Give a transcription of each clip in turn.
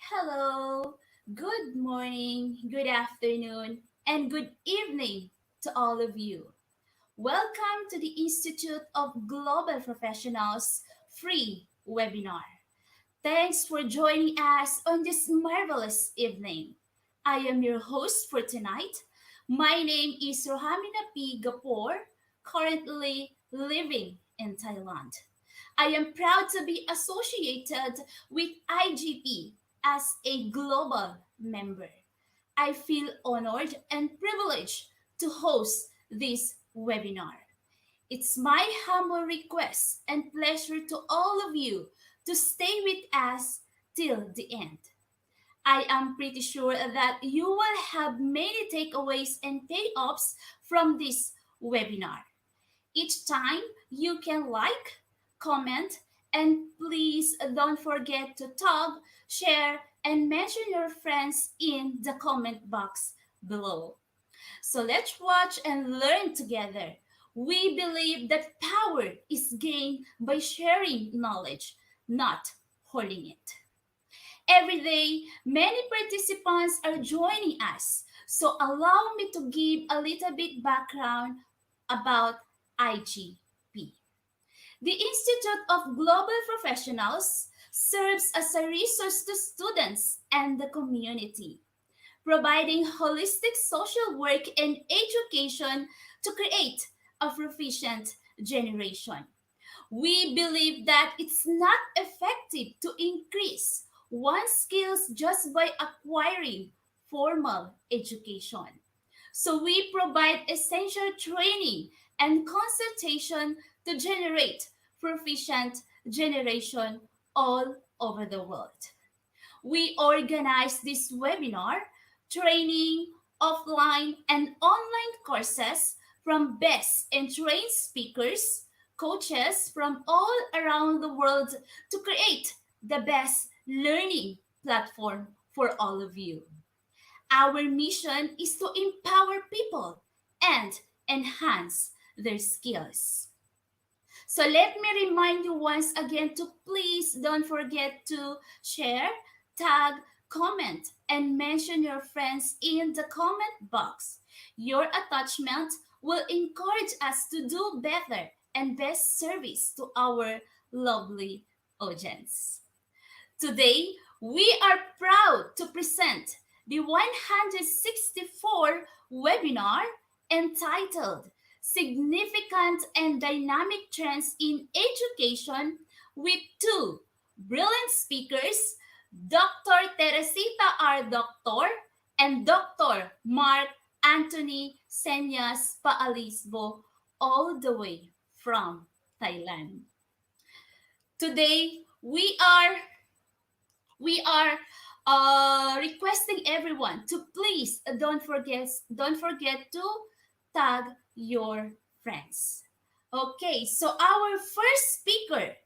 Hello, good morning, good afternoon, and good evening to all of you. Welcome to the Institute of Global Professionals free webinar. Thanks for joining us on this marvelous evening. I am your host for tonight. My name is Rohamina P. Gapor, currently living in Thailand. I am proud to be associated with IGP as a global member. I feel honored and privileged to host this webinar. It's my humble request and pleasure to all of you to stay with us till the end. I am pretty sure that you will have many takeaways and payoffs from this webinar. Each time you can like, comment, and please don't forget to tag, share, and mention your friends in the comment box below. So let's watch and learn together. We believe that power is gained by sharing knowledge, not holding it. Every day, many participants are joining us. So allow me to give a little bit background about IGP. The Institute of Global Professionals serves as a resource to students and the community, providing holistic social work and education to create a proficient generation. We believe that it's not effective to increase one's skills just by acquiring formal education. So we provide essential training and consultation to generate proficient generation all over the world. We organize this webinar, training, offline, and online courses from best and trained speakers, coaches from all around the world to create the best learning platform for all of you. Our mission is to empower people and enhance their skills. So let me remind you once again to please don't forget to share, tag, comment, and mention your friends in the comment box. Your attachment will encourage us to do better and best service to our lovely audience. Today, we are proud to present the 164 webinar entitled Significant and Dynamic Trends in Education with two brilliant speakers, Dr. Teresita R. Doctor and Dr. Mark Anthony Senyas Paalisbo, all the way from Thailand. Today, we are requesting everyone to please don't forget to tag your friends. Okay, so our first speaker,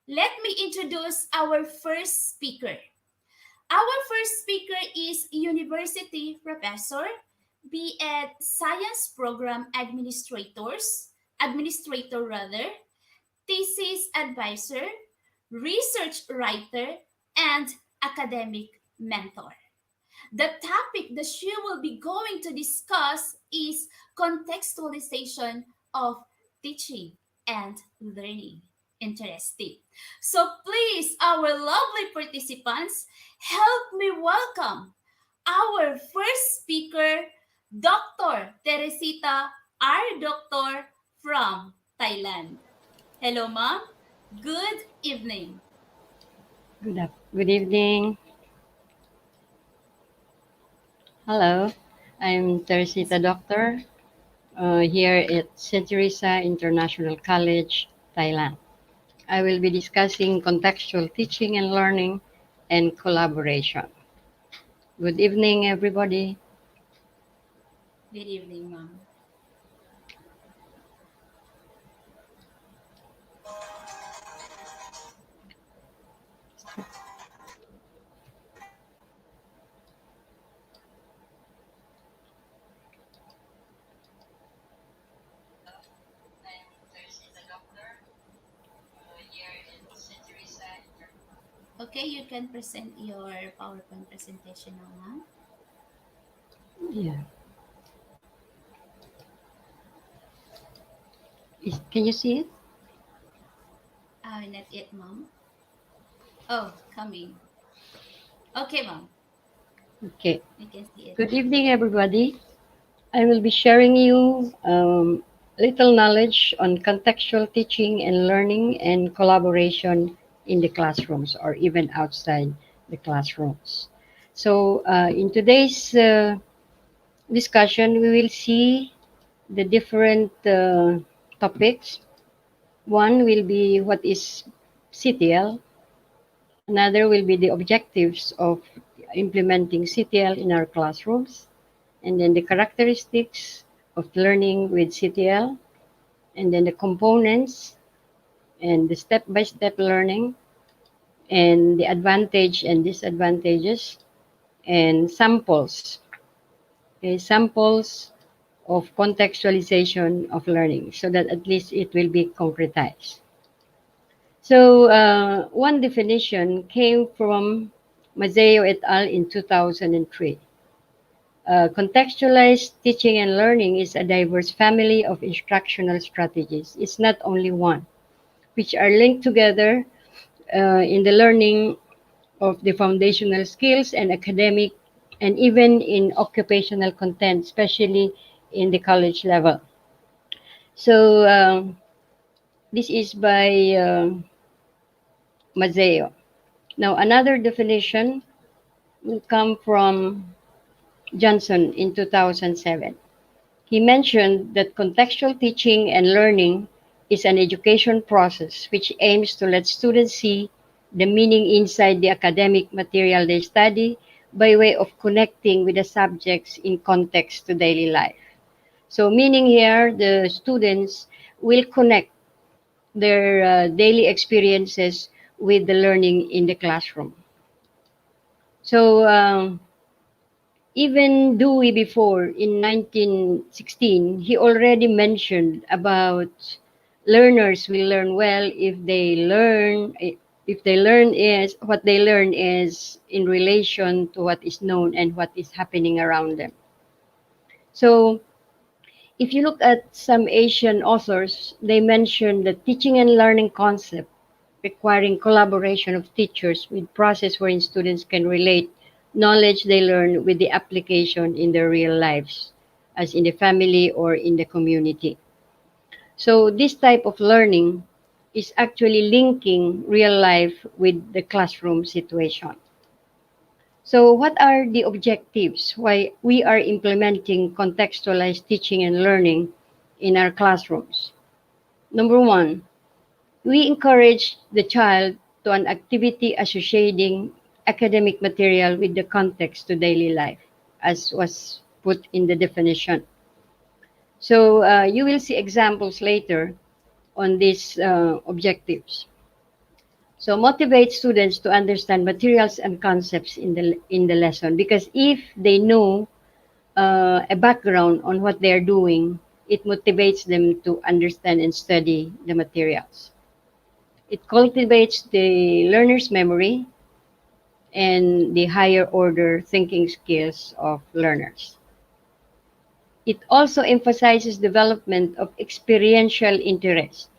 let me introduce our first speaker. Our first speaker is University Professor, B.Ed Science Program Administrator rather, thesis advisor, research writer, and academic mentor. The topic that she will be going to discuss is contextualization of teaching and learning. Interesting. So please, our lovely participants, help me welcome our first speaker, Dr. Teresita R. Doctor from Thailand. Hello, ma'am. Good evening. Good evening. Hello, I'm Teresita Doctor here at St. Teresa International College, Thailand. I will be discussing contextual teaching and learning and collaboration. Good evening, everybody. Good evening, ma'am. Okay, you can present your PowerPoint presentation now, ma'am. Yeah. Can you see it? Not yet, ma'am. Oh, coming. Okay, ma'am. Okay. You can see it Good now. evening, everybody. I will be sharing you little knowledge on contextual teaching and learning and collaboration in the classrooms or even outside the classrooms. So, in today's discussion, we will see the different topics. One will be what is CTL, another will be the objectives of implementing CTL in our classrooms, and then the characteristics of learning with CTL, and then the components and the step-by-step learning, and the advantage and disadvantages, and samples. Okay, samples of contextualization of learning so that at least it will be concretized. So, one definition came from Mazzeo et al. In 2003. Contextualized teaching and learning is a diverse family of instructional strategies. It's not only one, which are linked together in the learning of the foundational skills and academic and even in occupational content, especially in the college level. So, this is by Mazzeo. Now, another definition will come from Johnson in 2007. He mentioned that contextual teaching and learning is an education process which aims to let students see the meaning inside the academic material they study by way of connecting with the subjects in context to daily life. So, meaning here, the students will connect their daily experiences with the learning in the classroom. So, even Dewey before in 1916, he already mentioned about learners will learn well if they learn is what they learn is in relation to what is known and what is happening around them. So if you look at some Asian authors, they mention the teaching and learning concept requiring collaboration of teachers with process wherein students can relate knowledge they learn with the application in their real lives, as in the family or in the community. So this type of learning is actually linking real life with the classroom situation. So what are the objectives why we are implementing contextualized teaching and learning in our classrooms? Number one, we encourage the child to an activity associating academic material with the context to daily life, as was put in the definition. So you will see examples later on these objectives. So motivate students to understand materials and concepts in the lesson because if they know a background on what they're doing, it motivates them to understand and study the materials. It cultivates the learner's memory and the higher order thinking skills of learners. It also emphasizes development of experiential interest.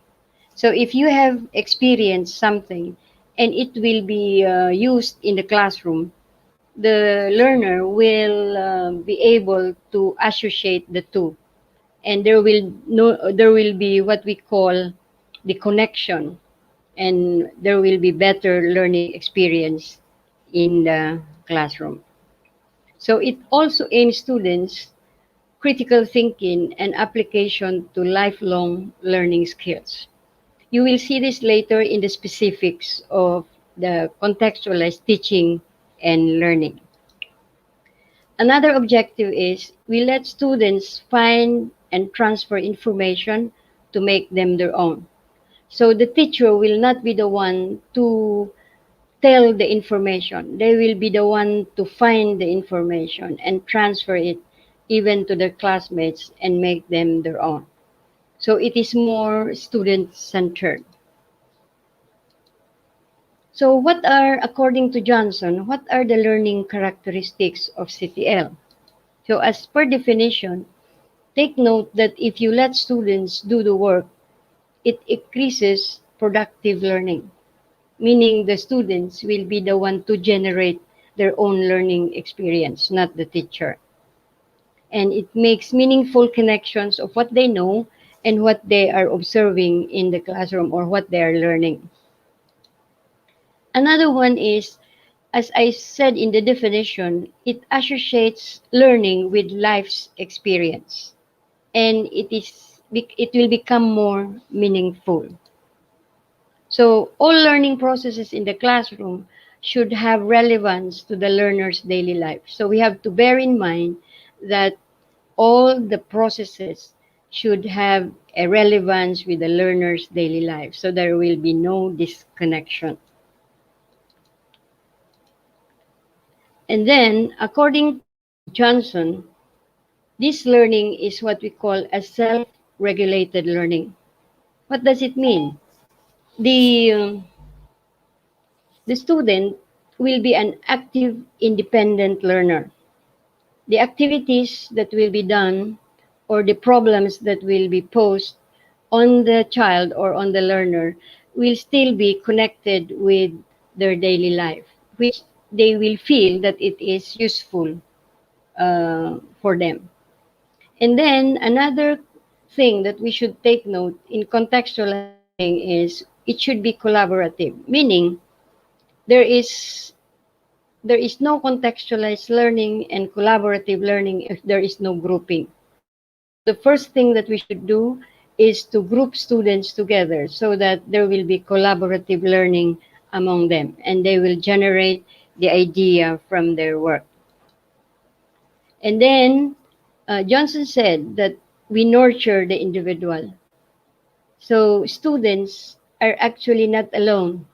So if you have experienced something and it will be used in the classroom, the learner will be able to associate the two, and there will be what we call the connection, and there will be better learning experience in the classroom. So it also aims students critical thinking and application to lifelong learning skills. You will see this later in the specifics of the contextualized teaching and learning. Another objective is we let students find and transfer information to make them their own. So the teacher will not be the one to tell the information. They will be the one to find the information and transfer it even to their classmates and make them their own. So it is more student centered. So according to Johnson, what are the learning characteristics of CTL? So as per definition, take note that if you let students do the work, it increases productive learning, meaning the students will be the one to generate their own learning experience, not the teacher. And it makes meaningful connections of what they know and what they are observing in the classroom or what they are learning. Another one is, as I said in the definition, it associates learning with life's experience, and it will become more meaningful. So all learning processes in the classroom should have relevance to the learner's daily life. So we have to bear in mind that all the processes should have a relevance with the learner's daily life, so there will be no disconnection. And then, according to Johnson, this learning is what we call a self-regulated learning. What does it mean? The, um, the student will be an active, independent learner. The activities that will be done or the problems that will be posed on the child or on the learner will still be connected with their daily life, which they will feel that it is useful for them. And then another thing that we should take note in contextualized learning is it should be collaborative, meaning there is there is no contextualized learning and collaborative learning if there is no grouping. So the first thing that we should do is to group students together so that there will be collaborative learning among them and they will generate the idea from their work. And then Johnson said that we nurture the individual. So students are actually not alone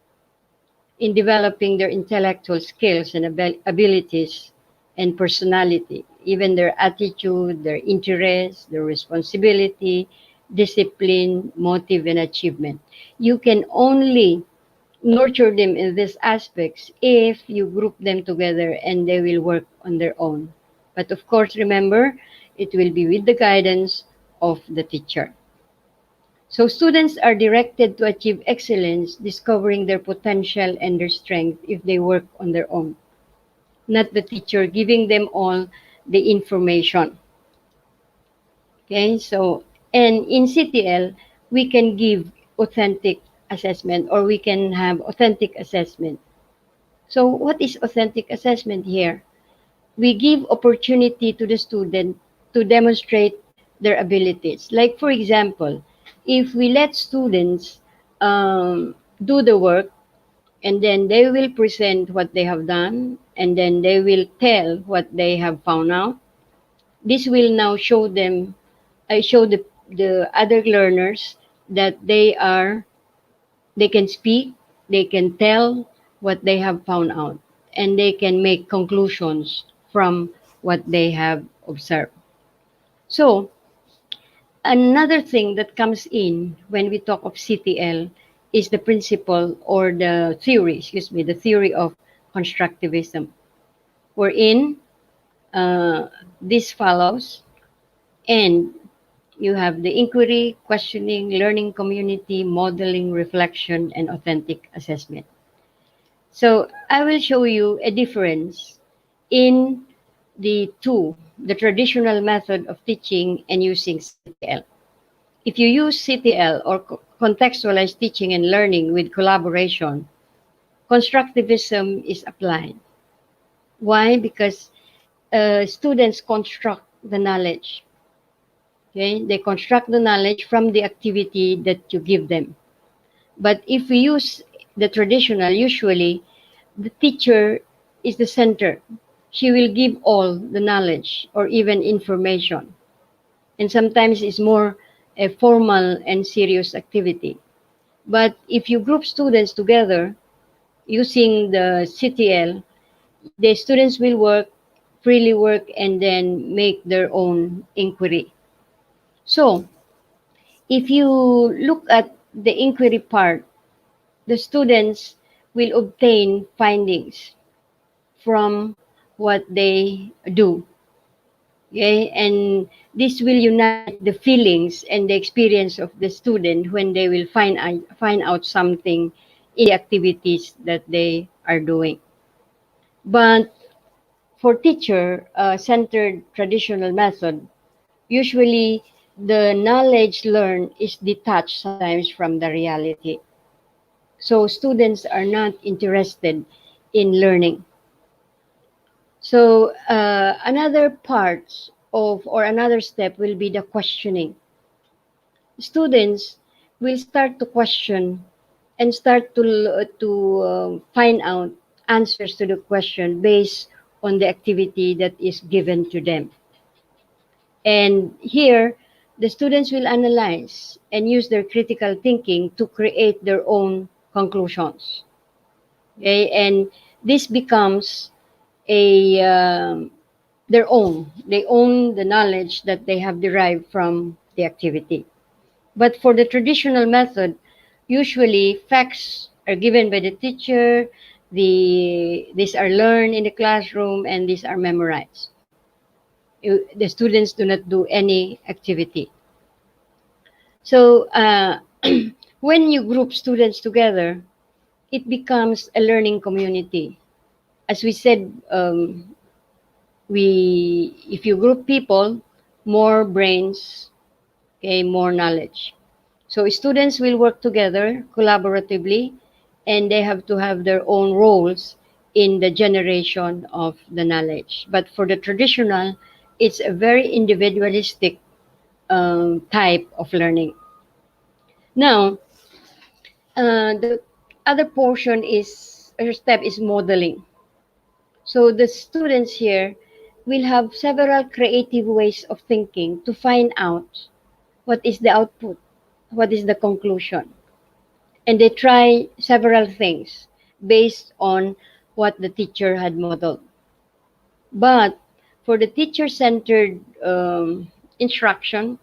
in developing their intellectual skills and abilities and personality, even their attitude, their interests, their responsibility, discipline, motive, and achievement. You can only nurture them in these aspects if you group them together and they will work on their own. But of course, remember, it will be with the guidance of the teacher. So students are directed to achieve excellence, discovering their potential and their strength if they work on their own, not the teacher giving them all the information. Okay, so and in CTL, we can give authentic assessment or we can have authentic assessment. So what is authentic assessment here? We give opportunity to the student to demonstrate their abilities. Like for example, if we let students do the work and then they will present what they have done and then they will tell what they have found out, this will now show them, I show the other learners that they can speak, they can tell what they have found out, and they can make conclusions from what they have observed. So, another thing that comes in when we talk of CTL is the principle or the theory, the theory of constructivism, wherein this follows, and you have the inquiry, questioning, learning community, modeling, reflection, and authentic assessment. So I will show you a difference in the traditional method of teaching and using CTL. If you use CTL or contextualized teaching and learning with collaboration, constructivism is applied. Why? Because students construct the knowledge. Okay, they construct the knowledge from the activity that you give them. But if we use the traditional, usually the teacher is the center. She will give all the knowledge or even information. And sometimes it's more a formal and serious activity. But if you group students together using the CTL, the students will freely work, and then make their own inquiry. So, if you look at the inquiry part, the students will obtain findings from what they do. Okay, and this will unite the feelings and the experience of the student when they will find out something in the activities that they are doing. But for teacher centered traditional method, usually the knowledge learned is detached sometimes from the reality. So students are not interested in learning. So another part of or another step will be the questioning. Students will start to question and start to find out answers to the question based on the activity that is given to them. And here, the students will analyze and use their critical thinking to create their own conclusions. Okay, and this becomes a their own. They own the knowledge that they have derived from the activity. But for the traditional method, usually facts are given by the teacher, these are learned in the classroom, and these are memorized. The students do not do any activity. So when you group students together, it becomes a learning community. As we said, we if you group people, more brains, okay, more knowledge. So students will work together collaboratively, and they have to have their own roles in the generation of the knowledge. But for the traditional, it's a very individualistic type of learning. Now, the other portion is or step is modeling. So the students here will have several creative ways of thinking to find out what is the output, what is the conclusion. And they try several things based on what the teacher had modeled. But for the teacher centered instruction,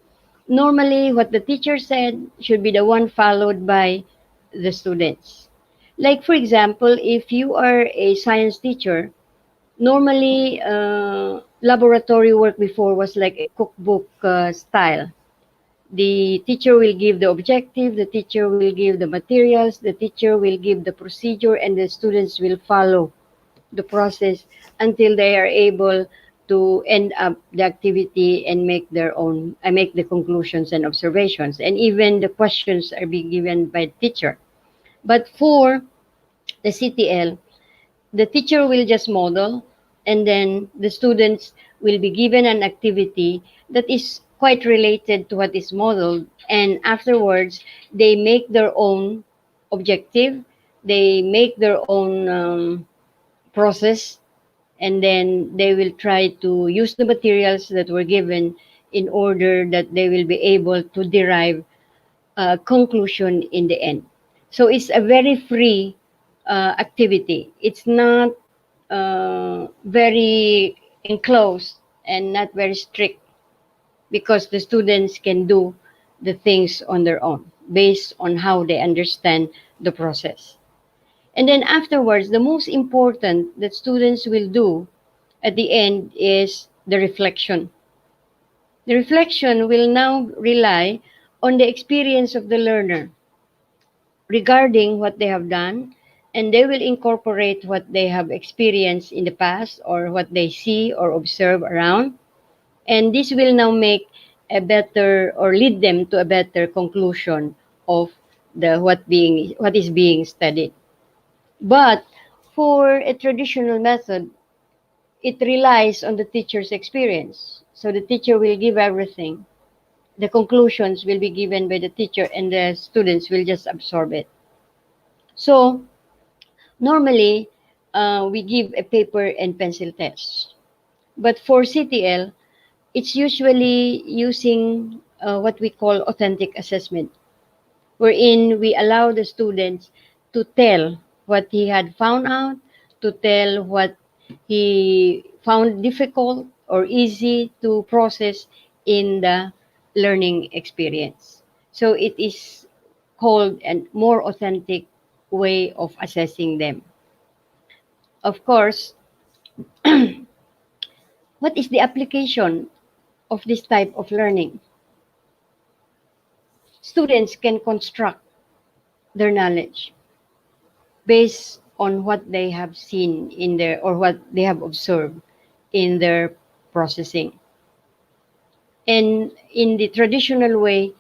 normally what the teacher said should be the one followed by the students. Like, for example, if you are a science teacher, normally laboratory work before was like a cookbook style. The teacher will give the objective, the teacher will give the materials, the teacher will give the procedure, and the students will follow the process until they are able to end up the activity and make their own, I make the conclusions and observations. And even the questions are being given by the teacher. But for the CTL, the teacher will just model, and then the students will be given an activity that is quite related to what is modeled, and afterwards they make their own objective, they make their own process, and then they will try to use the materials that were given in order that they will be able to derive a conclusion in the end. So it's a very free activity. It's not very enclosed and not very strict, because the students can do the things on their own based on how they understand the process. And then afterwards, the most important that students will do at the end is the reflection. The reflection will now rely on the experience of the learner regarding what they have done, and they will incorporate what they have experienced in the past or what they see or observe around, and this will now make a better or lead them to a better conclusion of the what is being studied. But for a traditional method, it relies on the teacher's experience. So the teacher will give everything. The conclusions will be given by the teacher, and the students will just absorb it. So normally, we give a paper and pencil test. But for CTL, it's usually using what we call authentic assessment, wherein we allow the students to tell what he had found out, to tell what he found difficult or easy to process in the learning experience. So it is called a more authentic way of assessing them. Of course, what is the application of this type of learning? Students can construct their knowledge based on what they have seen in their or what they have observed in their processing. And in the traditional way,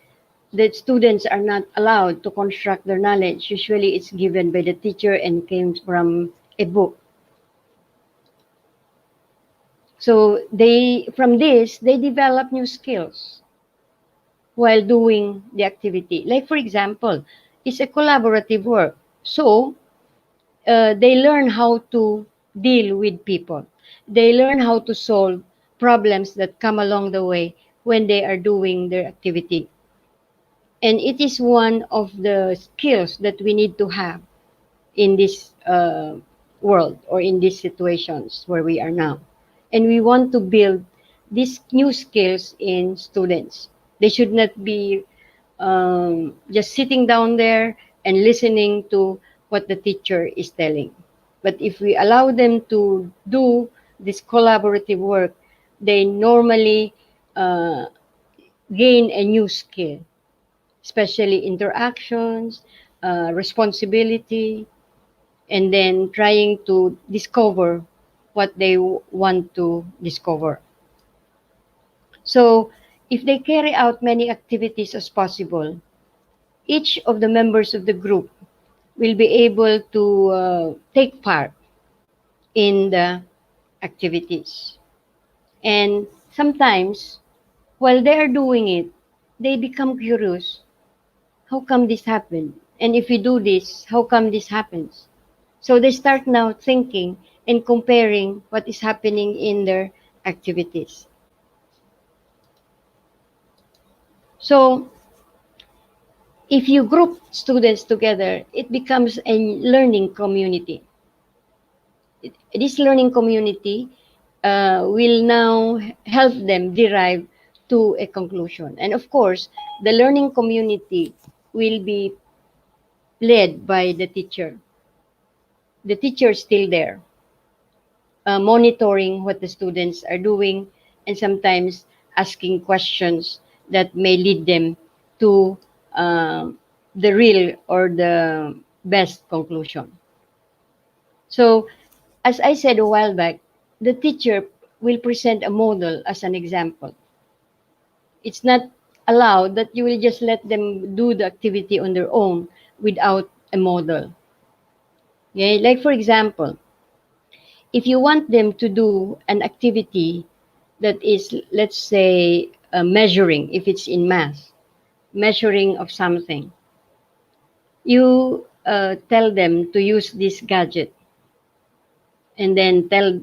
that students are not allowed to construct their knowledge. Usually it's given by the teacher and came from a book. So they from this they develop new skills while doing the activity. Like for example, it's a collaborative work. So they learn how to deal with people. They learn how to solve problems that come along the way when they are doing their activity. And it is one of the skills that we need to have in this world or in these situations where we are now. And we want to build these new skills in students. They should not be just sitting down there and listening to what the teacher is telling. But if we allow them to do this collaborative work, they normally uh, gain a new skill, especially interactions, responsibility, and then trying to discover what they want to discover. So, if they carry out many activities as possible, each of the members of the group will be able to take part in the activities. And sometimes, while they are doing it, they become curious. How come this happened? And if we do this, how come this happens? So they start now thinking and comparing what is happening in their activities. So if you group students together, it becomes a learning community. This learning community will now help them derive to a conclusion. And of course, the learning community will be led by the teacher. The teacher is still there, monitoring what the students are doing and sometimes asking questions that may lead them to uh, the real or the best conclusion. So, as I said a while back, the teacher will present a model as an example. It's not allowed that you will just let them do the activity on their own without a model. Okay? Like, for example, if you want them to do an activity that is, let's say, measuring, if it's in math, measuring of something, you tell them to use this gadget and then tell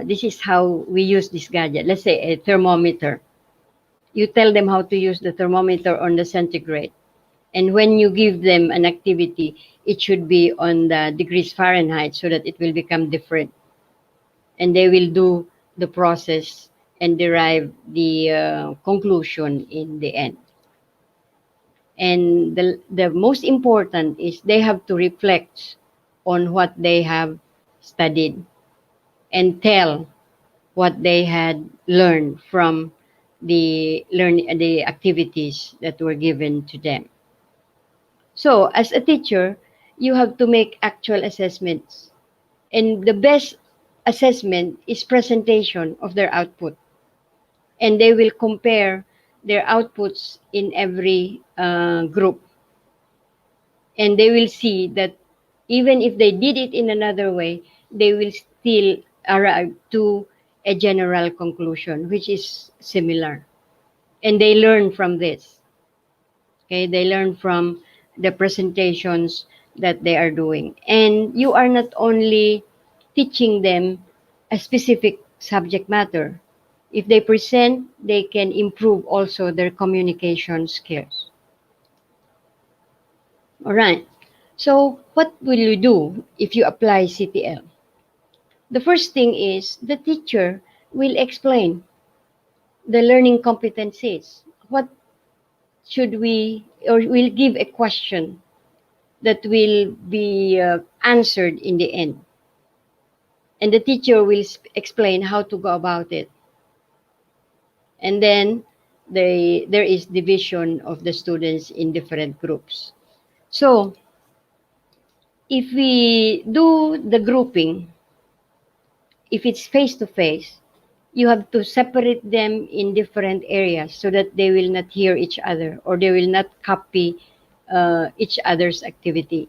this is how we use this gadget. Let's say a thermometer. You tell them how to use the thermometer on the centigrade. And when you give them an activity, it should be on the degrees Fahrenheit so that it will become different. And they will do the process and derive the conclusion in the end. And the most important is they have to reflect on what they have studied and tell what they had learned from the activities that were given to them. So as a teacher, you have to make actual assessments. And the best assessment is presentation of their output. And they will compare their outputs in every group. And they will see that even if they did it in another way, they will still arrive to a general conclusion, which is similar. And they learn from this. Okay, they learn from the presentations that they are doing. And you are not only teaching them a specific subject matter. If they present, they can improve also their communication skills. All right. So, what will you do if you apply CTL? The first thing is the teacher will explain the learning competencies. What should we, or will give a question that will be answered in the end. And the teacher will explain how to go about it. And then there is division of the students in different groups. So if we do the grouping, if it's face to face, you have to separate them in different areas so that they will not hear each other or they will not copy each other's activity.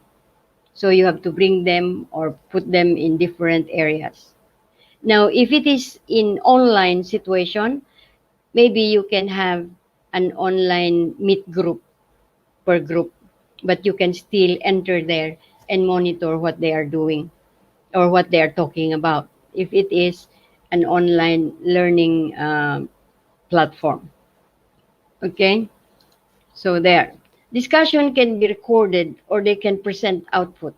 So you have to bring them or put them in different areas. Now, if it is in online situation, maybe you can have an online meet group per group, but you can still enter there and monitor what they are doing or what they are talking about if it is an online learning platform. Okay, so there. Discussion can be recorded or they can present output.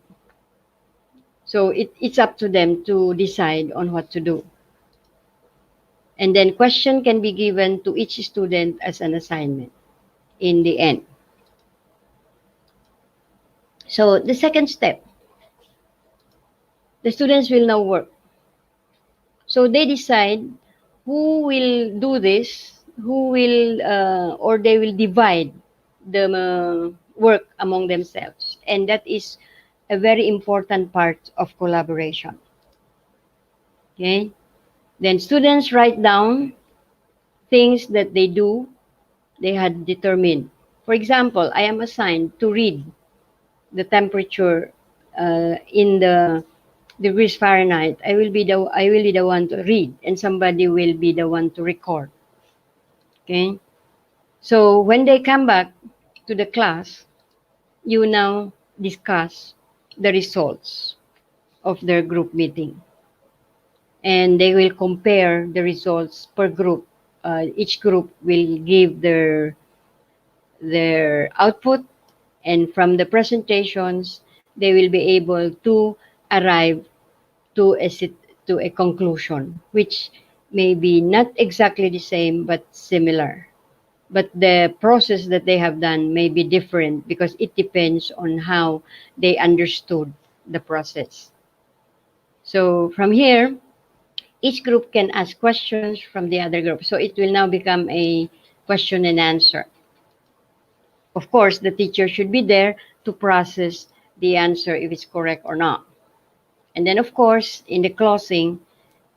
So it's up to them to decide on what to do. And then question can be given to each student as an assignment in the end. So the second step, the students will now work. So they decide who will do this, who will, or they will divide the work among themselves. And that is a very important part of collaboration. Okay? Then students write down things that they do, they had determined. For example, I am assigned to read the temperature in the degrees Fahrenheit. I will be the one to read, and somebody will be the one to record. Okay. So when they come back to the class, you now discuss the results of their group meeting, and they will compare the results per group. Each group will give their output, and from the presentations, they will be able to arrive to to a conclusion, which may be not exactly the same but similar. But the process that they have done may be different because it depends on how they understood the process. So from here, each group can ask questions from the other group. So it will now become a question and answer. Of course, the teacher should be there to process the answer if it's correct or not. And then, of course, in the closing,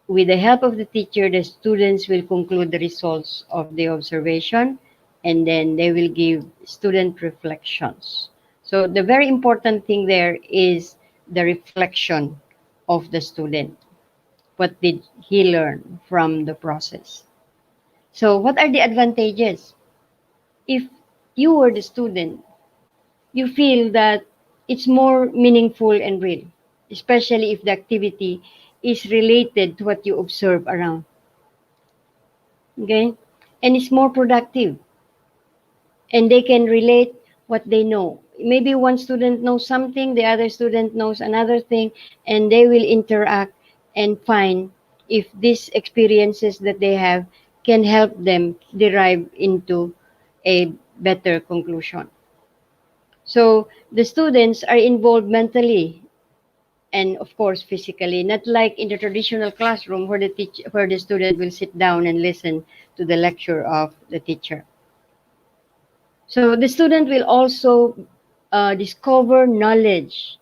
with the help of the teacher, the students will conclude the results of the observation and then they will give student reflections. So the very important thing there is the reflection of the student. What did he learn from the process? So what are the advantages? If you were the student, you feel that it's more meaningful and real, especially if the activity is related to what you observe around. Okay? And it's more productive and they can relate what they know. Maybe one student knows something, the other student knows another thing, and they will interact and find if these experiences that they have can help them derive into a better conclusion. So the students are involved mentally and of course physically, not like in the traditional classroom where where the student will sit down and listen to the lecture of the teacher. So the student will also discover knowledge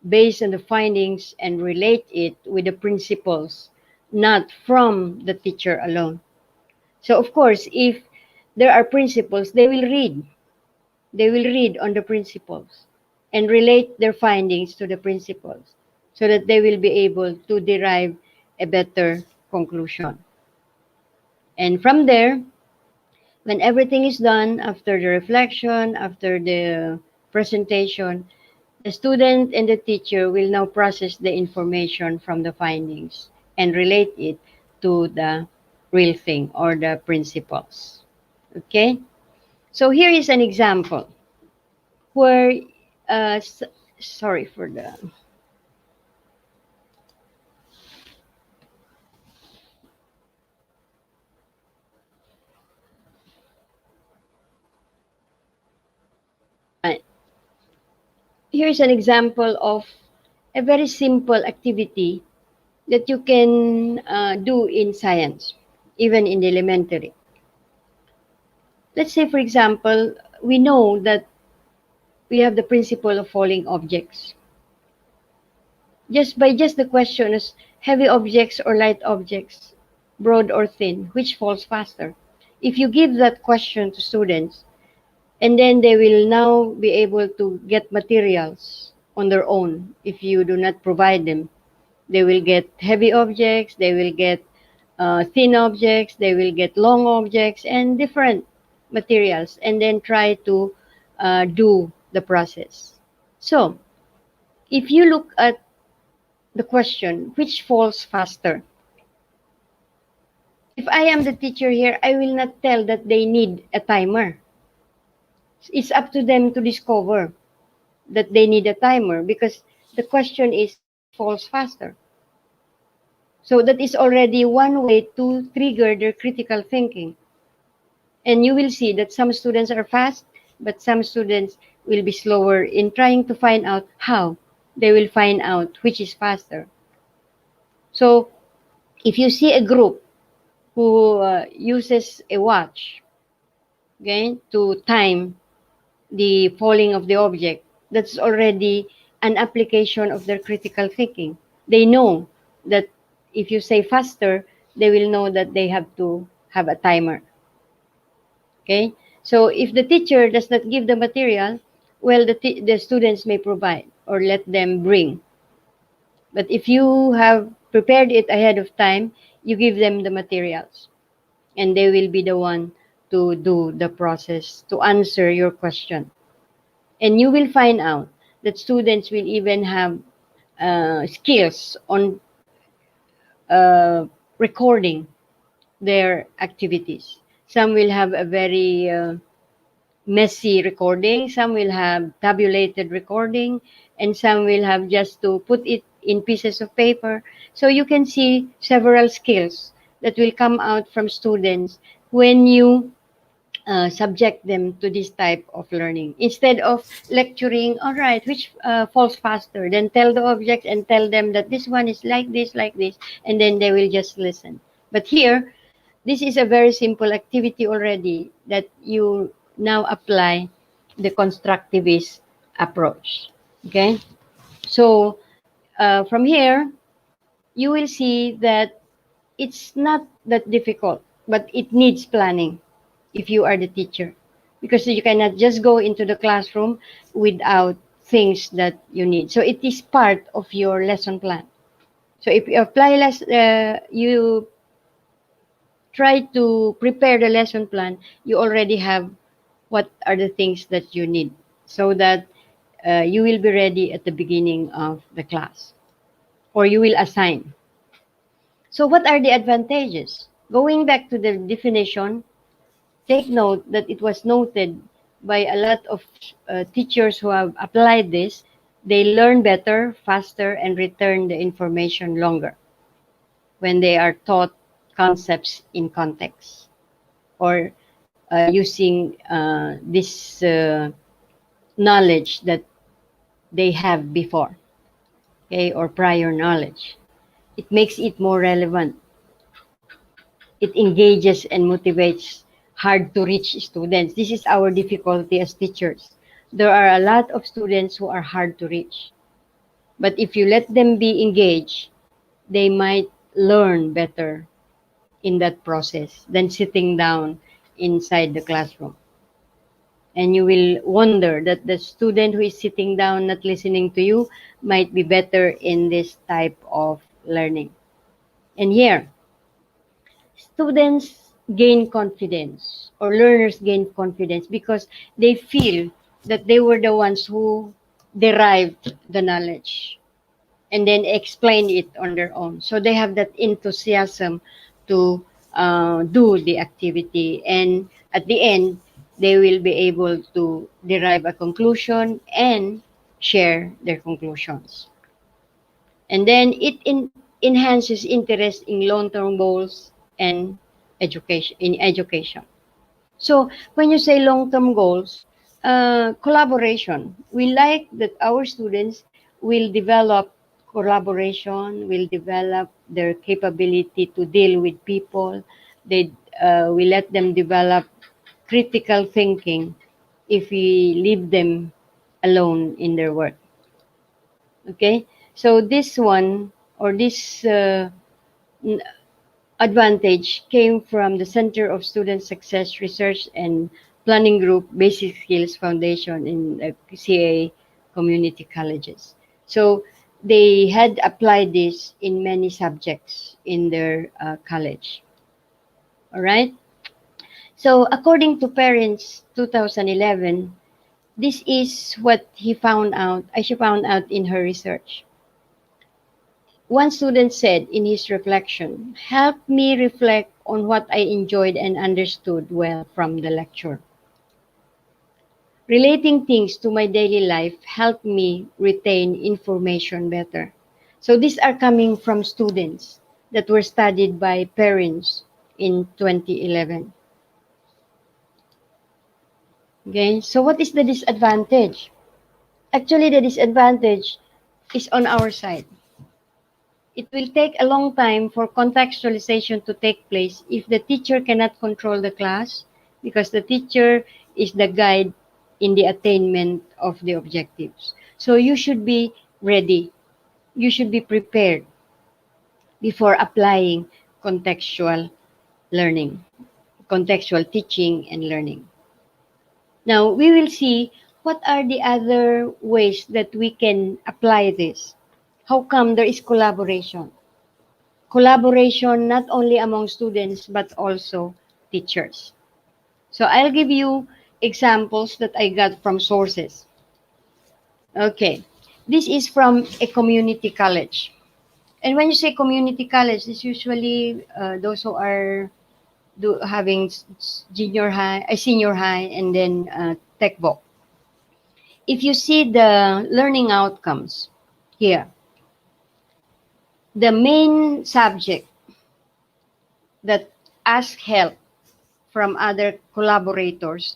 based on the findings and relate it with the principles, not from the teacher alone. So of course, if there are principles, they will read. They will read on the principles and relate their findings to the principles so that they will be able to derive a better conclusion. And from there, when everything is done, after the reflection, after the presentation, the student and the teacher will now process the information from the findings and relate it to the real thing or the principles. Okay? So here is an example where, s- sorry for the, uh, here's an example of a very simple activity that you can do in science, even in the elementary. Let's say, for example, we know that we have the principle of falling objects. Just the question is heavy objects or light objects, broad or thin, which falls faster? If you give that question to students, and then they will now be able to get materials on their own if you do not provide them. They will get heavy objects, they will get thin objects, they will get long objects, and different materials, and then try to do the process. So, if you look at the question, which falls faster? If I am the teacher here, I will not tell that they need a timer. It's up to them to discover that they need a timer because the question is which falls faster. So that is already one way to trigger their critical thinking. And you will see that some students are fast, but some students will be slower in trying to find out how they will find out which is faster. So if you see a group who uses a watch, okay, to time the falling of the object, that's already an application of their critical thinking. They know that if you say faster, they will know that they have to have a timer. Okay? So if the teacher does not give the material, well, the students may provide or let them bring. But if you have prepared it ahead of time, you give them the materials and they will be the one to do the process to answer your question. And you will find out that students will even have skills on uh, recording their activities. Some will have a very messy recording, some will have tabulated recording, and some will have just to put it in pieces of paper. So you can see several skills that will come out from students when you subject them to this type of learning. Instead of lecturing, all right, which falls faster, then tell the object and tell them that this one is like this, and then they will just listen. But here, this is a very simple activity already that you now apply the constructivist approach. Okay? So, from here, you will see that it's not that difficult, but it needs planning if you are the teacher. Because you cannot just go into the classroom without things that you need. So it is part of your lesson plan. So if you you try to prepare the lesson plan, you already have what are the things that you need so that you will be ready at the beginning of the class or you will assign. So what are the advantages? Going back to the definition, take note that it was noted by a lot of teachers who have applied this. They learn better, faster, and return the information longer when they are taught concepts in context or using this knowledge that they have before, okay, or prior knowledge. It makes it more relevant. It engages and motivates hard to reach students. This is our difficulty as teachers. There are a lot of students who are hard to reach. But if you let them be engaged, they might learn better in that process than sitting down inside the classroom. And you will wonder that the student who is sitting down not listening to you might be better in this type of learning. And here, students gain confidence or learners gain confidence because they feel that they were the ones who derived the knowledge and then explained it on their own. So they have that enthusiasm to do the activity, and at the end, they will be able to derive a conclusion and share their conclusions. And then enhances interest in long-term goals and education in education. So when you say long-term goals, Collaboration. We like that our students will develop collaboration, will develop their capability to deal with people. They we let them develop critical thinking if we leave them alone in their work. Okay, so this one or this advantage came from the Center of Student Success Research and Planning Group Basic Skills Foundation in CA community colleges. So they had applied this in many subjects in their college. All right. So according to Parents 2011, this is what he found out. She found out in her research. One student said in his reflection, "Help me reflect on what I enjoyed and understood well from the lecture. Relating things to my daily life helped me retain information better." So these are coming from students that were studied by parents in 2011. Okay, so what is the disadvantage? Actually, the disadvantage is on our side. It will take a long time for contextualization to take place if the teacher cannot control the class because the teacher is the guide in the attainment of the objectives. So you should be ready. You should be prepared before applying contextual learning, contextual teaching and learning. Now, we will see what are the other ways that we can apply this. How come there is collaboration? Collaboration not only among students but also teachers. So I'll give you examples that I got from sources. Okay, this is from a community college. And when you say community college, it's usually those who are having senior high, and then tech book. If you see the learning outcomes here, the main subject that ask help from other collaborators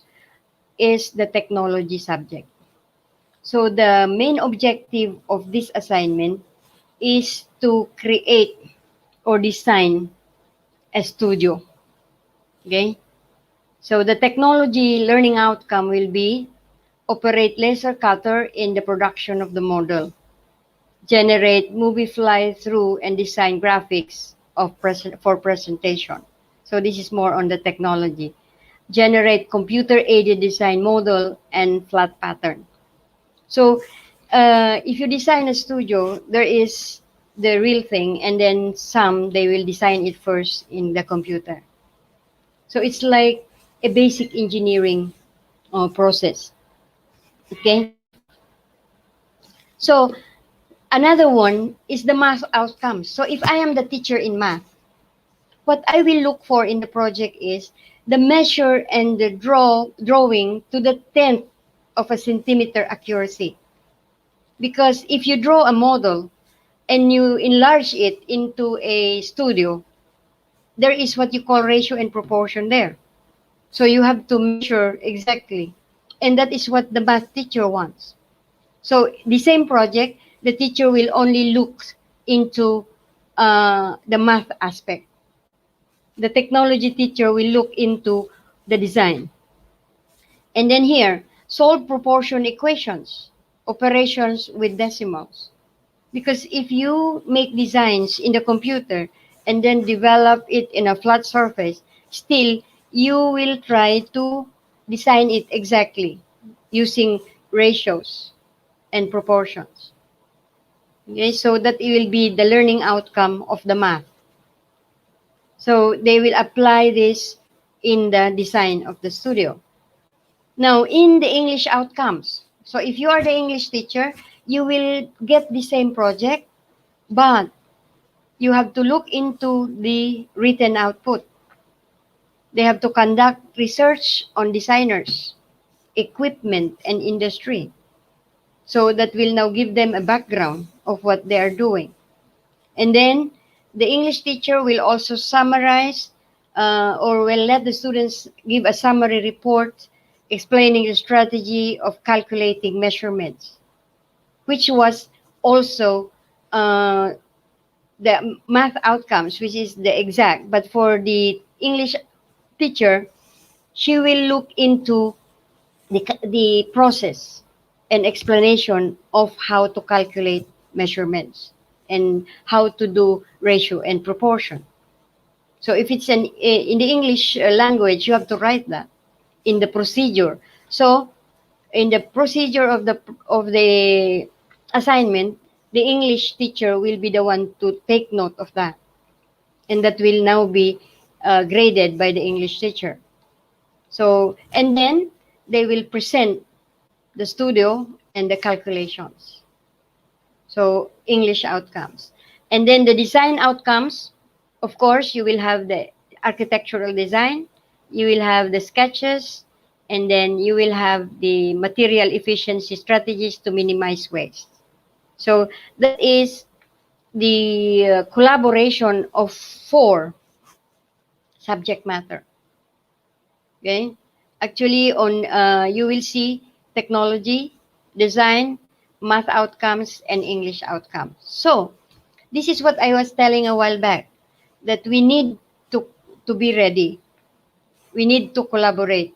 is the technology subject. So the main objective of this assignment is to create or design a studio. Okay? So the technology learning outcome will be operate laser cutter in the production of the model, generate movie fly through and design graphics for presentation. So this is more on the technology. Generate computer aided design model and flat pattern. So if you design a studio, there is the real thing, and then some they will design it first in the computer. So it's like a basic engineering process. Okay. So another one is the math outcomes. So if I am the teacher in math, what I will look for in the project is the measure and the drawing to the tenth of a centimeter accuracy. Because if you draw a model and you enlarge it into a studio, there is what you call ratio and proportion there. So you have to measure exactly. And that is what the math teacher wants. So the same project, the teacher will only look into the math aspect. The technology teacher will look into the design. And then here, solve proportion equations, operations with decimals. Because if you make designs in the computer and then develop it in a flat surface, still you will try to design it exactly using ratios and proportions. Okay, so that it will be the learning outcome of the math. So they will apply this in the design of the studio. Now, in the English outcomes, so if you are the English teacher, you will get the same project, but you have to look into the written output. They have to conduct research on designers, equipment, and industry. So that will now give them a background of what they are doing. And then the English teacher will also summarize or will let the students give a summary report explaining the strategy of calculating measurements, which was also uh, the math outcomes, which is the exact. But for the English teacher, she will look into the process and explanation of how to calculate measurements and how to do ratio and proportion. So if it's in the English language, you have to write that in the procedure. So in the procedure of the assignment, the English teacher will be the one to take note of that, and that will now be graded by the English teacher. So and then they will present the studio and the calculations. So English outcomes. And then the design outcomes, of course, you will have the architectural design, you will have the sketches, and then you will have the material efficiency strategies to minimize waste. So that is the collaboration of four subject matter. Okay? Actually, on you will see technology, design, math outcomes, and English outcomes. So this is what I was telling a while back, that we need to to be ready. We need to collaborate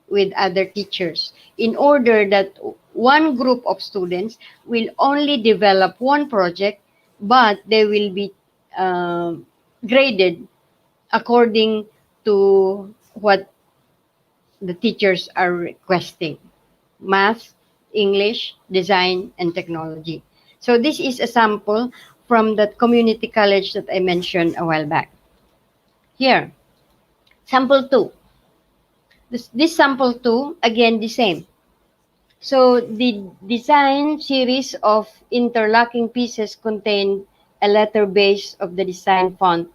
with other teachers in order that one group of students will only develop one project, but they will be graded according to what the teachers are requesting: math, English, design, and technology. So this is a sample from that community college that I mentioned a while back. Here, sample 2. This sample 2, again, the same. So the design series of interlocking pieces contained a letter base of the design font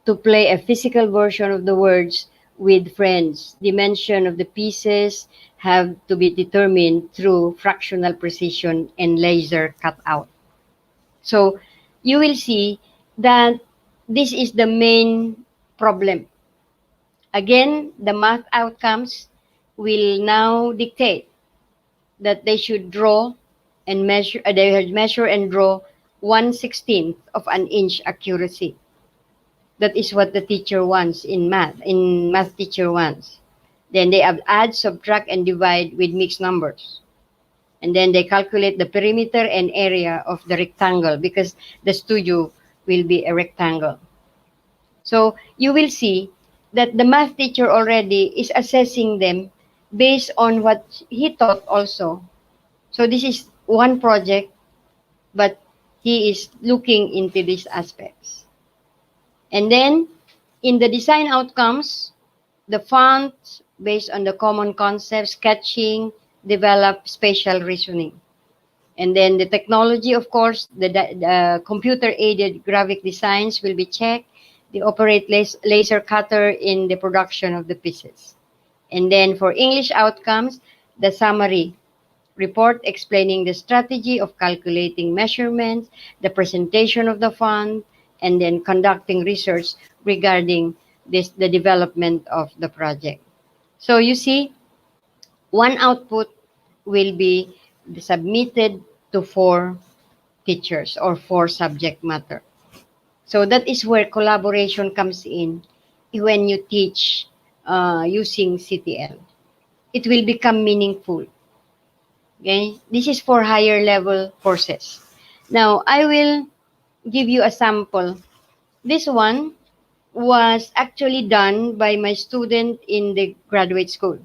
to play a physical version of the words with friends. Dimension of the pieces have to be determined through fractional precision and laser cutout. So you will see that this is the main problem. Again, the math outcomes will now dictate that they should draw and measure, they should measure and draw 1/16 of an inch accuracy. That is what the teacher wants in math teacher wants. Then they add, subtract, and divide with mixed numbers. And then they calculate the perimeter and area of the rectangle because the studio will be a rectangle. So you will see that the math teacher already is assessing them based on what he taught also. So this is one project, but he is looking into these aspects. And then in the design outcomes, the font based on the common concept, sketching, develop spatial reasoning. And then the technology, of course, the computer-aided graphic designs will be checked. They operate laser cutter in the production of the pieces. And then for English outcomes, the summary report explaining the strategy of calculating measurements, the presentation of the fund, and then conducting research regarding the development of the project. So you see, one output will be submitted to four teachers or four subject matter. So that is where collaboration comes in when you teach using CTL. It will become meaningful. Okay, this is for higher level courses. Now I will give you a sample. This one was actually done by my student in the graduate school.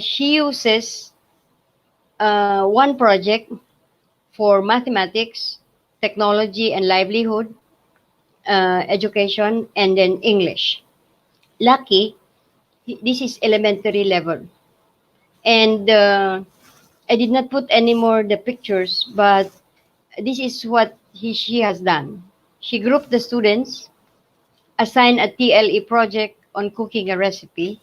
She uses one project for mathematics, technology and livelihood, education, and then English. Lucky, this is elementary level. And I did not put any more the pictures, but this is what she has done. She grouped the students, assigned a TLE project on cooking a recipe,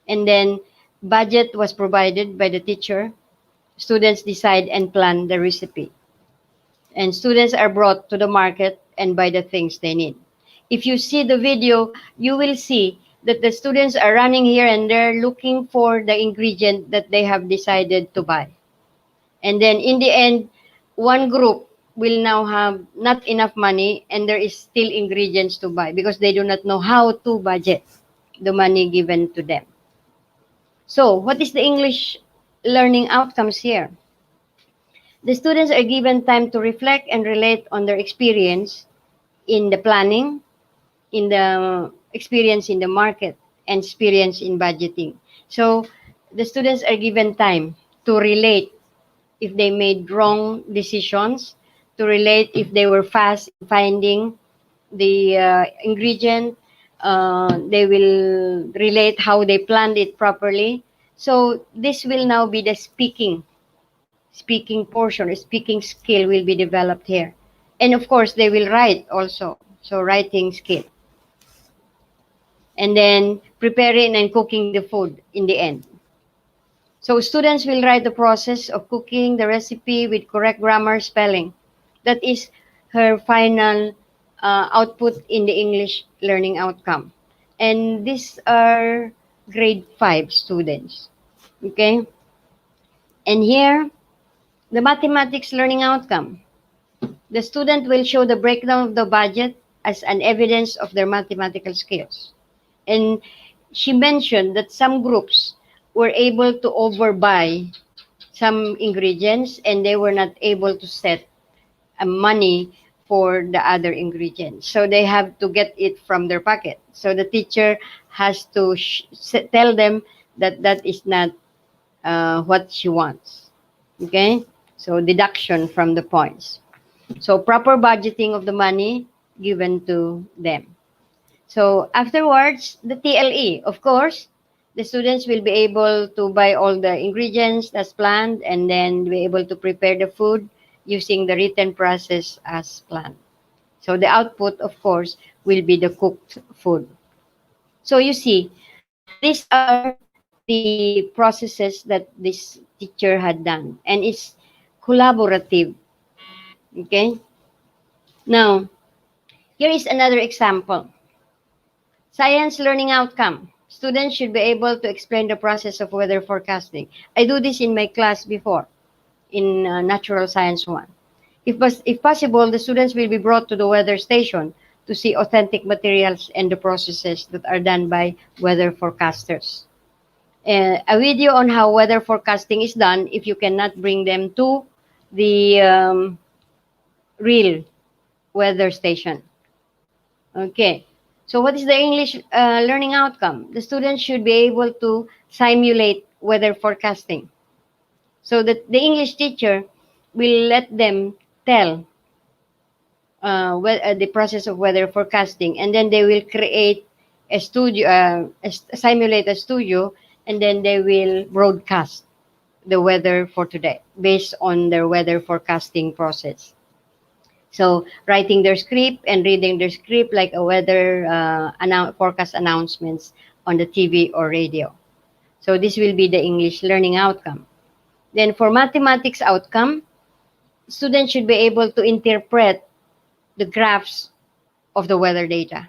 and then budget was provided by the teacher. Students decide and plan the recipe. And students are brought to the market and buy the things they need. If you see the video, you will see that the students are running here and there looking for the ingredient that they have decided to buy. And then in the end, one group will now have not enough money and there is still ingredients to buy because they do not know how to budget the money given to them. So, what is the English learning outcomes here? The students are given time to reflect and relate on their experience in the planning, in the experience in the market, and experience in budgeting. So, the students are given time to relate if they made wrong decisions, to relate if they were fast in finding the ingredient. They will relate how they planned it properly. So this will now be the speaking portion, or speaking skill will be developed here. And of course, they will write also. So writing skill. And then preparing and cooking the food in the end. So students will write the process of cooking the recipe with correct grammar spelling. That is her final output in the English learning outcome. And these are grade 5 students. Okay? And here, the mathematics learning outcome. The student will show the breakdown of the budget as an evidence of their mathematical skills. And she mentioned that some groups were able to overbuy some ingredients and they were not able to set money for the other ingredients. So they have to get it from their pocket. So the teacher has to tell them that that is not what she wants. Okay? So deduction from the points. So proper budgeting of the money given to them. So afterwards, the TLE, of course, the students will be able to buy all the ingredients as planned and then be able to prepare the food using the written process as planned. So the output, of course, will be the cooked food. So you see, these are the processes that this teacher had done, and it's collaborative. Okay. Now, here is another example. Science learning outcome. Students should be able to explain the process of weather forecasting. I do this in my class before, in Natural Science 1. If possible, the students will be brought to the weather station to see authentic materials and the processes that are done by weather forecasters. A video on how weather forecasting is done if you cannot bring them to the real weather station. Okay. So what is the English learning outcome? The students should be able to simulate weather forecasting. So that the English teacher will let them tell the process of weather forecasting, and then they will create a studio, simulate a studio, and then they will broadcast the weather for today based on their weather forecasting process. So writing their script and reading their script like a weather forecast announcements on the TV or radio. So this will be the English learning outcome. Then for mathematics outcome, students should be able to interpret the graphs of the weather data.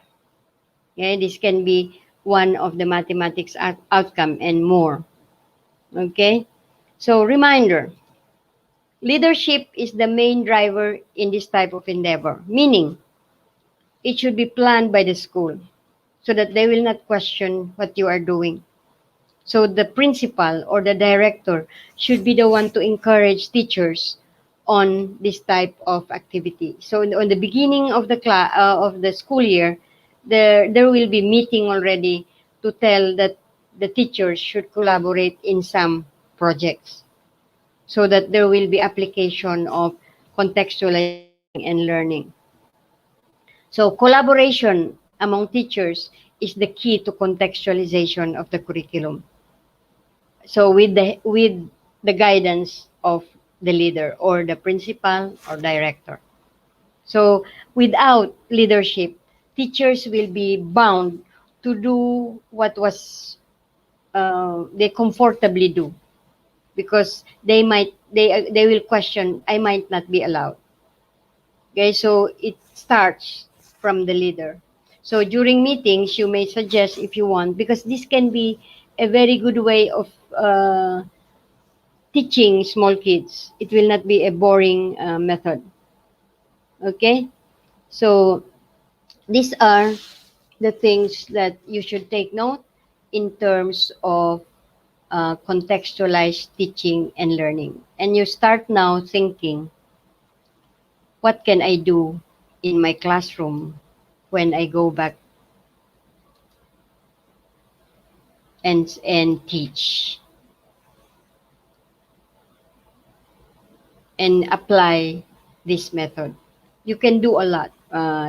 Okay, this can be one of the mathematics outcome and more. Okay, so reminder, leadership is the main driver in this type of endeavor, meaning it should be planned by the school so that they will not question what you are doing. So the principal or the director should be the one to encourage teachers on this type of activity. So on the beginning of the of the school year, there will be meeting already to tell that the teachers should collaborate in some projects so that there will be application of contextualizing and learning. So collaboration among teachers is the key to contextualization of the curriculum. So with the guidance of the leader or the principal or director. So without leadership, teachers will be bound to do what was they comfortably do because they will question I might not be allowed. Okay, so it starts from the leader. So during meetings, you may suggest if you want, because this can be a very good way of teaching small kids. It will not be a boring method. Okay? So these are the things that you should take note in terms of contextualized teaching and learning. And you start now thinking, what can I do in my classroom when I go back and teach and apply this method? You can do a lot.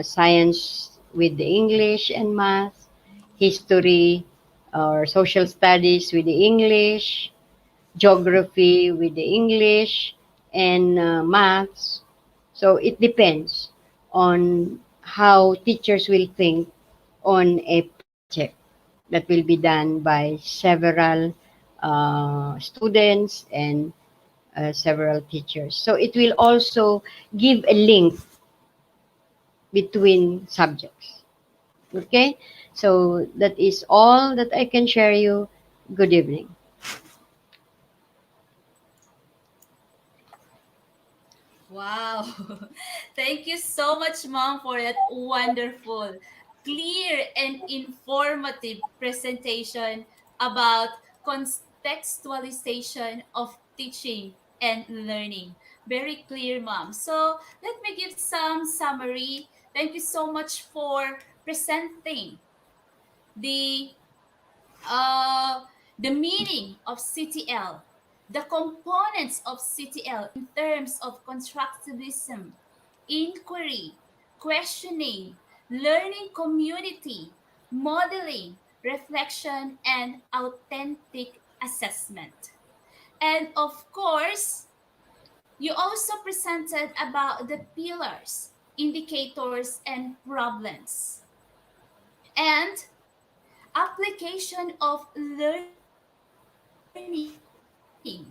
Science with the English and math, history or social studies with the English, geography with the English, and maths. So it depends on how teachers will think on a project that will be done by several students and several teachers. So it will also give a link between subjects. Okay? So that is all that I can share you. Good evening. Wow. Thank you so much, Mom, for that wonderful, clear, and informative presentation about contextualization of teaching and learning. Very clear, Mom. So let me give some summary. Thank you so much for presenting the the meaning of CTL, the components of CTL in terms of constructivism, inquiry, questioning, learning community, modeling, reflection, and authentic assessment. And of course, you also presented about the pillars, indicators, and problems. And application of learning CTL.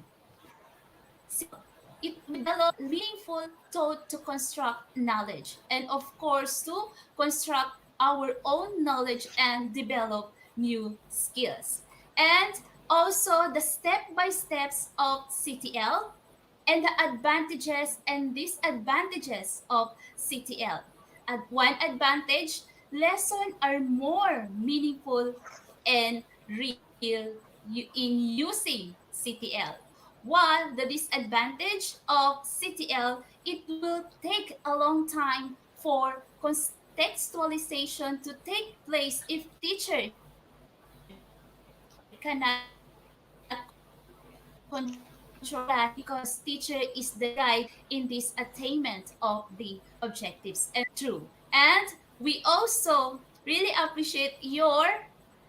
It will develop meaningful thought to construct knowledge and of course to construct our own knowledge and develop new skills. And also the step by steps of CTL and the advantages and disadvantages of CTL. At one advantage, lessons are more meaningful and real in using CTL. While the disadvantage of CTL, it will take a long time for contextualization to take place if teacher cannot control that because teacher is the guide in this attainment of the objectives. And true. And we also really appreciate your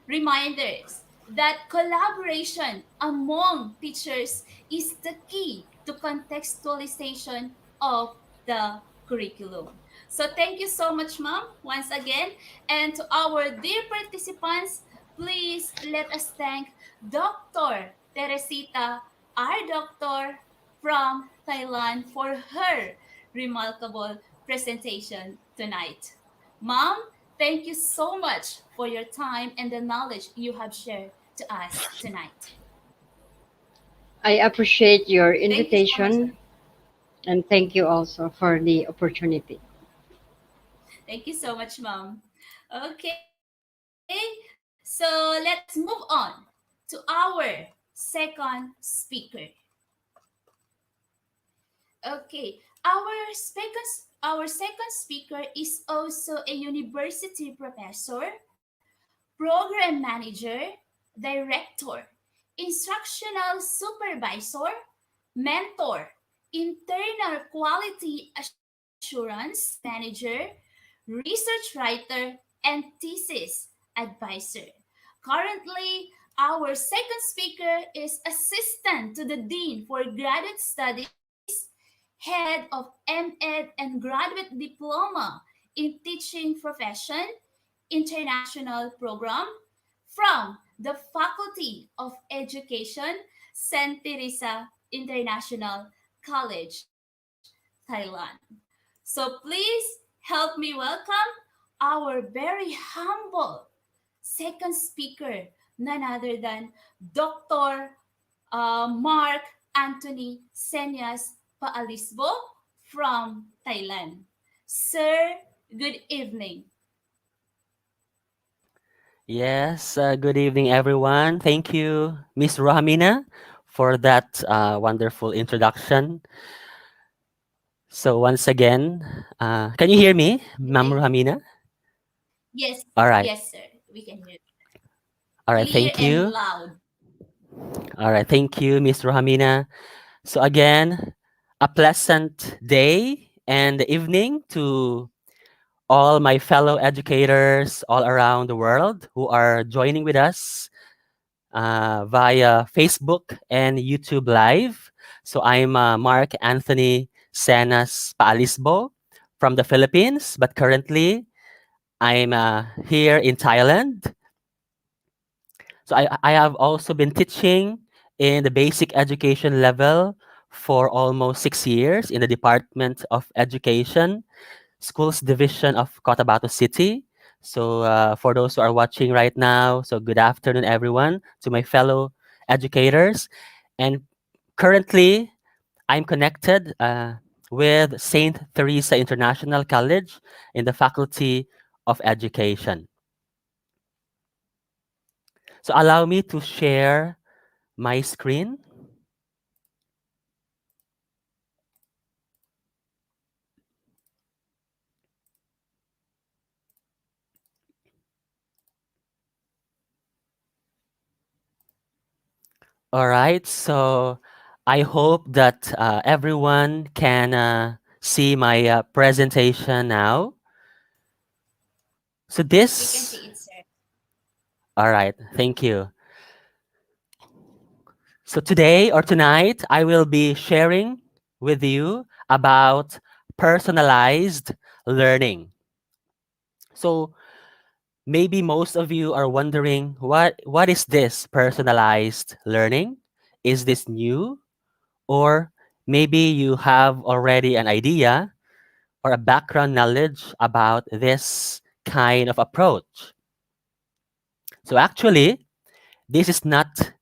reminders that collaboration among teachers is the key to contextualization of the curriculum. So thank you so much, Mom, once again. And to our dear participants, please let us thank Dr. Teresita, our doctor from Thailand, for her remarkable presentation tonight. Mom, thank you so much for your time and the knowledge you have shared to us tonight. I appreciate your Thank you so much. invitation and thank you also for the opportunity. Thank you so much, Mom. Okay, so let's move on to our second speaker. Okay, our second speaker is also a university professor, program manager, director, instructional supervisor, mentor, internal quality assurance manager, research writer, and thesis advisor. Currently, our second speaker is assistant to the dean for graduate studies, head of MEd and graduate diploma in teaching profession, international program from the Faculty of Education, St. Teresa International College, Thailand. So please help me welcome our very humble second speaker, none other than Dr. Mark Anthony Senyas Paalisbo from Thailand. Sir, good evening. Yes, good evening, everyone. Thank you, Miss Rohamina, for that wonderful introduction. So, once again, can you hear me, Ma'am Okay. Rohamina? Yes, All right. yes, sir. We can hear All right. clear Thank and you. loud. All right. Thank you, Miss Rohamina. So, again, a pleasant day and evening to all my fellow educators all around the world who are joining with us via Facebook and YouTube Live. So I'm Mark Anthony Senas Paalisbo from the Philippines, but currently I'm here in Thailand. So I have also been teaching in the basic education level for almost 6 years in the Department of Education Schools Division of Cotabato City. So, for those who are watching right now, so good afternoon, everyone, to my fellow educators. And currently, I'm connected with St. Teresa International College in the Faculty of Education. So, allow me to share my screen. All right. So, I hope that everyone can see my presentation now. So We can this, see it, sir. all right, thank you. So today or tonight, I will be sharing with you about personalized learning. So maybe most of you are wondering what is this personalized learning? Is this new? Or maybe you have already an idea or a background knowledge about this kind of approach. So actually, this is not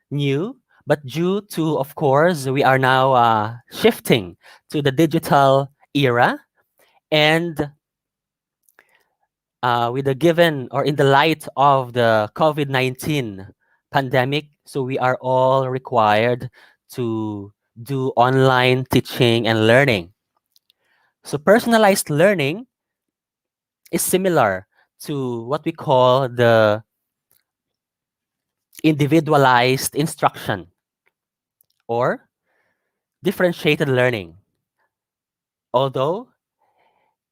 new, but due to, of course, we are now shifting to the digital era. And with the given or in the light of the COVID-19 pandemic, so we are all required to do online teaching and learning. So personalized learning is similar to what we call the individualized instruction or differentiated learning. Although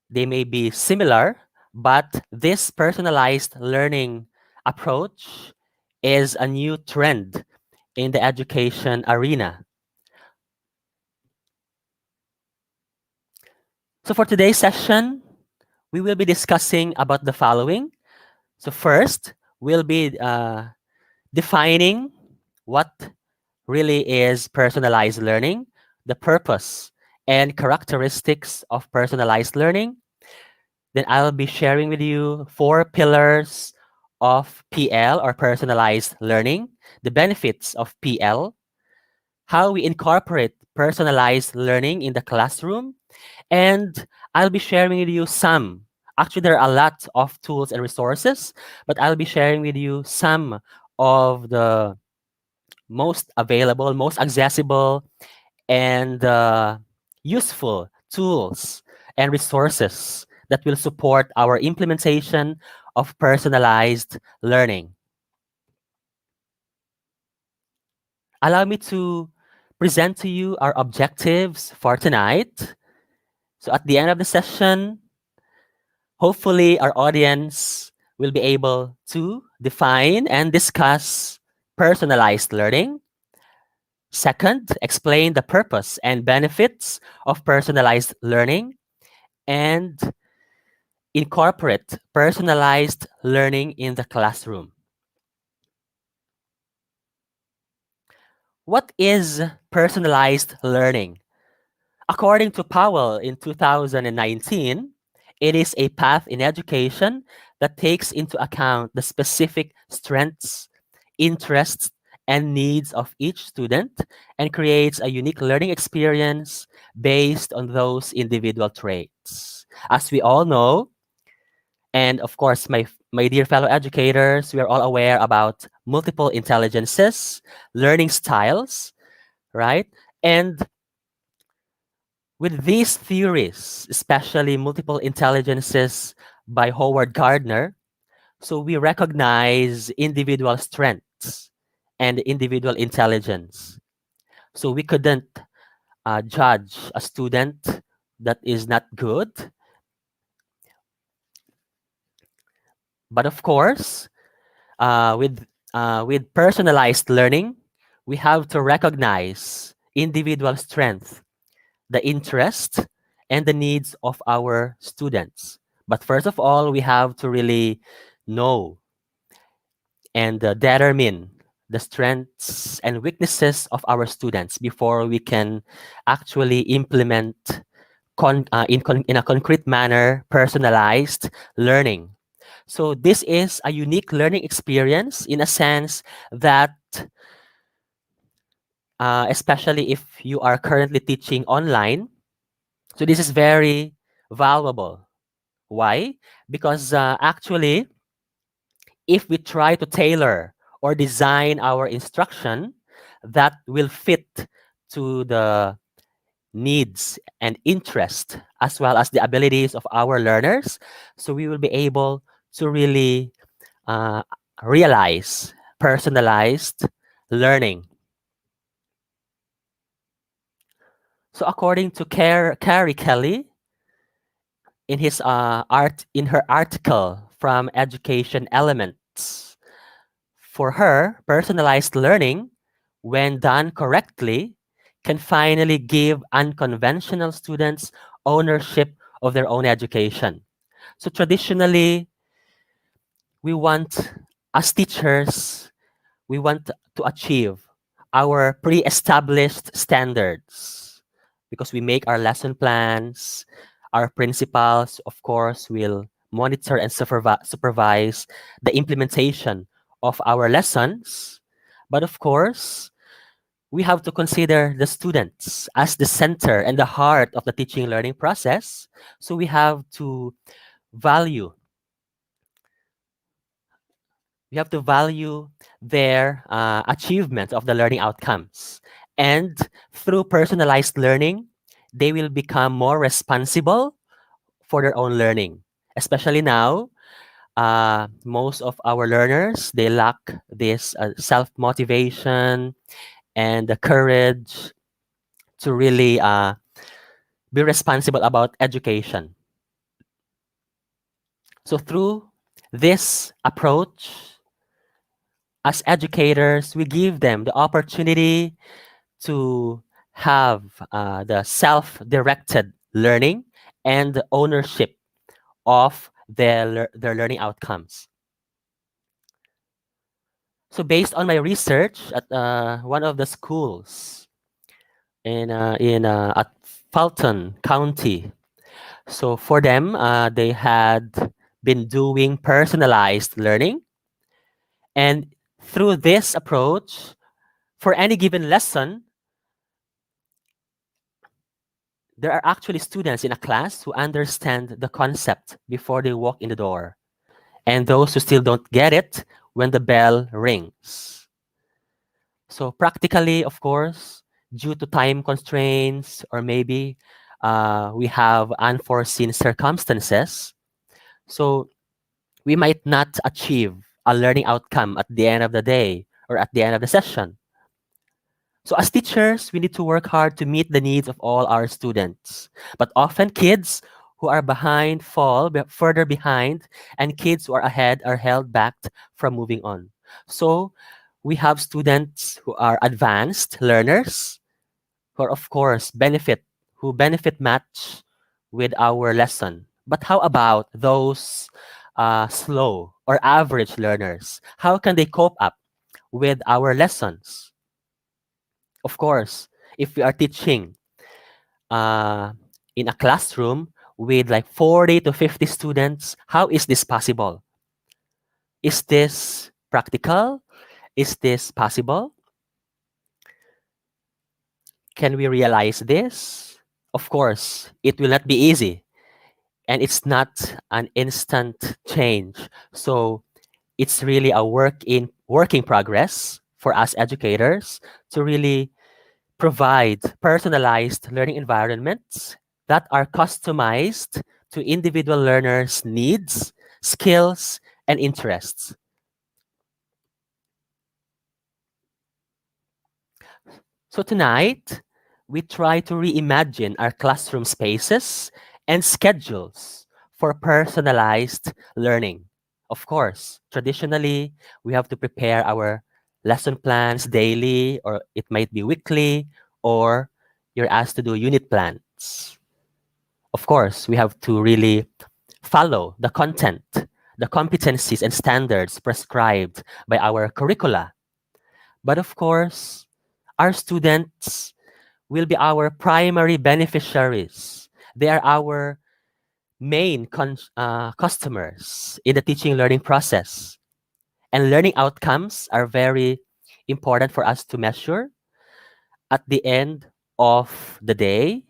they may be similar, but this personalized learning approach is a new trend in the education arena. So for today's session, we will be discussing about the following. So first, we'll be defining what really is personalized learning, the purpose and characteristics of personalized learning. Then I'll be sharing with you 4 pillars of PL or personalized learning, the benefits of PL, how we incorporate personalized learning in the classroom, and I'll be sharing with you some. Actually, there are a lot of tools and resources, but I'll be sharing with you some of the most available, most accessible, and useful tools and resources that will support our implementation of personalized learning. Allow me to present to you our objectives for tonight. So, at the end of the session, hopefully, our audience will be able to define and discuss personalized learning. Second, explain the purpose and benefits of personalized learning. And incorporate personalized learning in the classroom. What is personalized learning? According to Powell in 2019, It is a path in education that takes into account the specific strengths, interests, and needs of each student and creates a unique learning experience based on those individual traits. As we all know, and of course, my dear fellow educators, we are all aware about multiple intelligences, learning styles, right? And with these theories, especially multiple intelligences by Howard Gardner, so we recognize individual strengths and individual intelligence. So we couldn't judge a student that is not good. But of course, uh, with with personalized learning, we have to recognize individual strength, the interest, and the needs of our students. But first of all, we have to really know and determine the strengths and weaknesses of our students before we can actually implement in a concrete manner personalized learning. So this is a unique learning experience in a sense that especially if you are currently teaching online, so this is very valuable. Why? Because actually, if we try to tailor or design our instruction that will fit to the needs and interest as well as the abilities of our learners, so we will be able to really uh, realize personalized learning. So according to Carrie Kelly, in his art in her article from Education Elements, for her, personalized learning, when done correctly, can finally give unconventional students ownership of their own education. So traditionally, we want, as teachers, we want to achieve our pre-established standards because we make our lesson plans. Our principals, of course, will monitor and supervise the implementation of our lessons. But of course, we have to consider the students as the center and the heart of the teaching learning process. So value we have to value their achievement of the learning outcomes. And through personalized learning, they will become more responsible for their own learning. Especially now, most of our learners, they lack this self-motivation and the courage to really be responsible about education. So through this approach, as educators, we give them the opportunity to have the self-directed learning and ownership of their learning outcomes. So based on my research at one of the schools at Fulton County, so for them, they had been doing personalized learning, and through this approach, for any given lesson, there are actually students in a class who understand the concept before they walk in the door, and those who still don't get it when the bell rings. So, practically, of course, due to time constraints, or maybe we have unforeseen circumstances, so we might not achieve a learning outcome at the end of the day or at the end of the session. So, as teachers, we need to work hard to meet the needs of all our students. But often, kids who are behind further behind, and kids who are ahead are held back from moving on. So, we have students who are advanced learners who, are, of course, benefit match with our lesson. But how about those slow or average learners? How can they cope up with our lessons? Of course, if we are teaching uh, in a classroom, with like 40 to 50 students. How is this possible? Is this practical? Is this possible? Can we realize this? Of course, it will not be easy and it's not an instant change. So it's really a working progress for us educators to really provide personalized learning environments that are customized to individual learners' needs, skills, and interests. So tonight, we try to reimagine our classroom spaces and schedules for personalized learning. Of course, traditionally, we have to prepare our lesson plans daily, or it might be weekly, or you're asked to do unit plans. Of course, we have to really follow the content, the competencies and standards prescribed by our curricula. But of course, our students will be our primary beneficiaries. They are our main customers in the teaching learning process. And learning outcomes are very important for us to measure at the end of the day,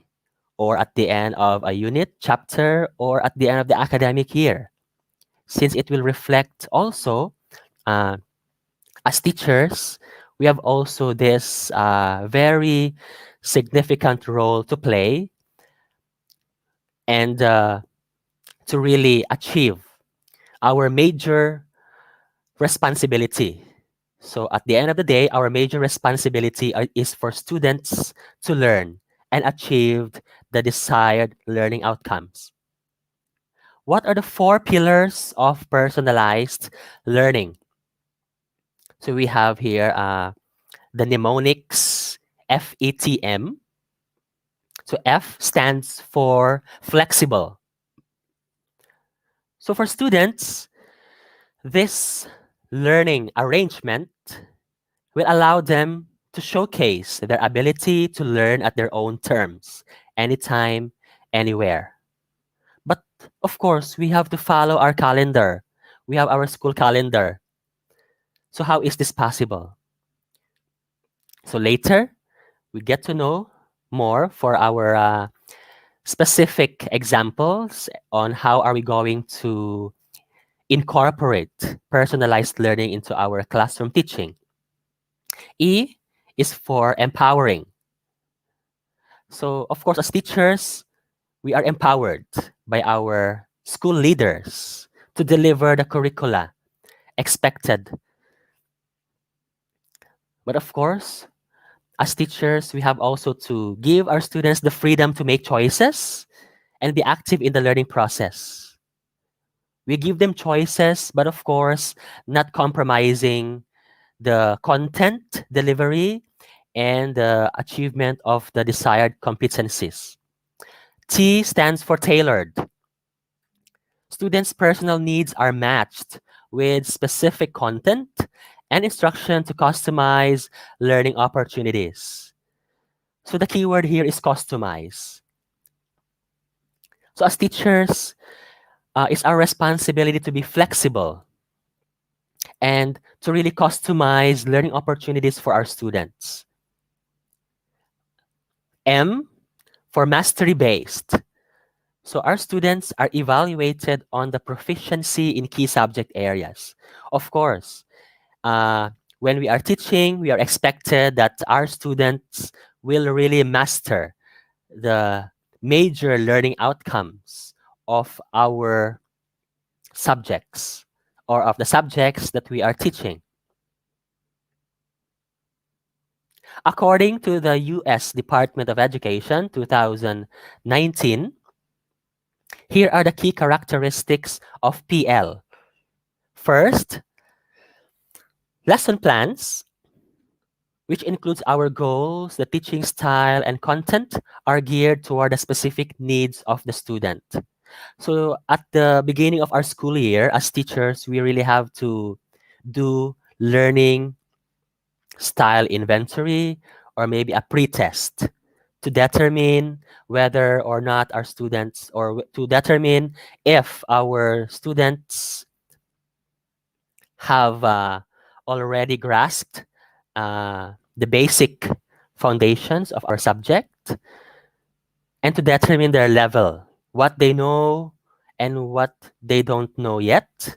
or at the end of a unit, chapter, or at the end of the academic year, since it will reflect also, uh, as teachers, we have also this very significant role to play and to really achieve our major responsibility. So at the end of the day, our major responsibility is for students to learn and achieve the desired learning outcomes. What are the four pillars of personalized learning? So we have here the mnemonics FETM. So F stands for flexible. So for students, this learning arrangement will allow them to showcase their ability to learn at their own terms, anytime, anywhere. But of course, we have to follow our calendar. We have our school calendar. So, how is this possible? So, later, we get to know more for our specific examples on how are we going to incorporate personalized learning into our classroom teaching. E is for empowering. So, of course, as teachers, we are empowered by our school leaders to deliver the curricula expected. But of course, as teachers, we have also to give our students the freedom to make choices and be active in the learning process. We give them choices, but of course, not compromising the content delivery and the achievement of the desired competencies. T stands for tailored. Students' personal needs are matched with specific content and instruction to customize learning opportunities. So the keyword here is customize. So as teachers, it's our responsibility to be flexible and to really customize learning opportunities for our students. M for mastery based. So our students are evaluated on the proficiency in key subject areas. Of course, uh, when we are teaching, we are expected that our students will really master the major learning outcomes of our subjects or of the subjects that we are teaching. According to the US Department of Education 2019, here are the key characteristics of PL. First, lesson plans, which includes our goals, the teaching style, and content, are geared toward the specific needs of the student. So at the beginning of our school year, as teachers, we really have to do learning style inventory or maybe a pre-test to determine whether or not our students, or to determine if our students have already grasped the basic foundations of our subject, and to determine their level, what they know and what they don't know yet,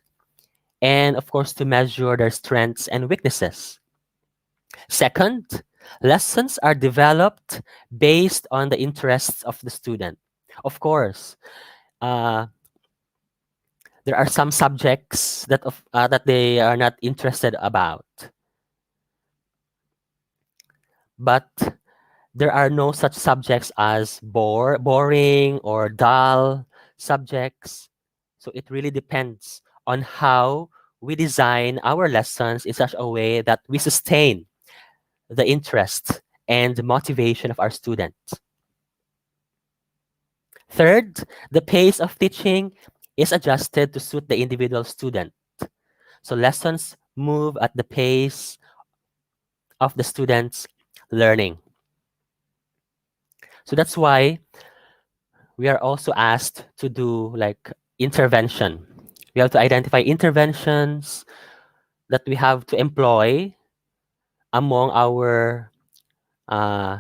and of course, to measure their strengths and weaknesses. Second, lessons are developed based on the interests of the student. Of course, uh, there are some subjects that they are not interested about, but there are no such subjects as boring or dull subjects. So it really depends on how we design our lessons in such a way that we sustain the interest and motivation of our students. Third, the pace of teaching is adjusted to suit the individual student. So lessons move at the pace of the student's learning. So that's why we are also asked to do like intervention. We have to identify interventions that we have to employ among our uh,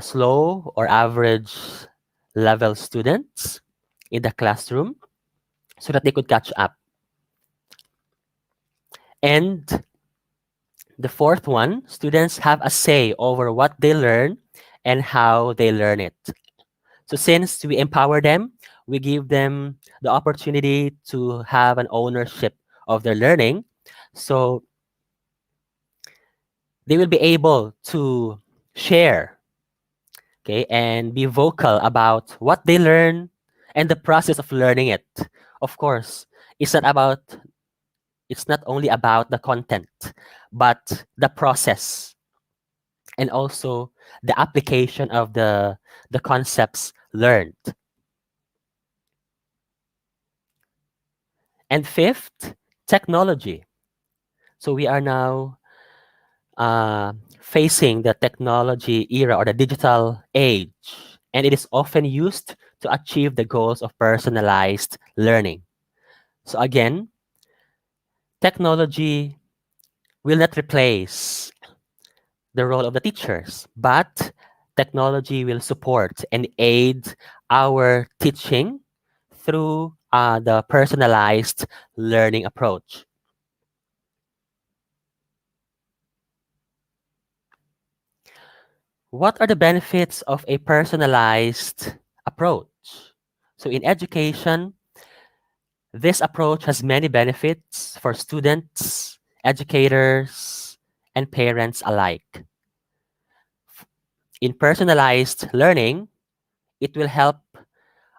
slow or average level students in the classroom so that they could catch up. And the fourth one, students have a say over what they learn and how they learn it. So since we empower them, we give them the opportunity to have an ownership of their learning. So they will be able to share, okay, and be vocal about what they learn and the process of learning it. Of course, it's not about it's not only about the content, but the process and also the application of the concepts learned. And fifth, technology. So we are now facing the technology era or the digital age, and it is often used to achieve the goals of personalized learning. So again, technology will not replace the role of the teachers, but technology will support and aid our teaching through the personalized learning approach. What are the benefits of a personalized approach? So, in education, this approach has many benefits for students, educators, and parents alike. In personalized learning, it will help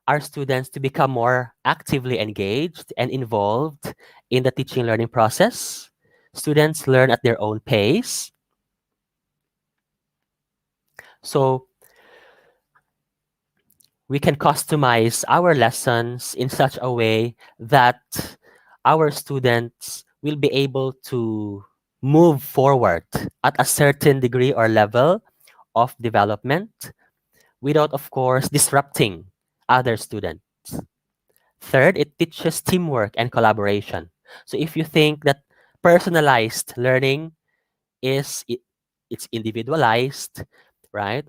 our students to become more actively engaged and involved in the teaching learning process. Students learn at their own pace. So, we can customize our lessons in such a way that our students will be able to move forward at a certain degree or level of development without, of course, disrupting other students. Third, it teaches teamwork and collaboration. So if you think that personalized learning it's individualized, right?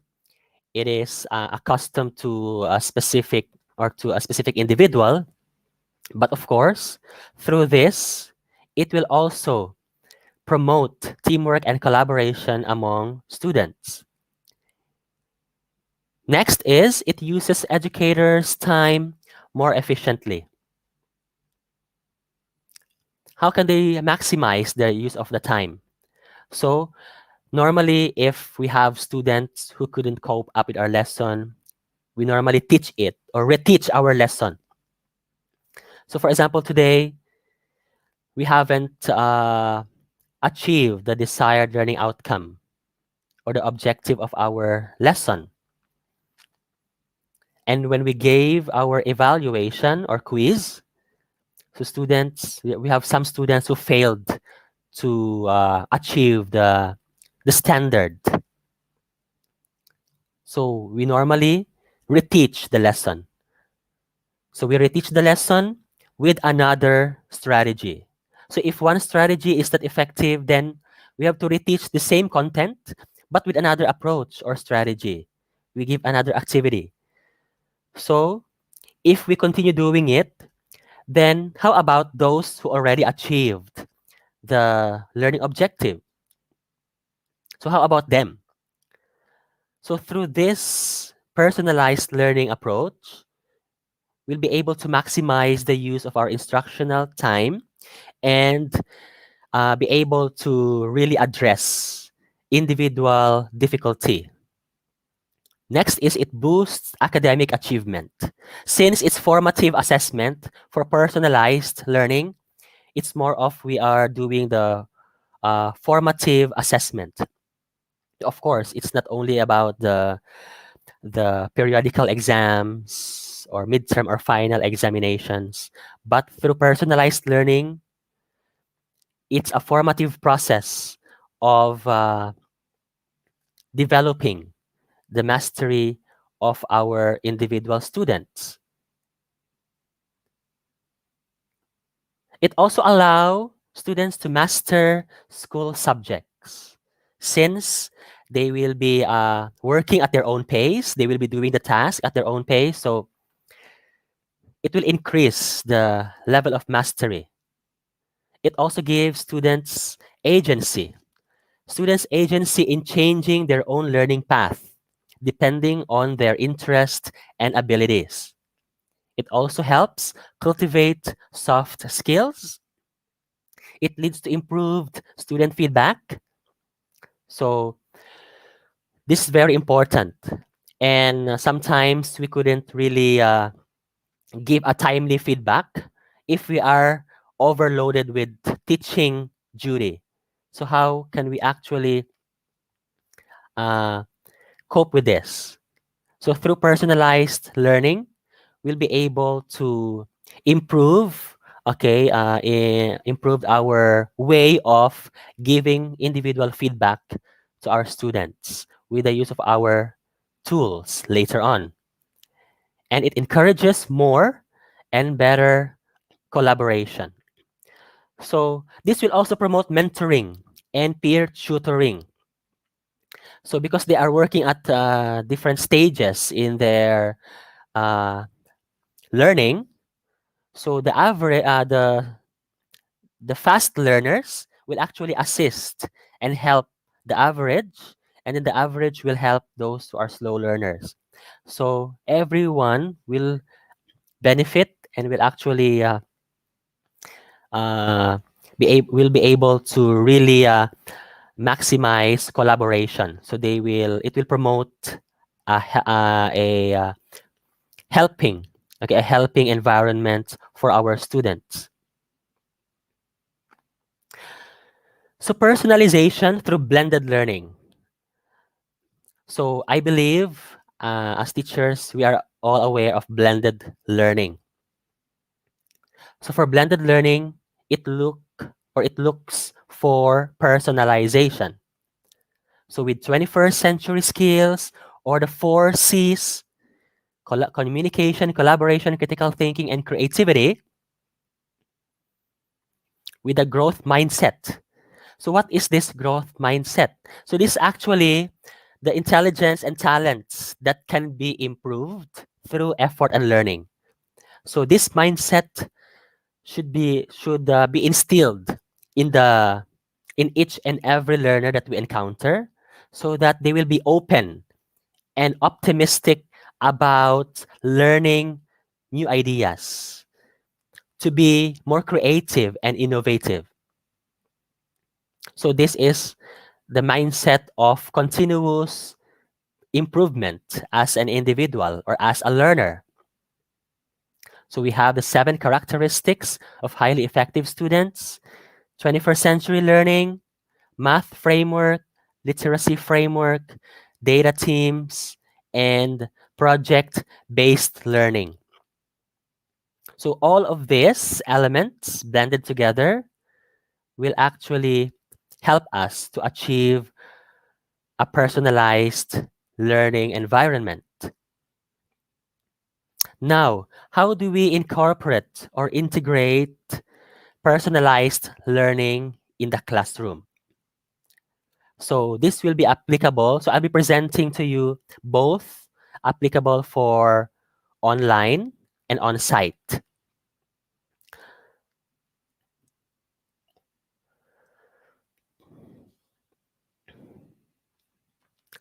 It is accustomed to a specific individual, but of course, through this, it will also promote teamwork and collaboration among students. Next is it uses educators' time more efficiently. How can they maximize their use of the time? So, normally, if we have students who couldn't cope up with our lesson, we normally teach it or reteach our lesson. So, for example, today, we haven't achieved the desired learning outcome or the objective of our lesson. And when we gave our evaluation or quiz to students, we have some students who failed to achieve the standard. So we normally reteach the lesson. So we reteach the lesson with another strategy. So if one strategy is not effective, then we have to reteach the same content, but with another approach or strategy. We give another activity. So if we continue doing it, then how about those who already achieved the learning objective? So how about them? So through this personalized learning approach, we'll be able to maximize the use of our instructional time and be able to really address individual difficulty. Next is it boosts academic achievement. Since it's formative assessment for personalized learning, it's more of we are doing the formative assessment. Of course, it's not only about the periodical exams or midterm or final examinations, but through personalized learning, it's a formative process of developing the mastery of our individual students. It also allow students to master school subjects since they will be working at their own pace. They will be doing the task at their own pace. So it will increase the level of mastery. It also gives students agency. Students agency in changing their own learning path depending on their interest and abilities. It also helps cultivate soft skills. It leads to improved student feedback. So this is very important. And sometimes we couldn't really give a timely feedback if we are overloaded with teaching duty. So how can we actually uh, cope with this? So through personalized learning, we'll be able to improve, okay, improve our way of giving individual feedback to our students with the use of our tools later on. And it encourages more and better collaboration. So this will also promote mentoring and peer tutoring. So because they are working at different stages in their uh, learning, so the fast learners will actually assist and help the average, and then the average will help those who are slow learners. So everyone will benefit and will actually uh, will be able to really maximize collaboration. So it will promote a helping, okay, a helping environment for our students. So personalization through blended learning. So I believe as teachers, we are all aware of blended learning. So for blended learning, it looks for personalization. So with 21st century skills or the four C's, communication, collaboration, critical thinking, and creativity, with a growth mindset. So what is this growth mindset? So this is actually the intelligence and talents that can be improved through effort and learning. So this mindset should be instilled in the in each and every learner that we encounter, so that they will be open and optimistic about learning new ideas, to be more creative and innovative. So this is the mindset of continuous improvement as an individual or as a learner. So we have the 7 characteristics of highly effective students: 21st century learning, math framework, literacy framework, data teams, and project based learning. So all of these elements blended together will actually help us to achieve a personalized learning environment. Now, how do we incorporate or integrate personalized learning in the classroom? So this will be applicable. So I'll be presenting to you both applicable for online and on-site.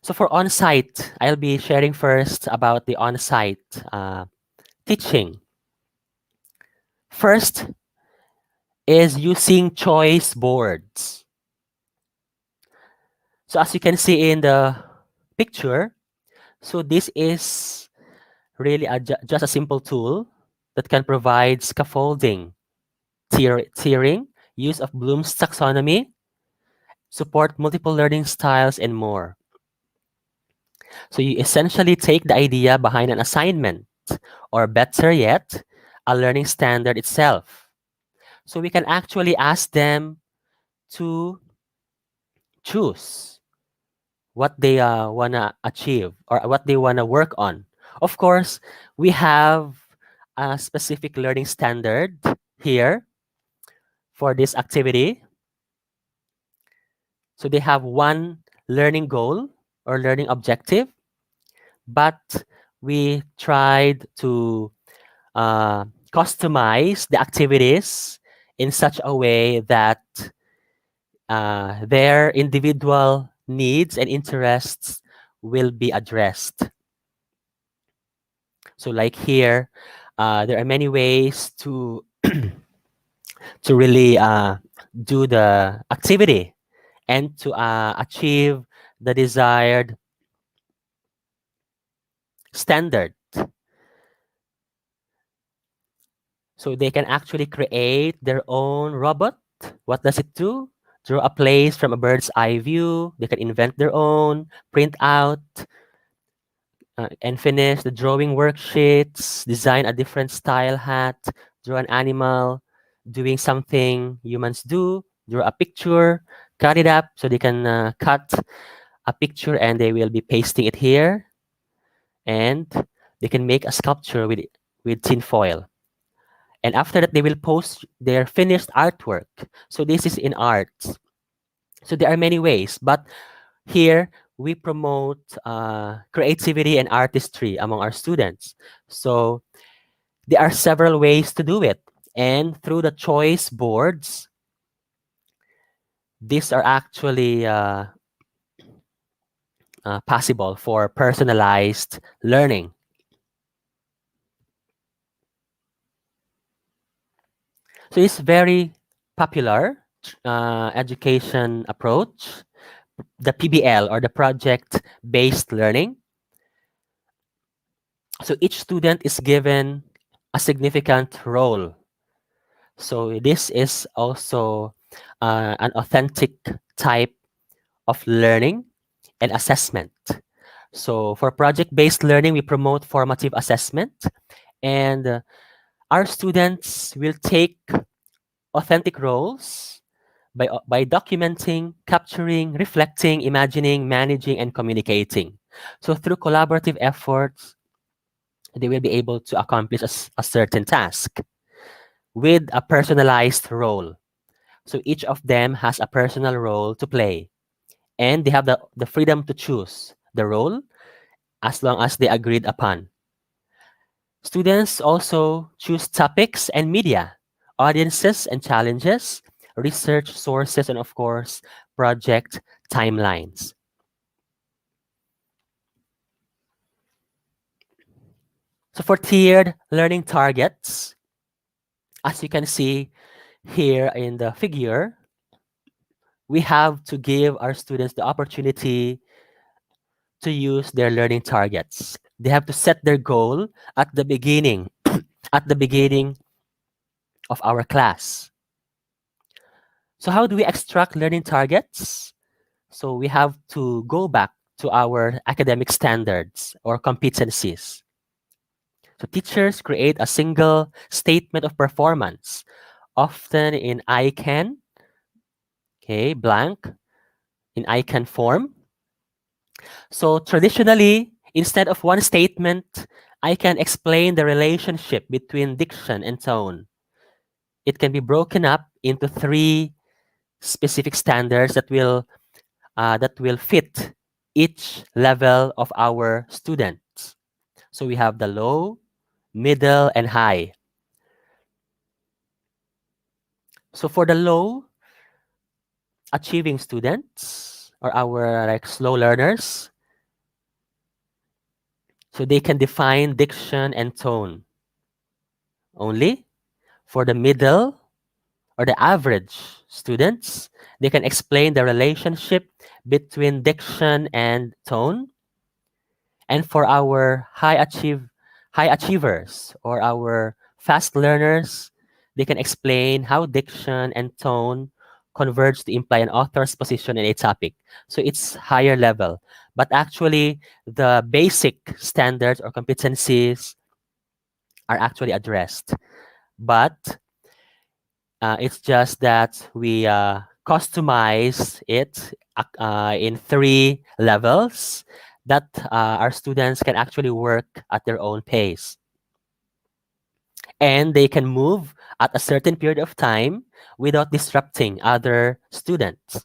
So for on-site, I'll be sharing first about the on-site teaching. First is using choice boards. So as you can see in the picture, so this is really just a simple tool that can provide scaffolding, tiering, use of Bloom's taxonomy, support multiple learning styles, and more. So you essentially take the idea behind an assignment, or better yet, a learning standard itself. So we can actually ask them to choose what they want to achieve or what they want to work on. Of course, we have a specific learning standard here for this activity. So they have one learning goal or learning objective, but we tried to customize the activities in such a way that their individual needs and interests will be addressed. So, like here, there are many ways to really do the activity and to achieve the desired standard. So they can actually create their own robot. What does it do? Draw a place from a bird's eye view. They can invent their own, print out, and finish the drawing worksheets, design a different style hat, draw an animal doing something humans do, draw a picture, cut it up so they can cut a picture and they will be pasting it here, and they can make a sculpture with tin foil. And after that, they will post their finished artwork. So this is in arts. So there are many ways, but here we promote creativity and artistry among our students. So there are several ways to do it. And through the choice boards, these are actually possible for personalized learning. So it's very popular education approach, the PBL or the project-based learning. So each student is given a significant role. So this is also an authentic type of learning and assessment. So for project-based learning, we promote formative assessment, and our students will take authentic roles by documenting, capturing, reflecting, imagining, managing, and communicating. So through collaborative efforts, they will be able to accomplish a certain task with a personalized role. So each of them has a personal role to play, and they have the freedom to choose the role as long as they agreed upon. Students also choose topics and media, audiences and challenges, research sources, and of course, project timelines. So for tiered learning targets, as you can see here in the figure, we have to give our students the opportunity to use their learning targets. They have to set their goal at the beginning, at the beginning of our class. So how do we extract learning targets? So we have to go back to our academic standards or competencies. So teachers create a single statement of performance, often in ICANN, okay, blank, in ICANN form. So traditionally, instead of one statement, I can explain the relationship between diction and tone. It can be broken up into three specific standards that will fit each level of our students. So we have the low, middle, and high. So for the low achieving students or our like slow learners, so they can define diction and tone only. For the middle or the average students, they can explain the relationship between diction and tone. And for our high achievers or our fast learners, they can explain how diction and tone converge to imply an author's position in a topic. So it's higher level. But actually, the basic standards or competencies are actually addressed. But it's just that we customize it in three levels that our students can actually work at their own pace. And they can move at a certain period of time without disrupting other students.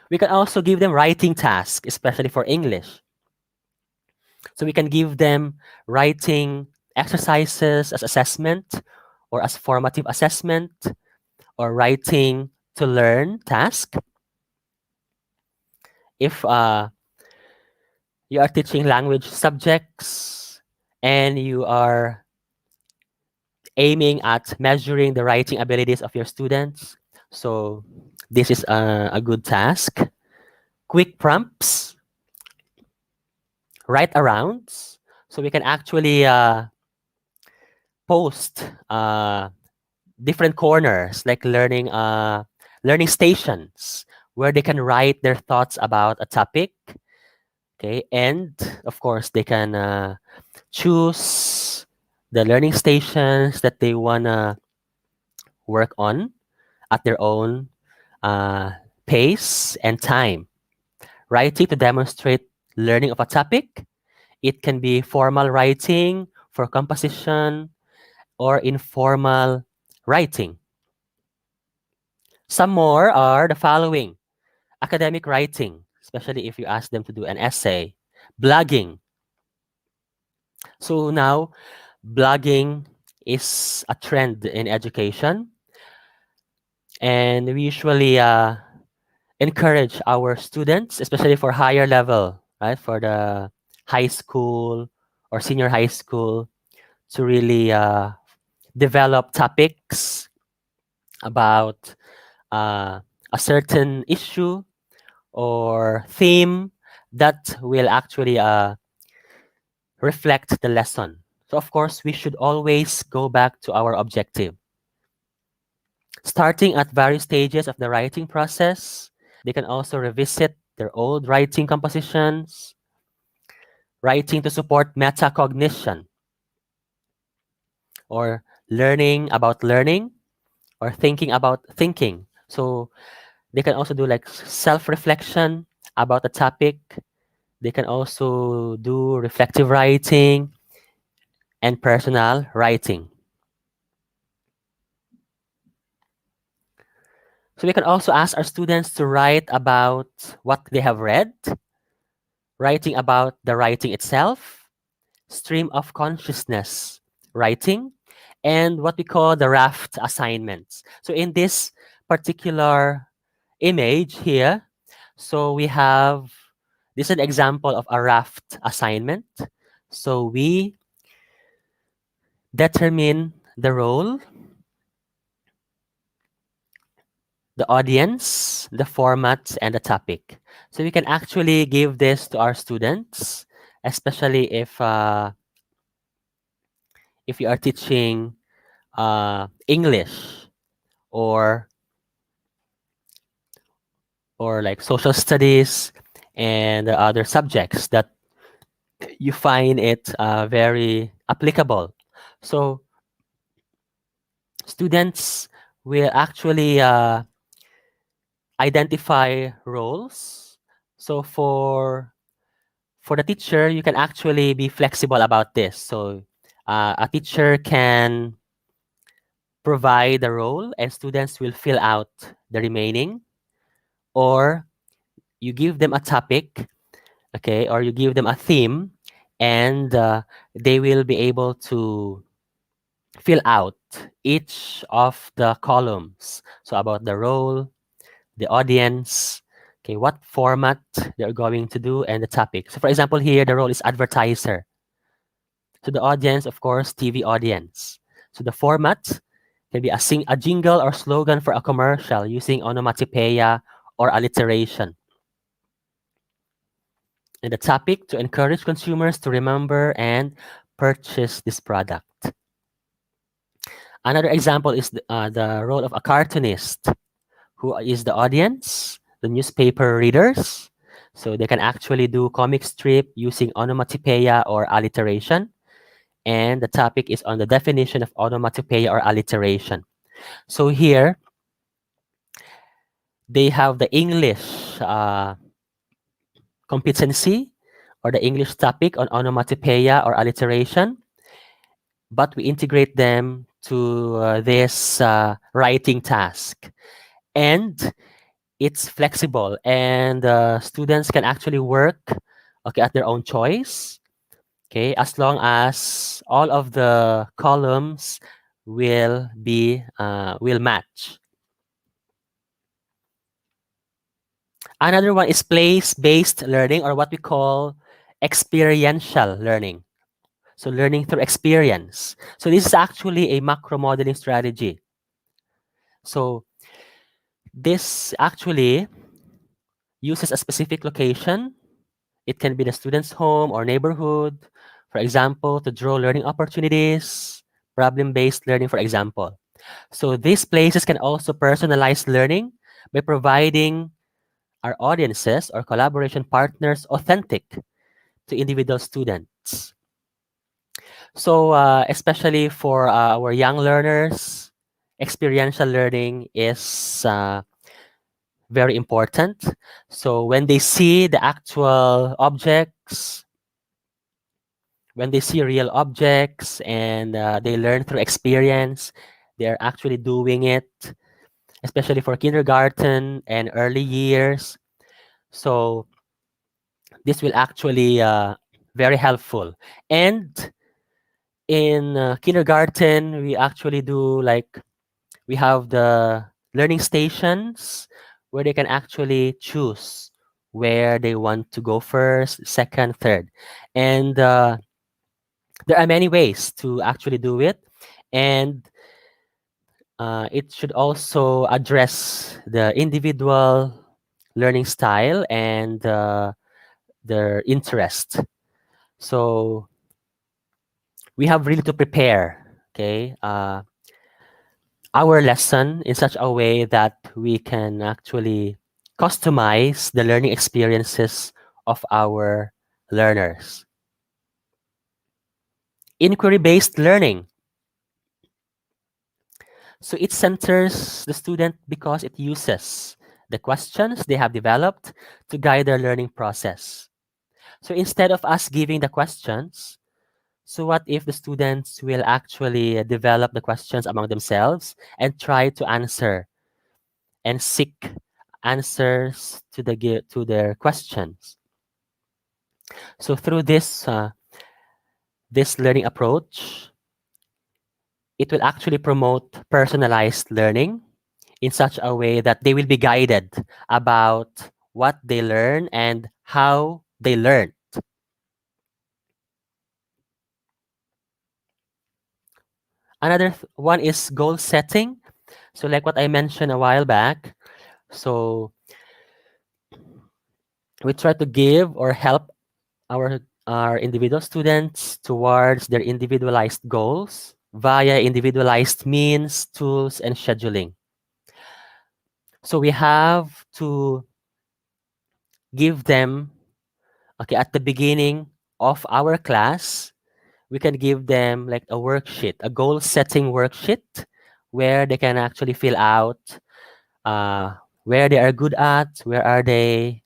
We can also give them writing tasks, especially for English. So we can give them writing exercises as assessment or as formative assessment or writing to learn task. If you are teaching language subjects and you are aiming at measuring the writing abilities of your students, so this is a good task. Quick prompts, write arounds, so we can actually post different corners like learning stations where they can write their thoughts about a topic. Okay, and of course they can choose the learning stations that they wanna work on at their own uh, pace and time. Writing to demonstrate learning of a topic. It can be formal writing for composition or informal writing. Some more are the following: academic writing, especially if you ask them to do an essay, blogging. So now, blogging is a trend in education, and we usually encourage our students, especially for higher level, right, for the high school or senior high school, to really develop topics about uh, a certain issue or theme that will actually reflect the lesson. So, of course, we should always go back to our objective. Starting at various stages of the writing process, they can also revisit their old writing compositions, writing to support metacognition or learning about learning or thinking about thinking. So they can also do like self reflection about a topic. They can also do reflective writing and personal writing. So we can also ask our students to write about what they have read, writing about the writing itself, stream of consciousness writing, and what we call the raft assignments. So in this particular image here, so we have this is an example of a raft assignment. So we determine the role, the audience, the format, and the topic. So we can actually give this to our students, especially if you are teaching English or like social studies and the other subjects that you find it very applicable. So students will actually identify roles. So for the teacher, you can actually be flexible about this. So a teacher can provide the role and students will fill out the remaining, or you give them a topic, okay, or you give them a theme, and they will be able to fill out each of the columns. So about the role, the audience, okay, what format they're going to do, and the topic. So for example, here the role is advertiser. So the audience, of course, TV audience. So the format can be a jingle or slogan for a commercial using onomatopoeia or alliteration. And the topic to encourage consumers to remember and purchase this product. Another example is the role of a cartoonist, who is the audience, the newspaper readers. So they can actually do comic strip using onomatopoeia or alliteration. And the topic is on the definition of onomatopoeia or alliteration. So here they have the English competency or the English topic on onomatopoeia or alliteration, but we integrate them to this writing task. And it's flexible, and students can actually work, okay, at their own choice, okay, as long as all of the columns will match. Another one is place-based learning, or what we call experiential learning. So learning through experience. So this is actually a macro modeling strategy. So this actually uses a specific location. It can be the student's home or neighborhood, for example, to draw learning opportunities, problem-based learning, for example. So these places can also personalize learning by providing our audiences or collaboration partners authentic to individual students. So especially for our young learners, experiential learning is very important. So when they see the actual objects, when they see real objects, and they learn through experience, they're actually doing it, especially for kindergarten and early years. So this will actually very helpful. And in kindergarten, we actually do like, we have the learning stations where they can actually choose where they want to go first, second, third. And there are many ways to actually do it. And it should also address the individual learning style and their interest. So we have really to prepare, okay, our lesson in such a way that we can actually customize the learning experiences of our learners. Inquiry-based learning. So it centers the student because it uses the questions they have developed to guide their learning process. So instead of us giving the questions, so what if the students will actually develop the questions among themselves and try to answer and seek answers to to their questions. So through this learning approach, it will actually promote personalized learning in such a way that they will be guided about what they learn and how they learn. Another one is goal setting. So like what I mentioned a while back, so we try to give or help our individual students towards their individualized goals via individualized means, tools, and scheduling. So we have to give them, okay, at the beginning of our class, we can give them like a worksheet, a goal setting worksheet, where they can actually fill out where they are good at, where are they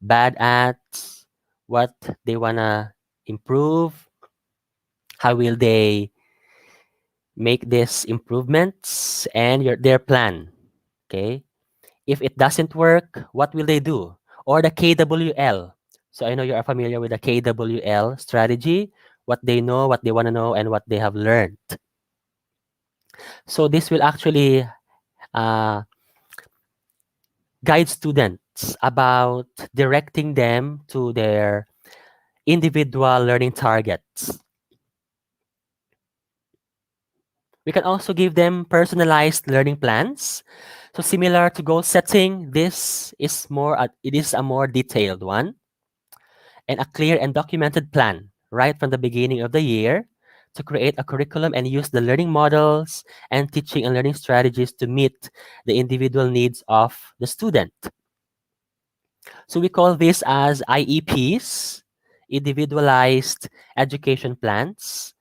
bad at, what they want to improve, how will they make these improvements, and their plan. Okay. If it doesn't work, what will they do? Or the KWL. So I know you are familiar with the KWL strategy, what they know, what they want to know, and what they have learned. So this will actually uh, guide students about directing them to their individual learning targets. We can also give them personalized learning plans. So similar to goal setting, it is a more detailed one, and a clear and documented plan right from the beginning of the year to create a curriculum and use the learning models and teaching and learning strategies to meet the individual needs of the student. So we call this as IEPs, individualized education plans,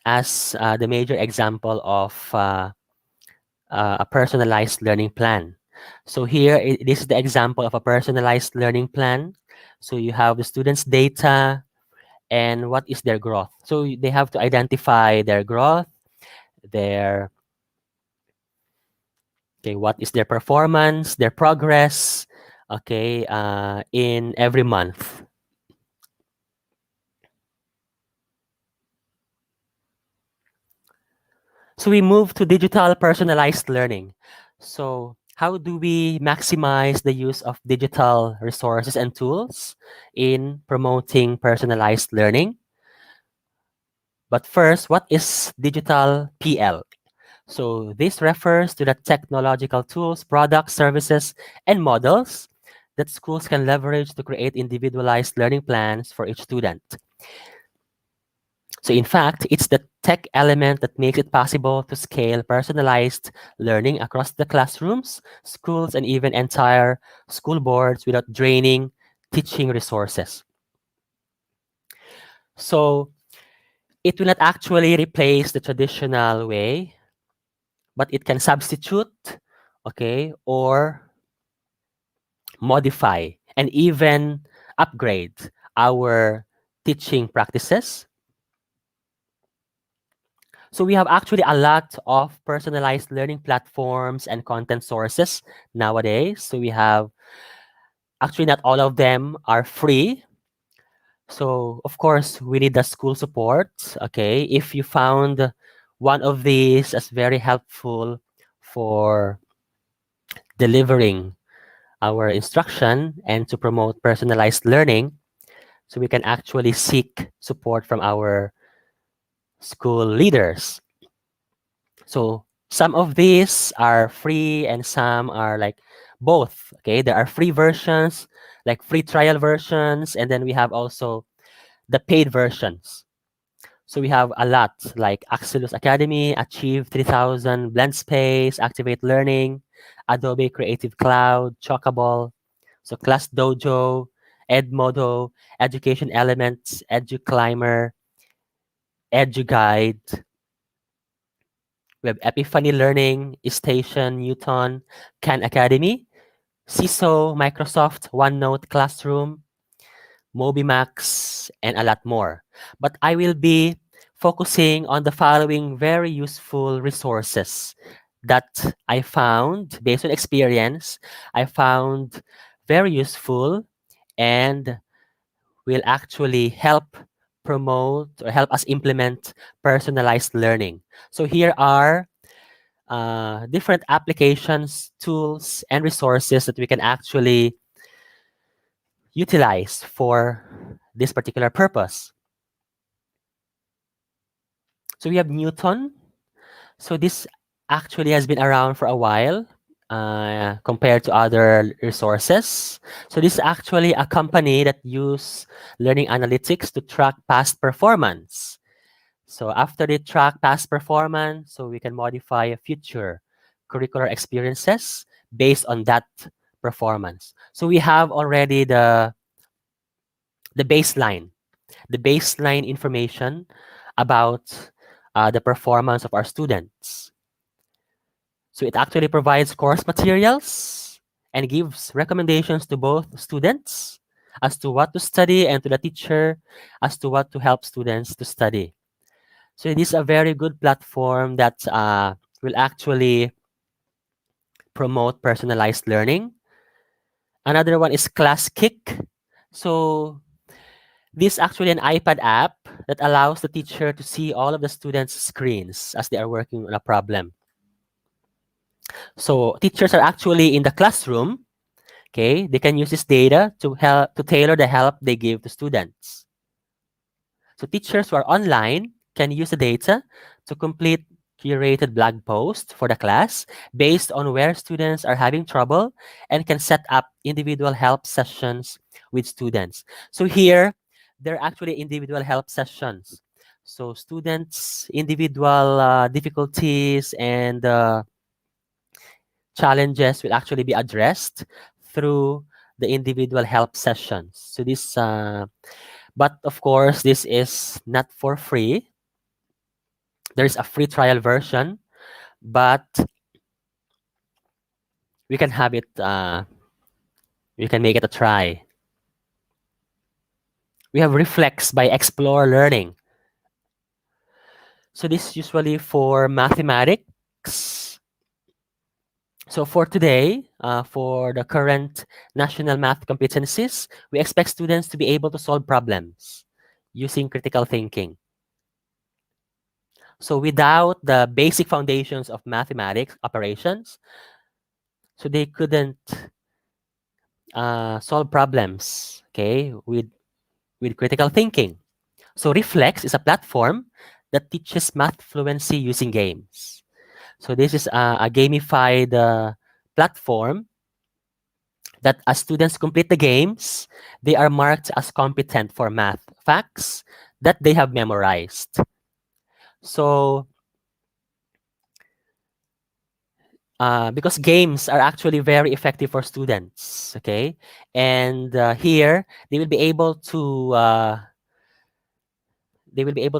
as the major example of a personalized learning plan. So here, this is the example of a personalized learning plan. So you have the students' data and what is their growth. So they have to identify their growth, their okay, what is their performance, their progress, okay, in every month. So we move to digital personalized learning. So how do we maximize the use of digital resources and tools in promoting personalized learning? But first, what is digital PL? So this refers to the technological tools, products, services, and models that schools can leverage to create individualized learning plans for each student. So in fact, it's the tech element that makes it possible to scale personalized learning across the classrooms, schools, and even entire school boards without draining teaching resources. So it will not actually replace the traditional way, but it can substitute, okay, or modify and even upgrade our teaching practices. So we have actually a lot of personalized learning platforms and content sources nowadays. So we have actually not all of them are free. So of course we need the school support. Okay. If you found one of these as very helpful for delivering our instruction and to promote personalized learning, so we can actually seek support from our school leaders. So some of these are free and some are like both. Okay, there are free versions, like free trial versions, and then we have also the paid versions. So we have a lot like Axelus Academy, Achieve 3000, Blend Space, Activate Learning, Adobe Creative Cloud, Chalkable, so Class Dojo, Edmodo, Education Elements, EduClimber, EduGuide. We have Epiphany Learning, Station, Newton, Khan Academy, CISO, Microsoft, OneNote Classroom, MobiMax, and a lot more. But I will be focusing on the following very useful resources that I found based on experience. I found very useful and will actually help promote or help us implement personalized learning. So here are different applications, tools, and resources that we can actually utilize for this particular purpose. So we have Newton. So this actually has been around for a while compared to other resources. So this is actually a company that use learning analytics to track past performance. So after they track past performance, so we can modify future curricular experiences based on that performance. So we have already the baseline, the baseline information about the performance of our students. So it actually provides course materials and gives recommendations to both students as to what to study and to the teacher as to what to help students to study. So it is a very good platform that will actually promote personalized learning. Another one is Class Kick. So this is actually an iPad app that allows the teacher to see all of the students' screens as they are working on a problem. So teachers are actually in the classroom. Okay, they can use this data to help to tailor the help they give to students. So teachers who are online can use the data to complete curated blog posts for the class based on where students are having trouble and can set up individual help sessions with students. So here, there are actually individual help sessions. So students' individual difficulties and challenges will actually be addressed through the individual help sessions. So this but of course, this is not for free. There is a free trial version, but we can have it. We can make it a try. We have Reflex by Explore Learning. So this is usually for mathematics. So for today, for the current national math competencies, we expect students to be able to solve problems using critical thinking. So without the basic foundations of mathematics operations, so they couldn't solve problems, okay, with critical thinking. So Reflex is a platform that teaches math fluency using games. So this is a gamified platform that as students complete the games, they are marked as competent for math facts that they have memorized. So because games are actually very effective for students, okay, and here they will be able to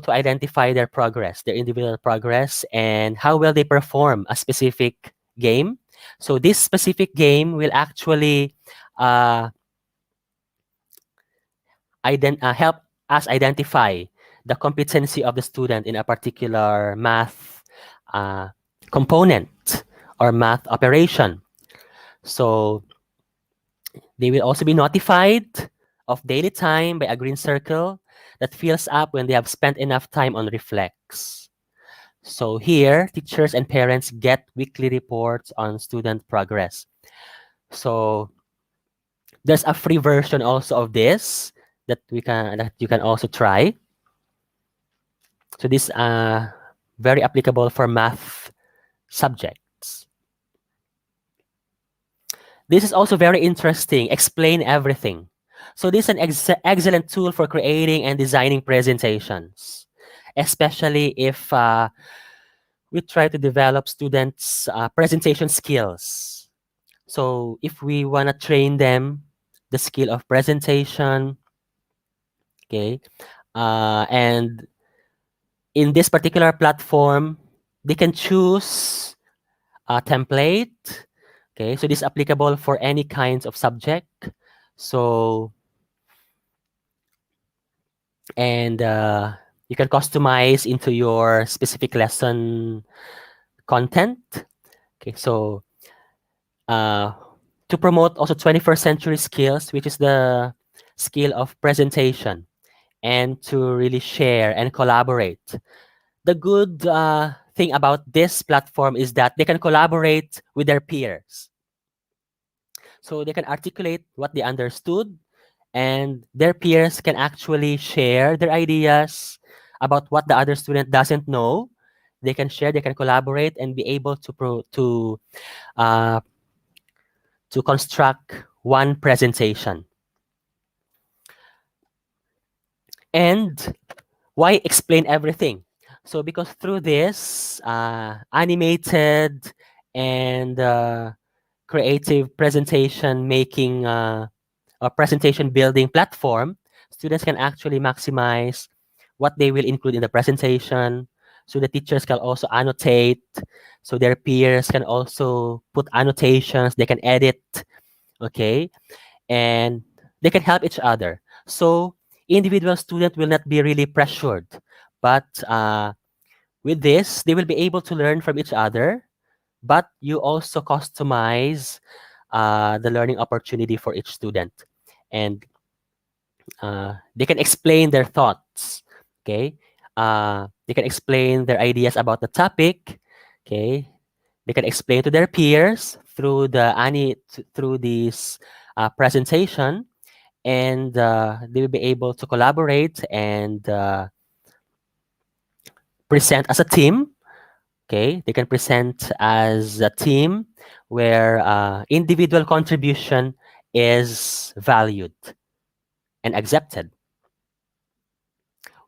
identify their progress, their individual progress, and how well they perform a specific game. So this specific game will actually uh, help us identify the competency of the student in a particular math uh, component or math operation. So they will also be notified of daily time by a green circle that fills up when they have spent enough time on Reflex. So here, teachers and parents get weekly reports on student progress. So there's a free version also of this that you can also try. So this very applicable for math subjects. This is also very interesting. Explain everything. So this is an excellent tool for creating and designing presentations, especially if we try to develop students' presentation skills. So if we want to train them the skill of presentation, okay, and in this particular platform, they can choose a template. Okay, so this is applicable for any kinds of subject. So and you can customize into your specific lesson content. Okay, so uh, to promote also 21st century skills, which is the skill of presentation, and to really share and collaborate. The good thing about this platform is that they can collaborate with their peers. So they can articulate what they understood, and their peers can actually share their ideas about what the other student doesn't know. They can share, they can collaborate, and be able uh, to construct one presentation. And why explain everything? So because through this animated and creative presentation making or presentation building platform, students can actually maximize what they will include in the presentation. So the teachers can also annotate. So their peers can also put annotations. They can edit. Okay, and they can help each other. So individual student will not be really pressured, but with this, they will be able to learn from each other. But you also customize the learning opportunity for each student, and they can explain their thoughts. Okay, they can explain their ideas about the topic. Okay, they can explain to their peers through through this presentation, and they will be able to collaborate and present as a team. Okay, they can present as a team where individual contribution is valued and accepted.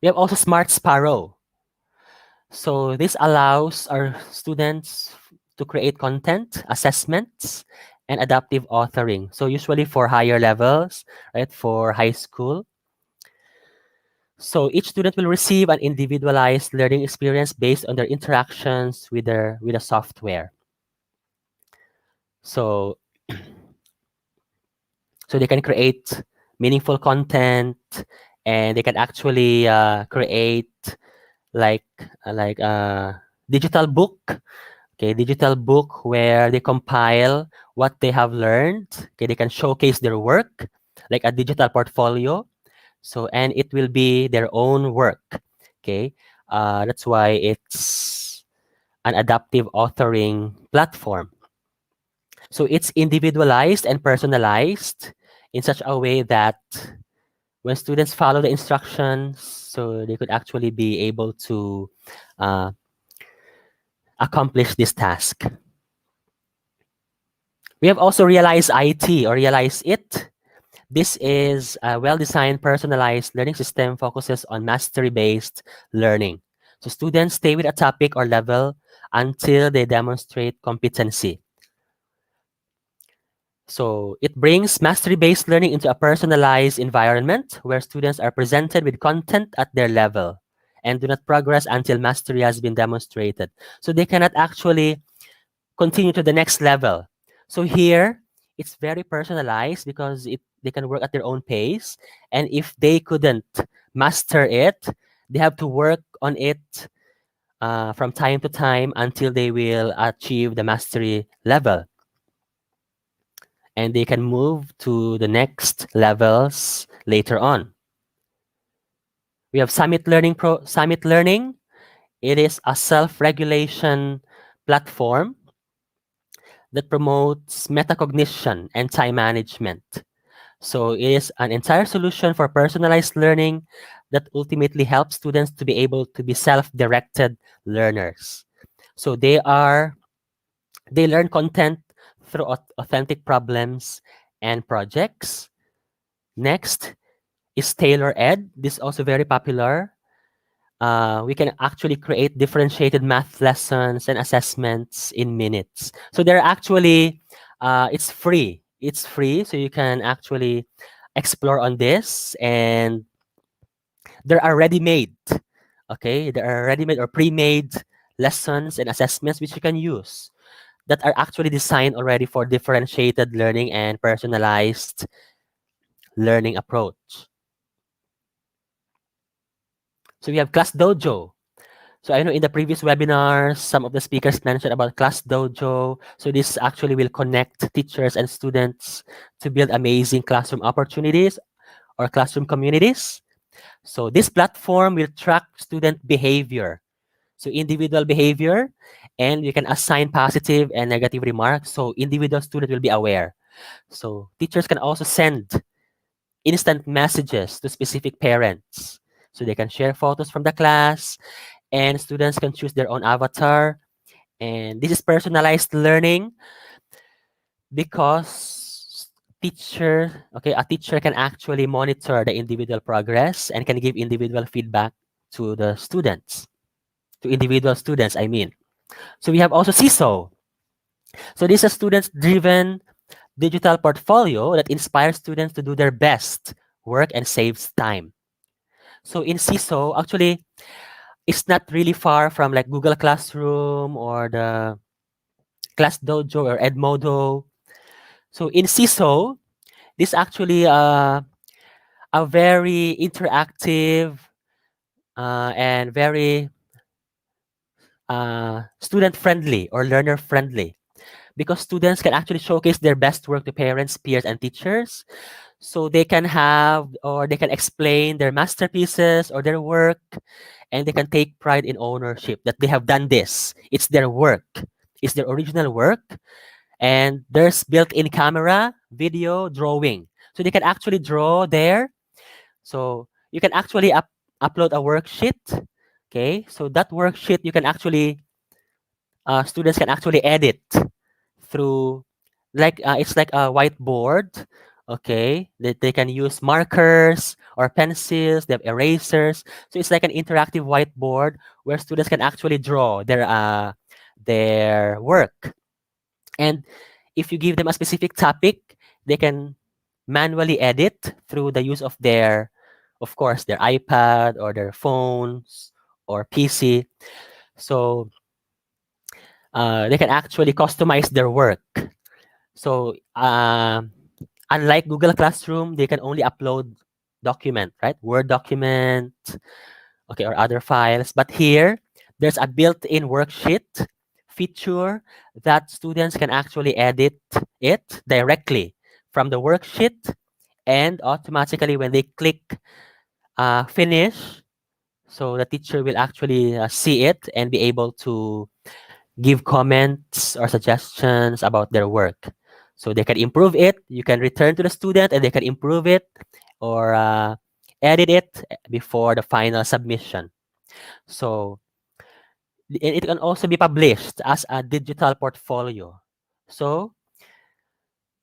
We have also Smart Sparrow. So this allows our students to create content, assessments, and adaptive authoring. So usually for higher levels, right, for high school. So each student will receive an individualized learning experience based on their interactions with the software. So so they can create meaningful content, and they can actually create like like a digital book. Okay, digital book where they compile what they have learned. Okay, they can showcase their work like a digital portfolio. So, and it will be their own work. Okay, that's why it's an adaptive authoring platform. So it's individualized and personalized in such a way that when students follow the instructions, so they could actually be able to uh, accomplish this task. We have also Realize IT or Realize It. This is a well-designed, personalized learning system focuses on mastery-based learning. So students stay with a topic or level until they demonstrate competency. So it brings mastery-based learning into a personalized environment where students are presented with content at their level and do not progress until mastery has been demonstrated. So they cannot actually continue to the next level. So here, it's very personalized because they can work at their own pace. And if they couldn't master it, they have to work on it from time to time until they will achieve the mastery level. And they can move to the next levels later on. We have Summit Learning. It is a self-regulation platform that promotes metacognition and time management. So it is an entire solution for personalized learning that ultimately helps students to be able to be self-directed learners. So they learn content through authentic problems and projects. Next is Tailor Ed. This is also very popular. We can actually create differentiated math lessons and assessments in minutes. So they're actually, it's free. It's free, so you can actually explore on this, and there are ready-made. Okay, there are ready-made or pre-made lessons and assessments which you can use that are actually designed already for differentiated learning and personalized learning approach. So we have Class Dojo. So I know in the previous webinars, some of the speakers mentioned about Class Dojo. So this actually will connect teachers and students to build amazing classroom opportunities or classroom communities. So this platform will track student behavior. So individual behavior, and you can assign positive and negative remarks. So individual student will be aware. So teachers can also send instant messages to specific parents. So they can share photos from the class, and students can choose their own avatar. And this is personalized learning because a teacher can actually monitor the individual progress and can give individual feedback to the students, to individual students, I mean. So we have also CISO. So this is a student-driven digital portfolio that inspires students to do their best work and saves time. So in CISO, actually, It's not really far from like Google Classroom or the Class Dojo or Edmodo. So in CISO, this actually a very interactive and very student friendly or learner friendly, because students can actually showcase their best work to parents, peers, and teachers. So they can have or they can explain their masterpieces or their work, and they can take pride in ownership that they have done this. It's their work, it's their original work, and there's built-in camera, video, drawing. So they can actually draw there. So you can actually upload a worksheet. Okay, so that worksheet you can actually students can actually edit through, like it's like a whiteboard. Okay, they can use markers or pencils. They have erasers, so it's like an interactive whiteboard where students can actually draw their work. And if you give them a specific topic, they can manually edit through the use of their, of course, their iPad or their phones or PC. So they can actually customize their work. So unlike Google Classroom, they can only upload document, right? Word document, okay, or other files. But here, there's a built-in worksheet feature that students can actually edit it directly from the worksheet, and automatically when they click finish, so the teacher will actually see it and be able to give comments or suggestions about their work. So they can improve it. You can return to the student and they can improve it or edit it before the final submission. So it can also be published as a digital portfolio. So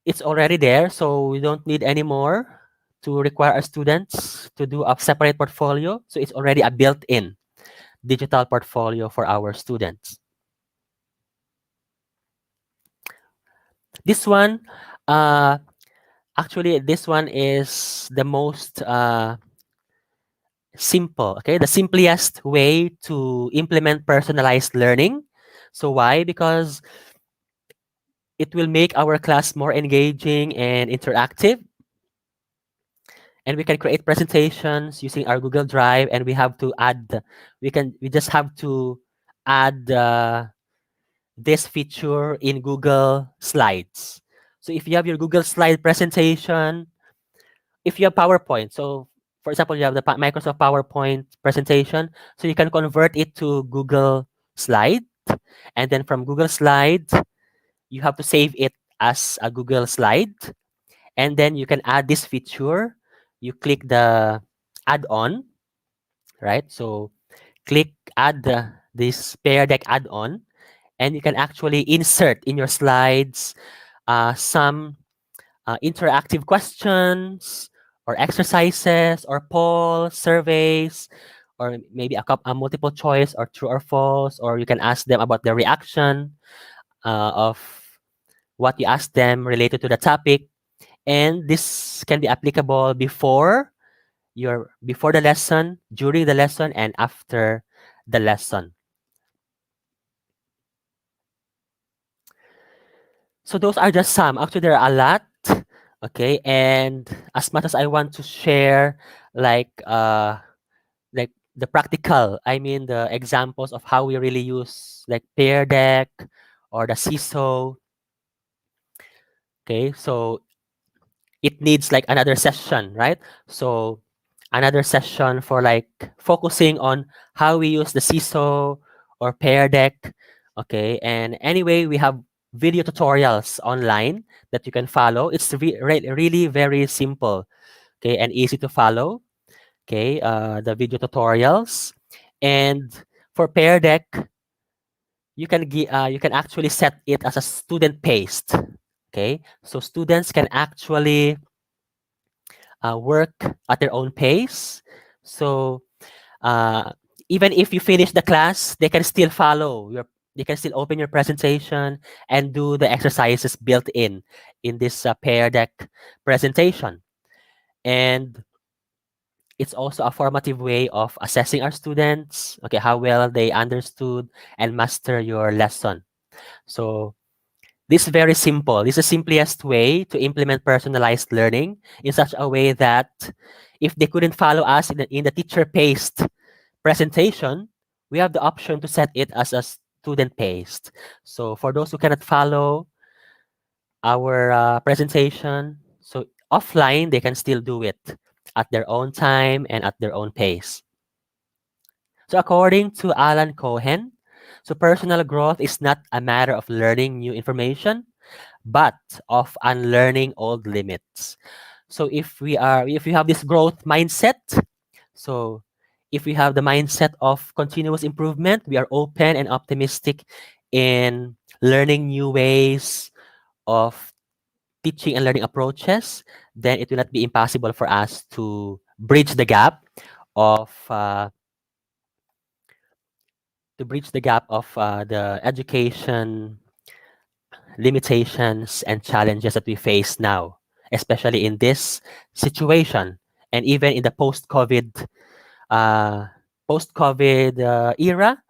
it's already there. So we don't need any more to require our students to do a separate portfolio. So it's already a built-in digital portfolio for our students. This one, uh, actually, this one is the most simple, okay? The simplest way to implement personalized learning. So why? Because it will make our class more engaging and interactive. And we can create presentations using our Google Drive, and we have to add, we just have to add this feature in Google Slides. So if you have your Google Slide presentation, if you have PowerPoint, so for example, you have the Microsoft PowerPoint presentation, so you can convert it to Google Slide, and then from Google Slide, you have to save it as a Google Slide, and then you can add this feature. You click the add-on, right? So click add this Pair Deck add-on, and you can actually insert in your slides some interactive questions or exercises or polls, surveys, or maybe a multiple choice or true or false, or you can ask them about their reaction of what you asked them related to the topic. And this can be applicable before the lesson, during the lesson, and after the lesson. So those are just some. Actually, there are a lot. Okay, and as much as I want to share, like like the practical, I mean the examples of how we really use like Pear Deck or the CISO. Okay, so it needs like another session, right? So another session for like focusing on how we use the CISO or Pear Deck. Okay, and anyway, we have video tutorials online that you can follow. It's really very simple, okay, and easy to follow. Okay, the video tutorials, and for Pear Deck, you can actually set it as a student paced. Okay, so students can actually work at their own pace. So uh, even if you finish the class, they can still follow your. They can still open your presentation and do the exercises built in this Pear Deck presentation. And It's also a formative way of assessing our students, okay, how well they understood and master your lesson. So this is very simple. This is the simplest way to implement personalized learning in such a way that if they couldn't follow us in the teacher-paced presentation, we have the option to set it as a student-paced. So for those who cannot follow our presentation, so offline, they can still do it at their own time and at their own pace. So according to Alan Cohen, so personal growth is not a matter of learning new information, but of unlearning old limits. So if we have this growth mindset, so if we have the mindset of continuous improvement, we are open and optimistic in learning new ways of teaching and learning approaches, then it will not be impossible for us of bridge the gap of the education limitations and challenges that we face now, especially in this situation and even in the uh, post-COVID era.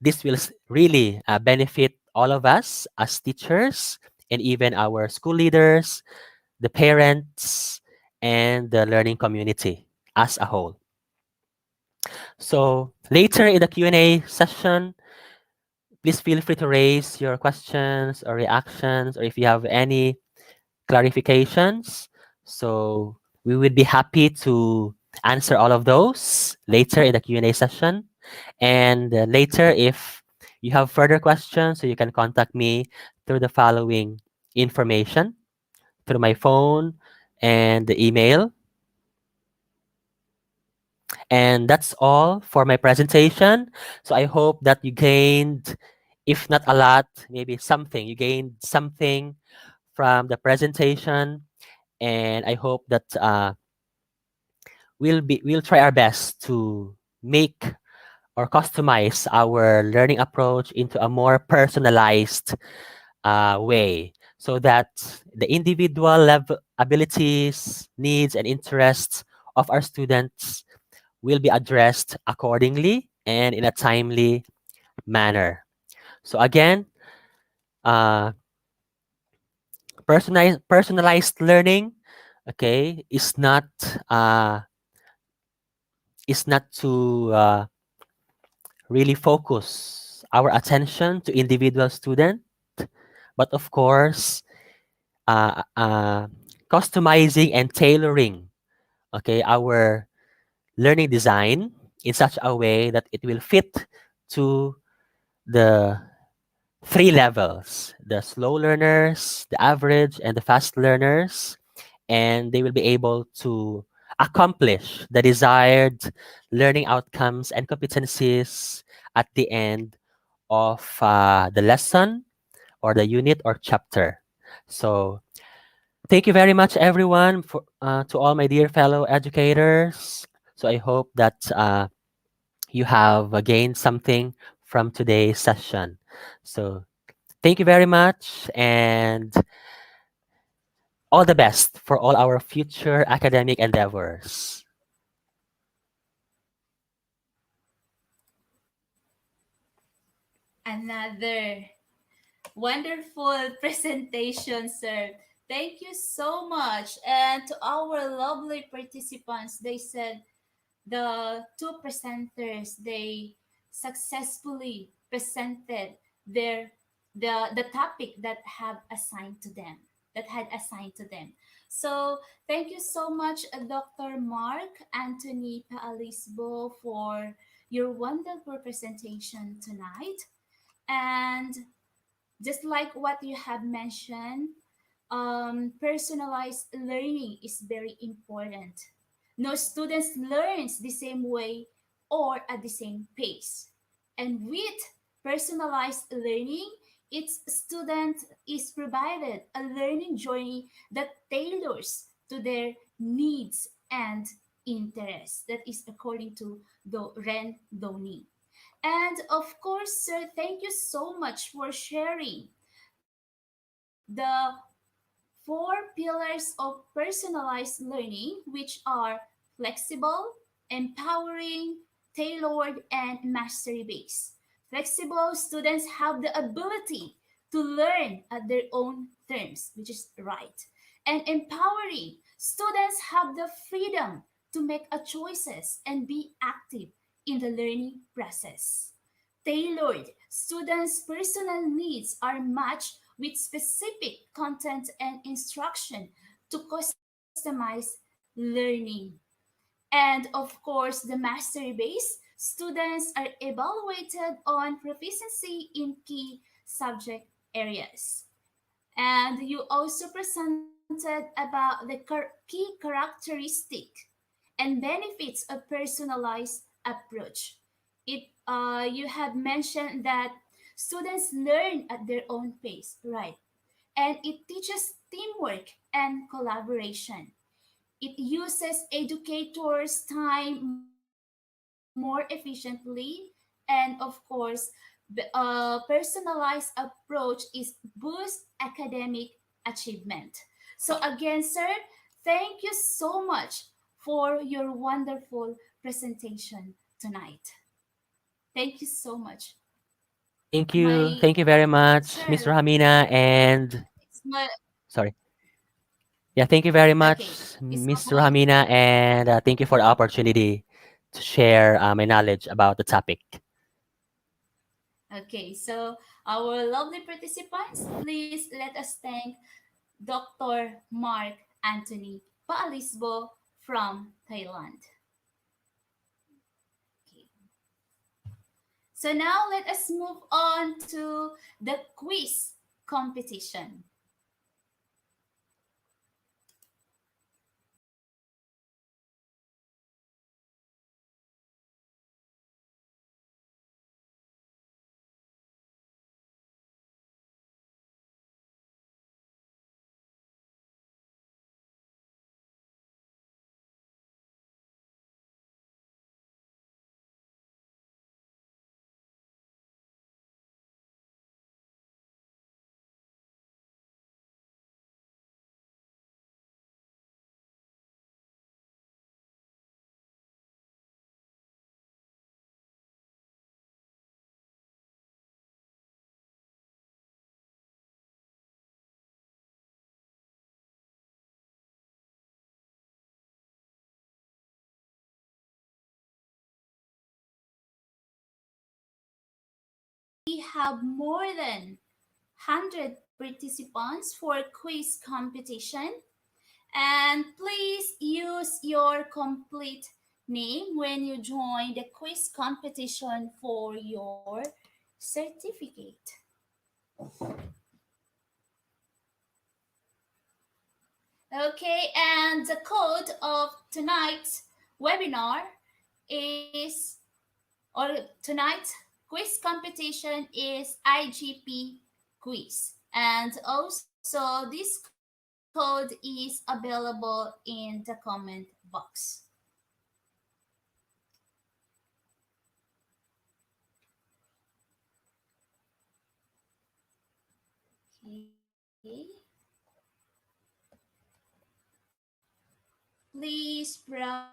This will really benefit all of us as teachers and even our school leaders, the parents, and the learning community as a whole. So later in the Q&A session, please feel free to raise your questions or reactions, or if you have any clarifications. So we would be happy to answer all of those later in the Q&A session. And later, if you have further questions, so you can contact me through the following information, through my phone and the email. And that's all for my presentation. So I hope that you gained, if not a lot, maybe something. You gained something from the presentation, and I hope that we'll try our best to make or customize our learning approach into a more personalized way, so that the individual level abilities, needs, and interests of our students will be addressed accordingly and in a timely manner. So again, uh, personalized learning, okay, uh, is not to really focus our attention to individual student, but of course, uh, uh, customizing and tailoring, okay, our learning design in such a way that it will fit to the three levels: the slow learners, the average, and the fast learners. And they will be able to accomplish the desired learning outcomes and competencies at the end of the lesson or the unit or chapter. So thank you very much, everyone, for to all my dear fellow educators. So I hope that you have gained something from today's session. So thank you very much, and all the best for all our future academic endeavors. Another wonderful presentation, sir. Thank you so much. And to our lovely participants, they said the two presenters, they successfully presented their the topic that have assigned to them, that had assigned to them. So thank you so much, Dr. Mark Anthony Paalisbo, for your wonderful presentation tonight. And just like what you have mentioned, personalized learning is very important. No students learns the same way or at the same pace. And with personalized learning, each student is provided a learning journey that tailors to their needs and interests. That is according to the Ren Doni. And of course, sir, thank you so much for sharing the four pillars of personalized learning, which are flexible, empowering, tailored, and mastery based. Flexible students have the ability to learn at their own terms, which is right. And empowering, students have the freedom to make a choices and be active in the learning process. Tailored, students' personal needs are matched with specific content and instruction to customize learning. And of course, the mastery base, students are evaluated on proficiency in key subject areas. And you also presented about the key characteristic and benefits of personalized approach. You have mentioned that students learn at their own pace, right? And it teaches teamwork and collaboration. It uses educators' time more efficiently, and of course, personalized approach is boost academic achievement. So again, sir, thank you so much for your wonderful presentation tonight. Thank you so much. Thank you. My Thank you very much, Miss sir, Rahamina. And it's my sorry. Yeah, thank you very okay. much, It's Miss my whole. Rahamina. And thank you for the opportunity to share my knowledge about the topic. Okay, so our lovely participants, please let us thank Dr. Mark Anthony Paalisbo from Thailand. Okay. So now let us move on to the quiz competition. We have more than 100 participants for quiz competition. And please use your complete name when you join the quiz competition for your certificate. Okay, and the code of tonight's webinar is, or tonight's quiz competition is IGP quiz. And also, this code is available in the comment box. Okay. Please browse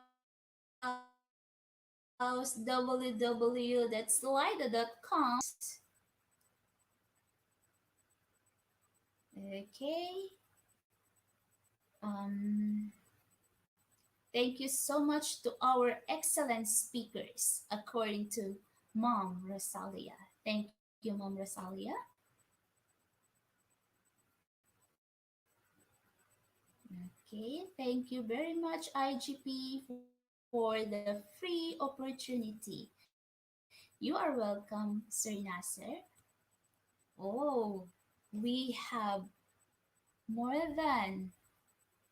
www.slido.com. Okay. Um, Thank you so much to our excellent speakers, according to Mom Rosalia. Thank you, Mom Rosalia. Okay, thank you very much, IGP, for the free opportunity. You are welcome, Sir Nasser. Oh, we have more than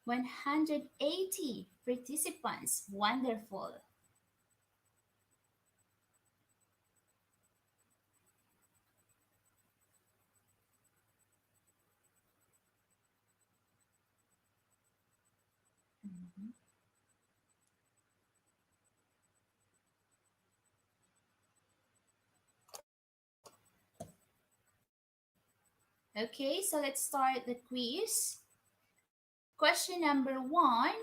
180 participants. Wonderful. Mhm. Okay, so let's start the quiz. Question number one: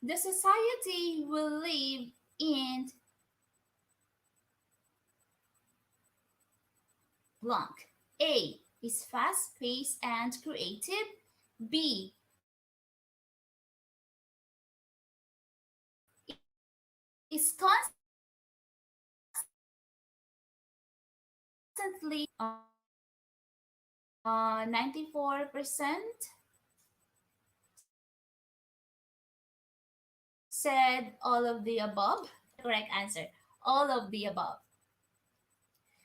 the society will live And blank. A is fast paced and creative. B is constantly 94% said all of the above. Correct answer. All of the above.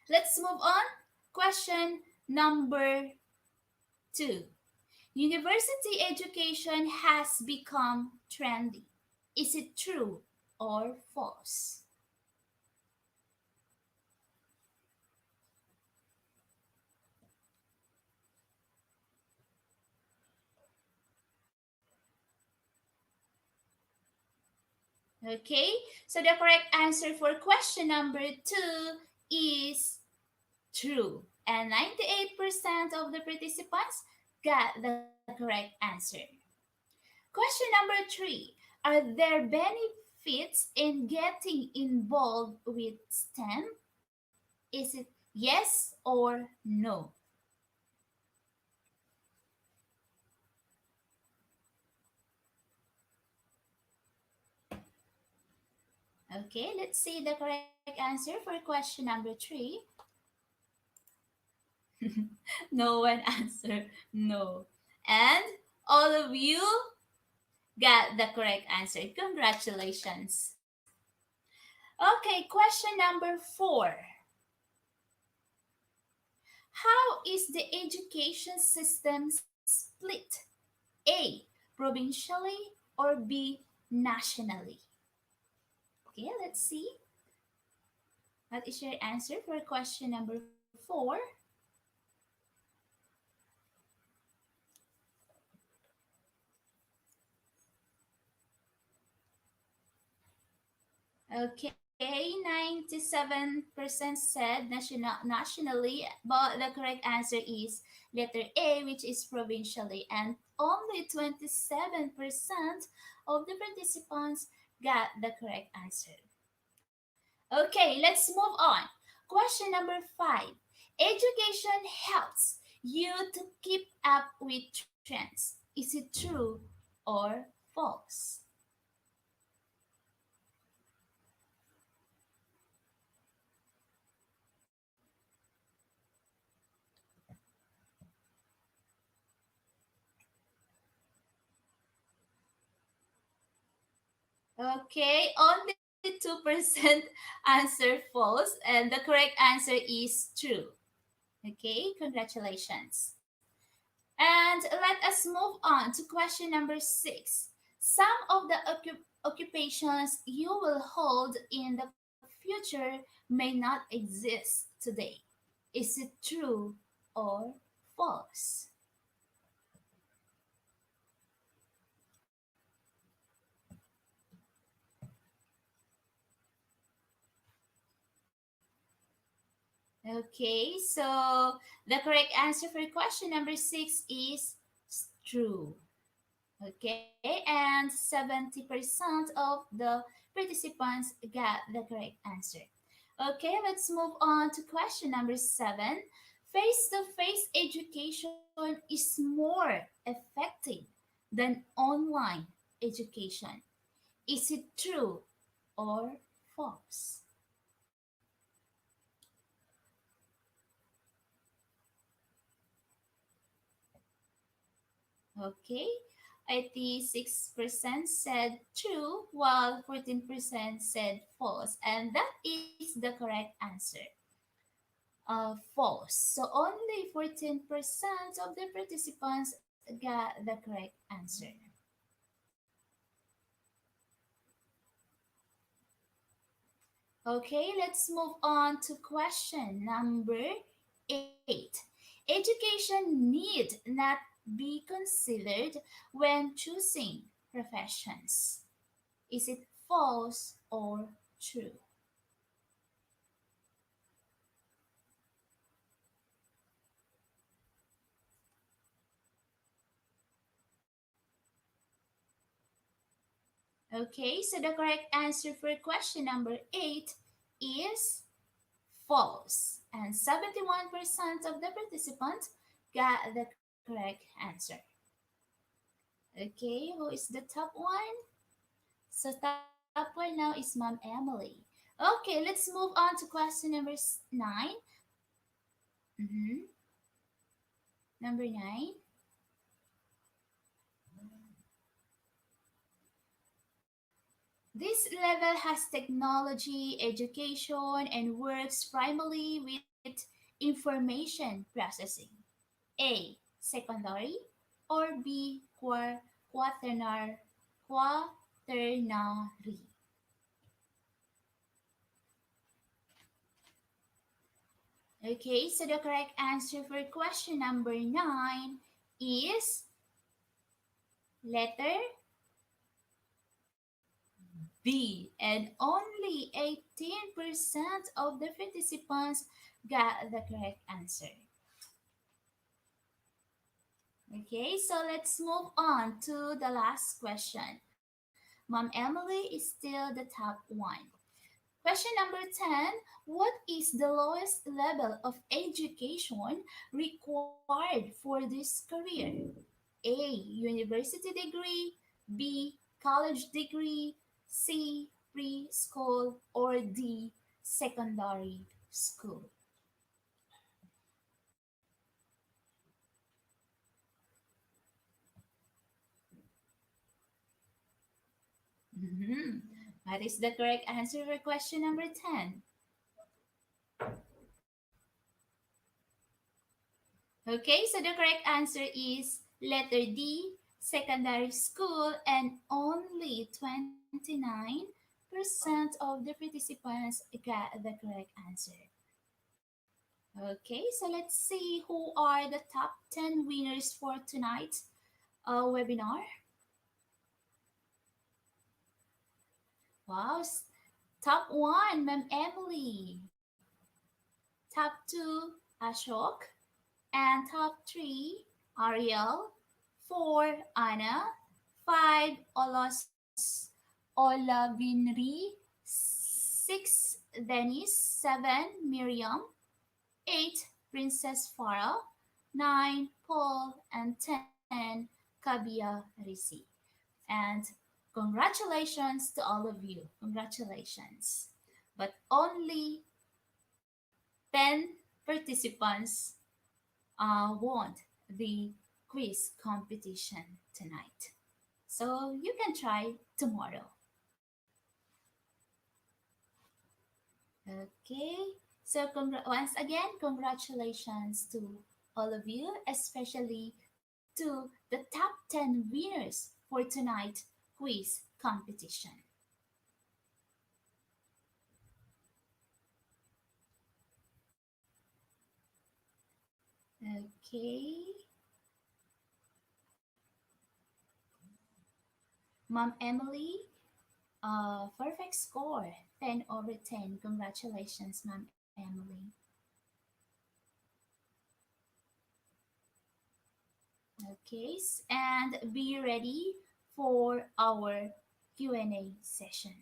Let's move on. Question number 2. University education has become trendy. Is it true or false? Okay, so the correct answer for question number 2 is true. And 98% of the participants got the correct answer. Question number 3. Are there benefits in getting involved with STEM? Is it yes or no? Okay, let's see the correct answer for question number 3. No one answered no. And all of you got the correct answer. Congratulations. Okay, question number 4. How is the education system split? A. Provincially or B. Nationally? Okay, let's see. What is your answer for question number 4? Okay, 97% said nationally, but the correct answer is letter A, which is provincially, and only 27% of the participants got the correct answer. Okay, let's move on. Question number 5. Education helps you to keep up with trends. Is it true or false? Okay, only 2% answer false, and the correct answer is true. Okay, congratulations. And let us move on to question number 6. Some of the occupations you will hold in the future may not exist today. Is it true or false? Okay, so the correct answer for question number 6 is true. Okay, and 70% of the participants got the correct answer. Okay, let's move on to question number 7. Face to face education is more effective than online education. Is it true or false? Okay, 86% said true, while 14% said false, and that is the correct answer. False. So only 14% of the participants got the correct answer. Okay, let's move on to question number 8. Education need not be considered when choosing professions. Is it false or true? Okay, so the correct answer for question number 8 is false. And 71% of the participants got the correct answer. Okay, who is the top one? So top one now is Mom Emily. Okay, let's move on to question number 9. Mhm. Number 9. This level has technology, education, and works primarily with information processing. A. Secondary, or B. Quaternary. Okay, so the correct answer for question number 9 is letter B. And only 18% of the participants got the correct answer. Okay, so let's move on to the last question. Mom Emily is still the top one. Question number 10. What is the lowest level of education required for this career? A. University degree. B. College degree. C. Preschool. Or D. Secondary school. Mhm. What is the correct answer for question number 10? Okay, so the correct answer is letter D, secondary school, and only 29% of the participants got the correct answer. Okay, so let's see who are the top 10 winners for tonight's webinar. Wow, top 1, Ma'am Emily. Top 2, Ashok. And top 3, Ariel. 4, Anna. 5, Olavinri. 6, Dennis. 7, Miriam. 8, Princess Farah. 9, Paul. And 10, Kabia Risi. And congratulations to all of you. Congratulations. But only 10 participants won the quiz competition tonight. So you can try tomorrow. Okay. So once again, congratulations to all of you, especially to the top 10 winners for tonight quiz competition. Okay. Mom Emily, perfect score, 10 over 10. Congratulations, Mom Emily. Okay, and be ready for our Q&A session.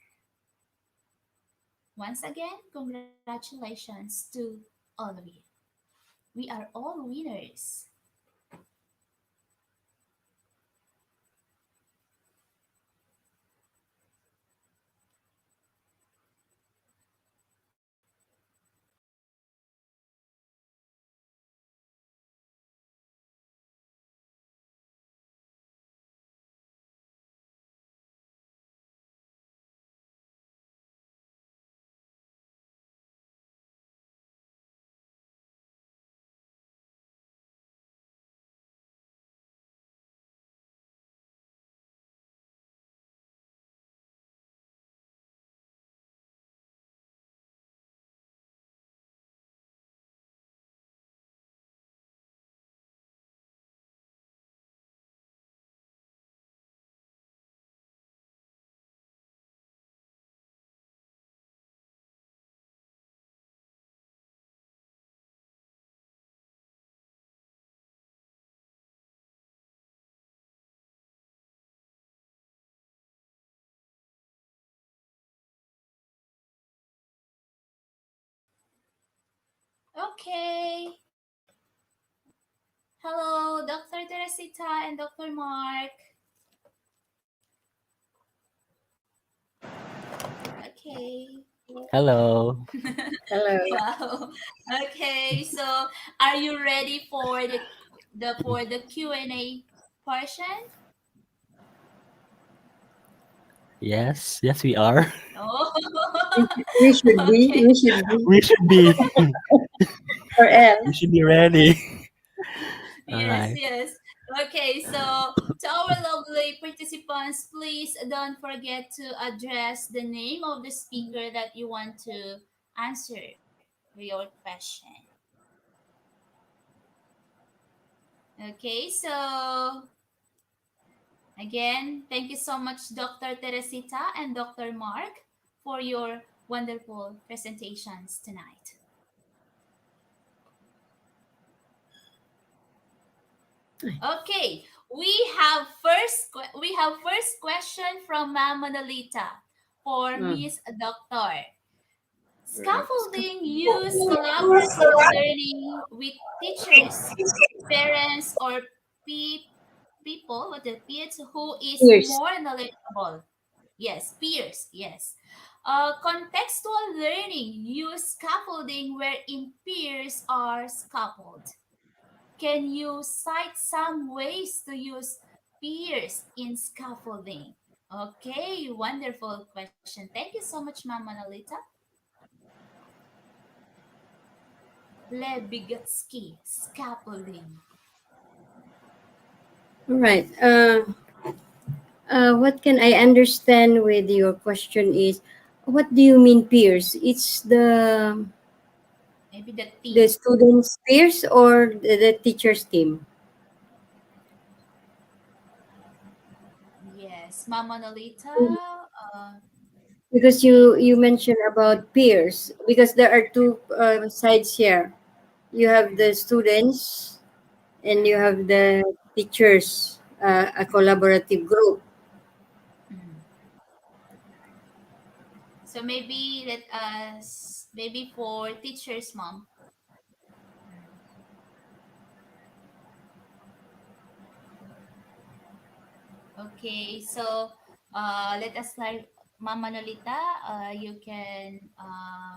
Once again, congratulations to all of you. We are all winners. Hello, Dr. Teresita and Dr. Mark. Okay. Hello. Hello. Wow. Okay, so are you ready for the Q&A portion? Yes, yes, we are. Oh. We should be. Okay. We should be. We should be. Or We else. should be ready. All Yes, right. yes. Okay, so to our lovely participants, please don't forget to address the name of the speaker that you want to answer your question. Okay, so again, thank you so much, Dr. Teresita and Dr. Mark, for your wonderful presentations tonight. Okay, we have first question from Ma'am Manolita for Mm. Miss Doctor. Right. Scaffolding use collaborative learning with teachers, parents, or people, what the peers who is Years. more knowledgeable. Yes, peers. Yes. Contextual learning use scaffolding wherein peers are scaffolded. Can you cite some ways to use peers in scaffolding? Okay, wonderful question. Thank you so much, Ma'am Manolita. Lebigatsky, scaffolding. All right. What can I understand with your question is, what do you mean peers? It's Maybe the the team. students' peers or the teachers' team? Yes, Ma'am Manolita. Because you Please. mentioned about peers, because there are two sides here. You have the students and you Mm, have the teachers, a collaborative group. mm. So maybe let us, maybe for teachers, Mom. Mm. Okay, so let us start. Ma'am Manolita, you can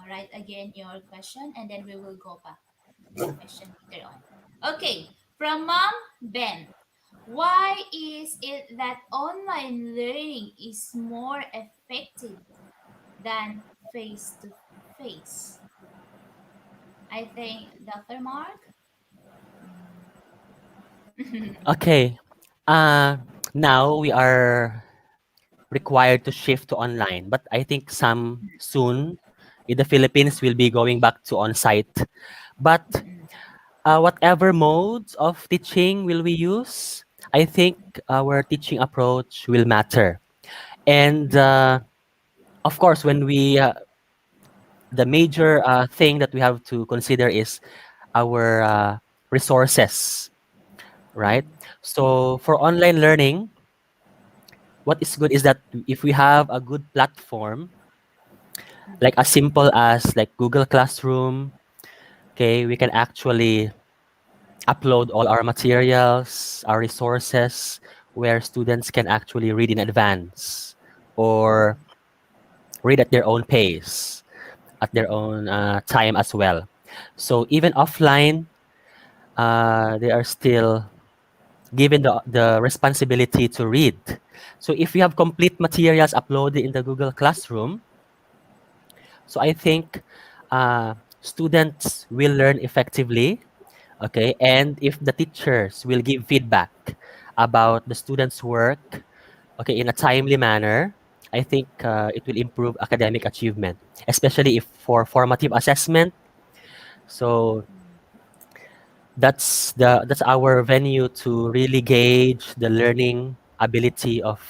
write again your question and then we will go back to the question later on. Okay, from Mom Ben. Why is it that online learning is more effective than face to face? I think Dr. Mark? Okay. Uh, Now we are required to shift to online, but I think some soon in the Philippines will be going back to on-site. But Mm-mm. whatever modes of teaching will we use, I think our teaching approach will matter. And Mm-mm. of course, when we the major thing that we have to consider is our resources, right? Mm-mm. So for online learning, what is good is that if we have a good platform, like as simple as like Google Classroom, okay, we can actually upload all our materials, our resources, where students can actually read in advance or read at their own pace, at their own time as well. So even offline, they are still given the responsibility to read. So if we have complete materials uploaded in the Google Classroom, so I think students will learn effectively. Okay, and if the teachers will give feedback about the students' work, okay, in a timely manner, I think it will improve academic achievement, especially if for formative assessment. So that's our venue to really gauge the learning ability of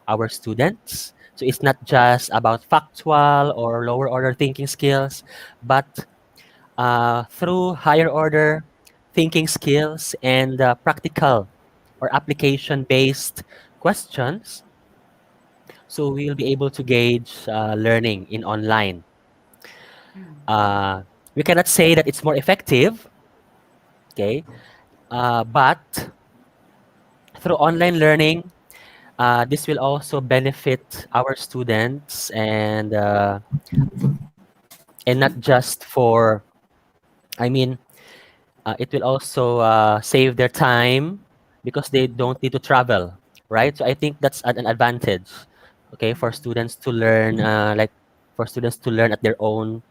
our students. So it's not just about factual or lower order thinking skills, but through higher order thinking skills and practical or application based questions. So we will be able to gauge learning in online. Mm. Uh, we cannot say that it's more effective, okay? But through online learning, this will also benefit our students, and not just for, I mean, it will also save their time because they don't need to travel, right? So I think that's an advantage, okay, for students to learn, for students to learn at their own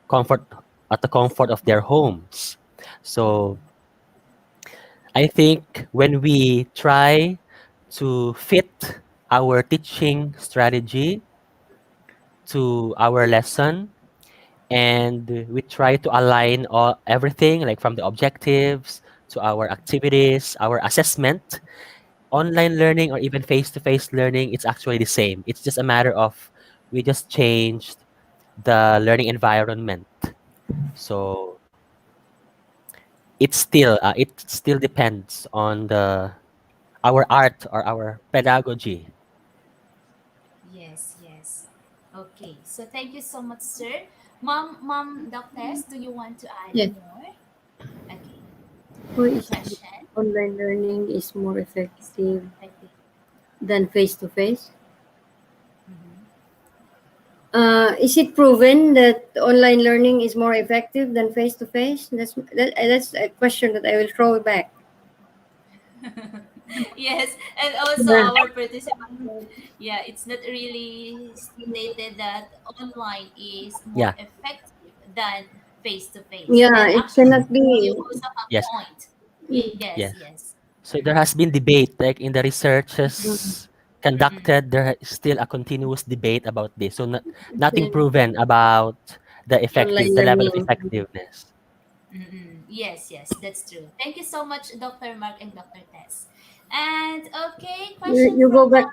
comfort, at the comfort of their homes. So I think when we try to fit our teaching strategy to our lesson, and we try to align everything, like from the objectives to our activities, our assessment, online learning or even face-to-face learning, it's actually the same. It's just a matter of we just changed the learning environment. So it still depends on the our art or our pedagogy. Yes, yes. Okay, so thank you so much, sir. Mom, doctors, do you want to add Yes. more? Okay, Who is question online learning is more is more effective effective. than face to face? Mm-hmm. Is it proven that online learning is more effective than face to face? That's a question that I will throw back. Yes, and also Yeah. our participant said, yeah, it's not really stated that online is more Yeah. effective than face to face. Yeah, And it actually, cannot you be. also have Yes. point. Mm, Yes, Yes. yes. So there has been debate, like in the researches Mm-mm. conducted, there is still a continuous debate about this. So nothing okay. proven about Online the level of learning. effectiveness. Mm-mm. Yes, yes, that's true. Thank you so much, Dr. Mark and Dr. Tess. And okay, question You from go back.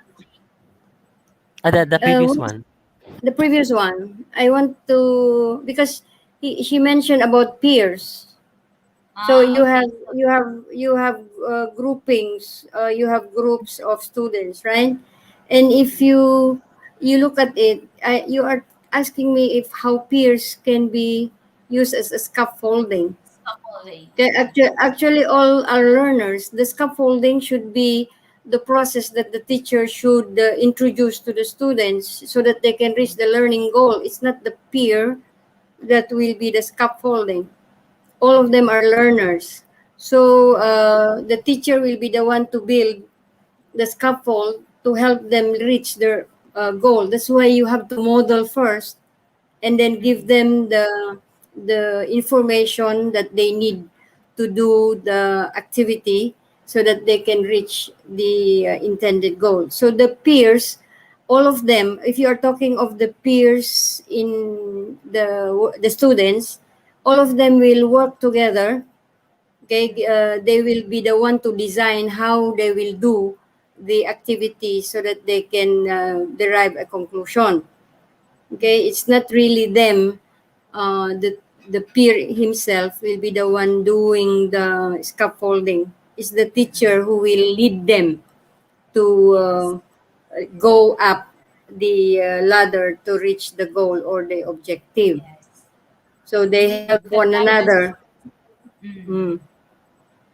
The previous What's one. the previous one? I want to because she mentioned about peers. So Okay. So, you have groupings. You have groups of students, right? And if mm, you look at it, you are asking me if how peers can be used as a scaffolding. scaffolding. Okay, Mm-hmm. actually, all our learners, the scaffolding should be the process that the teacher should introduce to the students so that they can reach the learning goal. It's not the peer that will be the scaffolding. All of them are learners. So Mm-mm. the teacher will be the one to build the scaffold to help them reach their goal. That's why you have to model first and then give Mm-mm. them the information that they need to do the activity so that they can reach the intended goal. So the peers, all of them, if you are talking of the peers in the students, all of them will work together. Okay, they will be the one to design how they will do the activity so that they can derive a conclusion. Okay, Mm-mm. it's not really them. The peer himself will be the one doing the scaffolding. It's the teacher Mm-mm. who will lead them to Yes. go up the ladder to reach the goal or the objective. Yes. So they help The one guidance. another. Mm. Mm.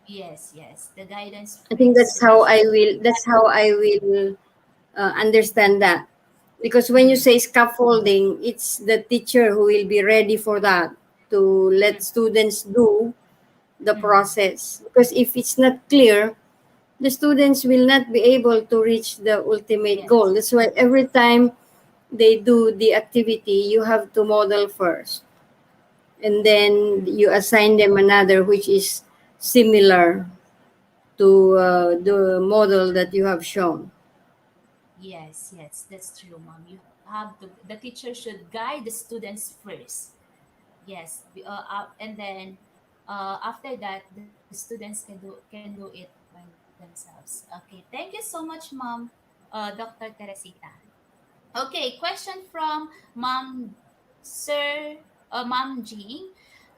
Yes, yes. The guidance I think brings the that's how I teacher. will. That's how I will understand that. Because when you Mm. say scaffolding, it's the teacher who will be ready for that to let Mm. students do the Mm. process. Because if it's not clear, the students will not be able to reach the ultimate goal. Yes. That's why every time they do the activity, you have to model first. And then Mm. you assign them another which is similar to the model that you have shown. Yes, yes, that's true, mom. You have to, the teacher should guide the students first. Yes, and then after that, the students can do it by themselves. Okay, thank you so much, mom, Dr. Teresita. Okay, question from Mom Sir Mom Jean.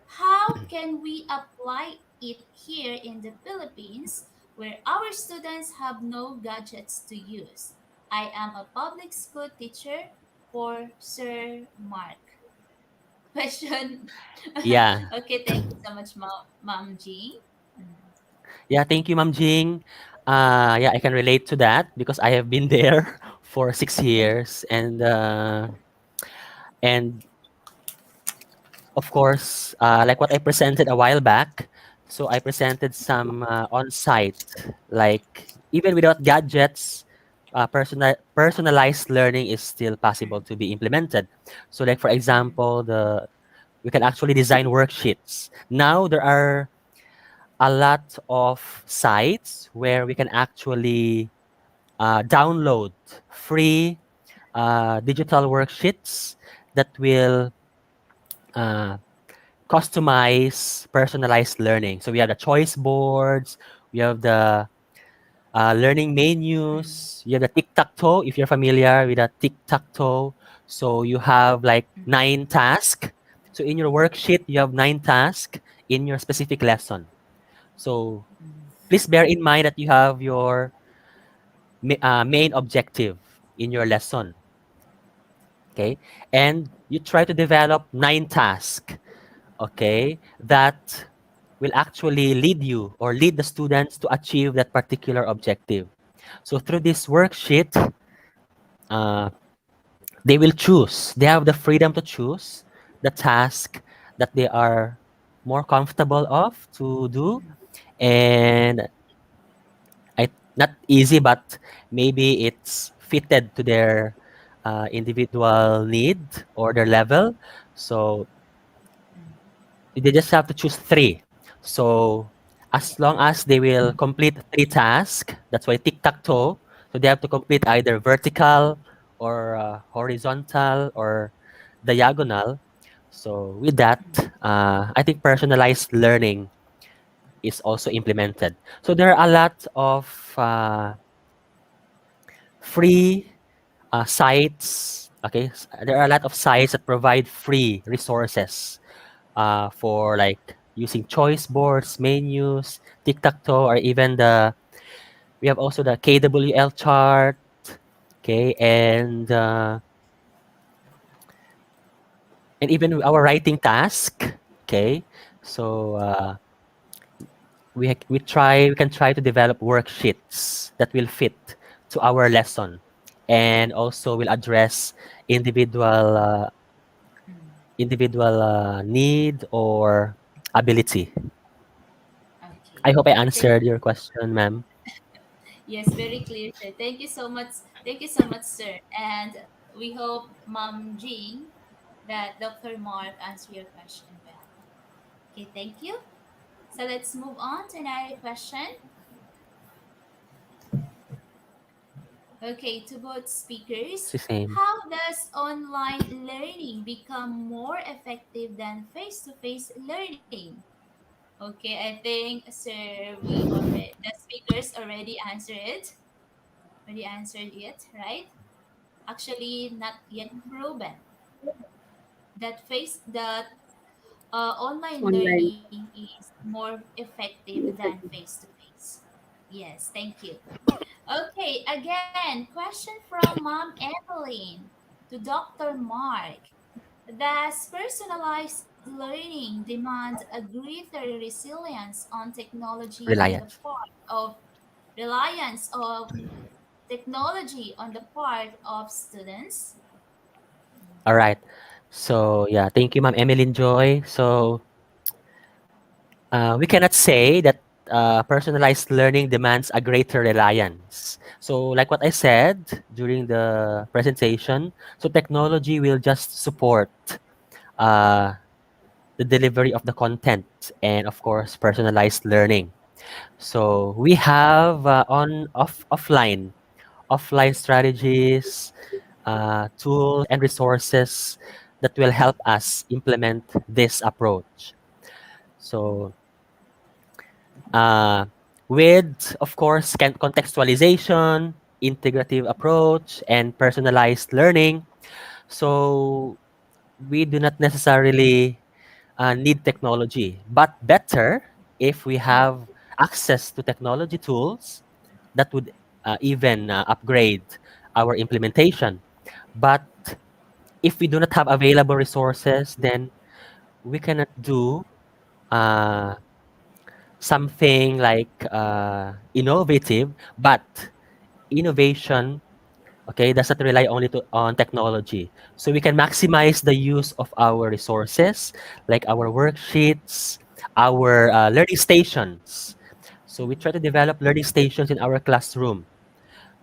How can we apply it here in the Philippines where our students have no gadgets to use? I am a public school teacher for Sir Mark. Question. Yeah. Okay, thank you so much, Mom Jean. Mm. Yeah, thank you, Ma'am Jing. Yeah, I can relate to that because I have been there for 6 years, and of course, like what I presented a while back. So I presented some on-site, like even without gadgets, personalized learning is still possible to be implemented. So, like for example, the we can actually design worksheets. Now there are a lot of sites where we can actually download free digital worksheets that will uh, customize personalized learning. So we have the choice boards, we have the learning menus, you have the tic-tac-toe, if you're familiar with the tic-tac-toe. So you have like 9 tasks. So in your worksheet, you have 9 tasks in your specific lesson. So please bear in mind that you have your main objective in your lesson. Okay. And you try to develop 9 tasks. Okay. That will actually lead you or lead the students to achieve that particular objective. So through this worksheet, uh, they will choose. They have the freedom to choose the task that they are more comfortable of to do, and not easy, but maybe it's fitted to their individual need or their level. So they just have to choose three. So as long as they will complete 3 tasks, that's why tic-tac-toe. So they have to complete either vertical or horizontal or diagonal. So with that, I think personalized learning is also implemented. So there are a lot of free sites. Okay, there are a lot of sites that provide free resources for like using choice boards, menus, tic-tac-toe, or even we have also the KWL chart, okay, and even our writing task, okay. So we can try to develop worksheets that will fit to our lesson, and also will address individual need or ability. Okay. I hope I Thank answered your question, ma'am. Yes, very clear, sir. Thank you so much. Thank you so much, sir. And we hope, Mom Jean, that Dr. Mark answered your question well. Okay, thank you. So let's move on to another question. Okay, to both It's speakers, the same. how does online learning become more effective than face-to-face learning? Okay, I think, sir, the speakers already answered it. Already answered it, right? Actually, not yet proven that online Online. learning is more effective than face to face. Yes, thank you. Okay, again, question from Mom Evelyn to Dr. Mark. Does personalized learning demand a greater resilience on technology on the Reliance. part of reliance of technology on the part of students? All right. So yeah, thank you, Ma'am Emeline Joy. So we cannot say that personalized learning demands a greater reliance. So like what I said during the presentation, so technology will just support uh, the delivery of the content and of course personalized learning. So we have offline strategies, tools and resources that will help us implement this approach. So, uh, with, of course, contextualization, integrative approach, and personalized learning. So, we do not necessarily need technology, but better if we have access to technology tools that would even upgrade our implementation. But if we do not have available resources, then we cannot do uh, something like innovative, but innovation, okay, doesn't rely only on technology. So we can maximize the use of our resources, like our worksheets, our learning stations. So we try to develop learning stations in our classroom.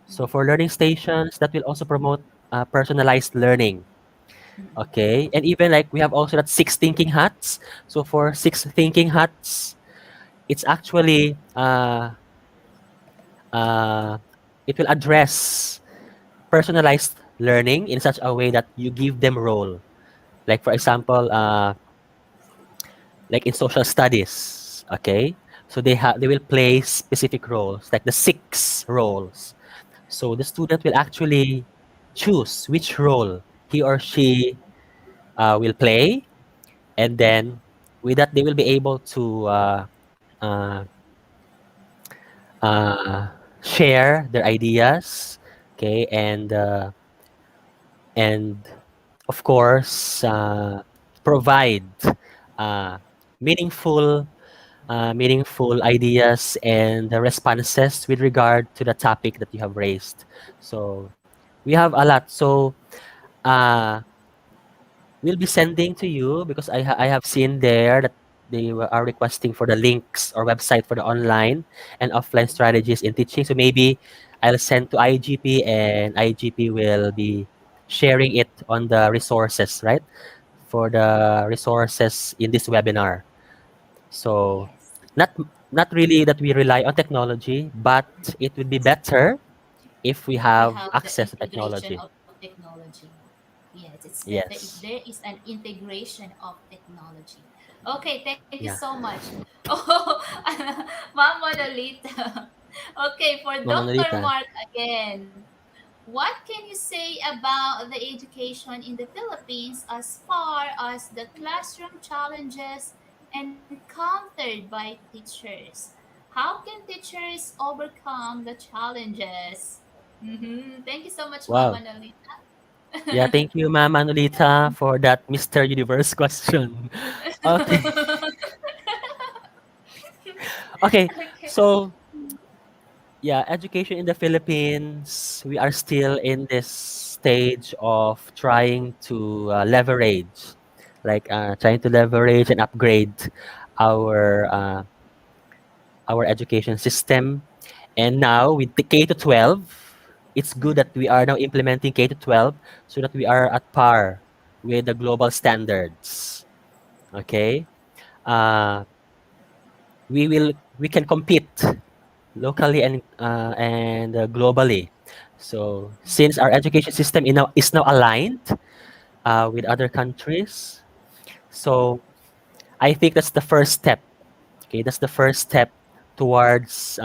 So for learning stations, that will also promote personalized learning. Okay, and even like we have also that six thinking hats. So for six thinking hats, it's actually uh, it will address personalized learning in such a way that you give them role. Like for example, like in social studies, okay? So they will play specific roles, like the six roles. So the student will actually choose which role he or she will play, and then with that they will be able to uh, uh, share their ideas, okay, and of course provide uh, meaningful meaningful ideas and the responses with regard to the topic that you have raised. So we have a lot. So uh, we'll be sending to you because I have seen there that are requesting for the links or website for the online and offline strategies in teaching. So maybe I'll send to IGP and IGP will be sharing it on the resources, right? For the resources in this webinar. So Yes. not not really that we rely on technology, but it would be better if we If we have have the access to integration technology. of technology. Yes, it's better if Yes. there is an integration of technology. Okay, thank you so Yeah. much. Oh, Ma'am Monolita. Okay, for Mama Dr. Nolita. Mark again. What can you say about the education in the Philippines as far as the classroom challenges encountered by teachers? How can teachers overcome the challenges? Thank you so much, Mama Wow. Nolita. Yeah, thank you, Mama Nolita, for that Mr. Universe question. Okay. Okay. Okay. So, yeah, education in the Philippines, we are still in this stage of trying to trying to leverage and upgrade our uh, our education system. And now with the K to 12, it's good that we are now implementing K to 12 so that we are at par with the global standards. Okay? Uh, we can compete locally and globally. So since our education system is now aligned with other countries, so I think that's the first step. Okay, that's the first step towards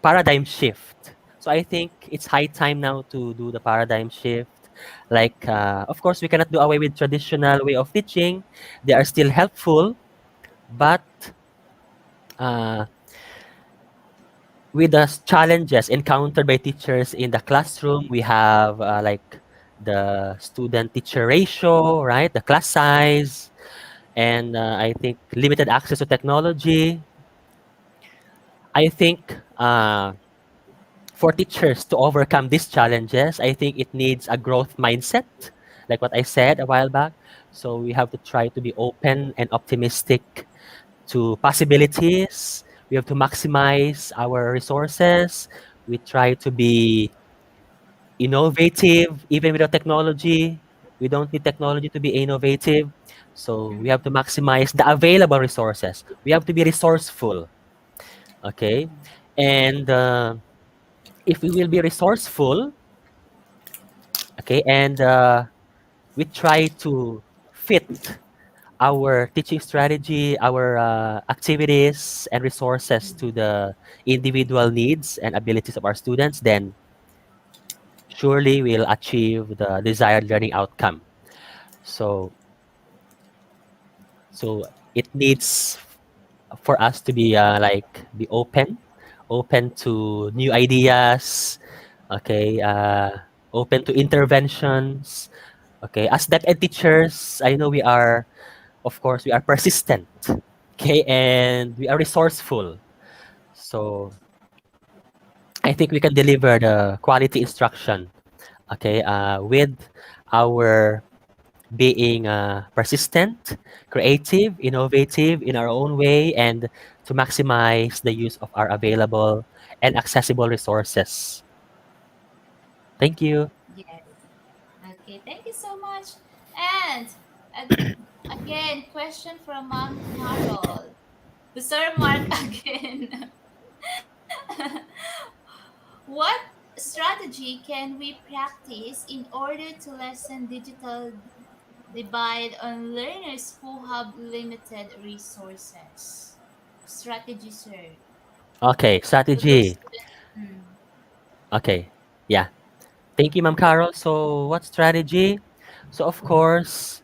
paradigm shift. So I think it's high time now to do the paradigm shift. Like, of course, we cannot do away with traditional way of teaching. They are still helpful, but uh, with the challenges encountered by teachers in the classroom, we have like the student-teacher ratio, right? The class size, and I think limited access to technology. I think for teachers to overcome these challenges, I think it needs a growth mindset, like what I said a while back. So we have to try to be open and optimistic to possibilities. We have to maximize our resources. We try to be innovative, even without technology. We don't need technology to be innovative. So we have to maximize the available resources. We have to be resourceful. Okay. And if we will be resourceful, okay, and we try to fit our teaching strategy, our activities and resources to the individual needs and abilities of our students, then surely we'll achieve the desired learning outcome. So, so it needs for us to be be open to new ideas, okay, open to interventions. Okay, as that ed teachers, I know we are, of course, we are persistent. Okay, and we are resourceful. So I think we can deliver the quality instruction, okay, with our being persistent, creative, innovative in our own way, and to maximize the use of our available and accessible resources. Thank you. Yes. Okay, thank you so much. And ag- again, question from Mom Carol. To Sir Mark again. What strategy can we practice in order to lessen digital divide on learners who have limited resources? Strategy, sir. Okay, To those strategy. students. Okay, yeah. Thank you, Ma'am Carol. So, what strategy? So, of course,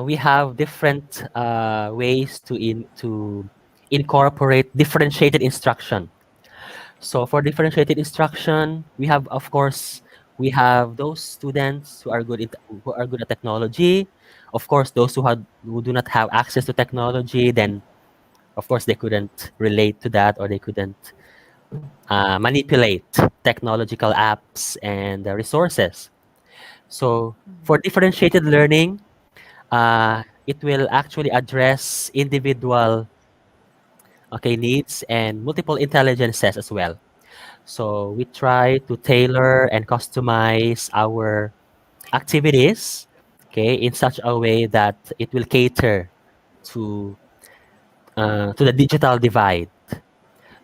we have different ways to incorporate differentiated instruction. So for differentiated instruction, we have, of course, we have those students who are good at technology. Of course, those who do not have access to technology, then of course they couldn't relate to that, or they couldn't manipulate technological apps and resources. So for differentiated learning, it will actually address individual, okay, needs and multiple intelligences as well. So we try to tailor and customize our activities, okay, in such a way that it will cater to to the digital divide.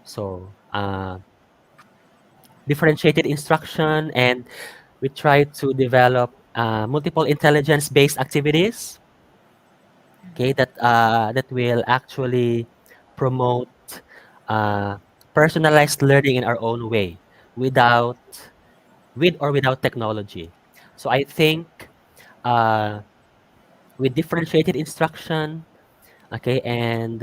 So differentiated instruction, and we try to develop multiple intelligence-based activities, okay, that will actually promote uh, personalized learning in our own way, without with or without technology. So I think uh, with differentiated instruction, okay, and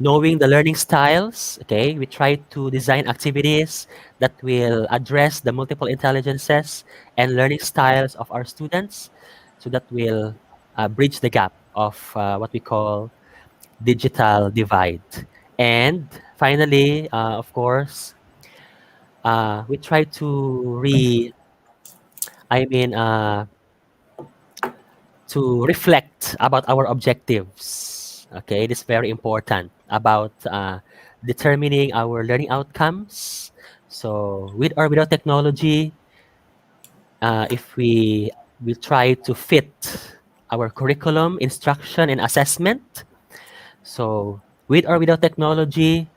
knowing the learning styles, okay, we try to design activities that will address the multiple intelligences and learning styles of our students, so that will bridge the gap of what we call digital divide. And finally, of course, we try to I mean, to reflect about our objectives. Okay, it is very important about determining our learning outcomes. So, with or without technology, if we try to fit our curriculum, instruction, and assessment. So, with or without technology,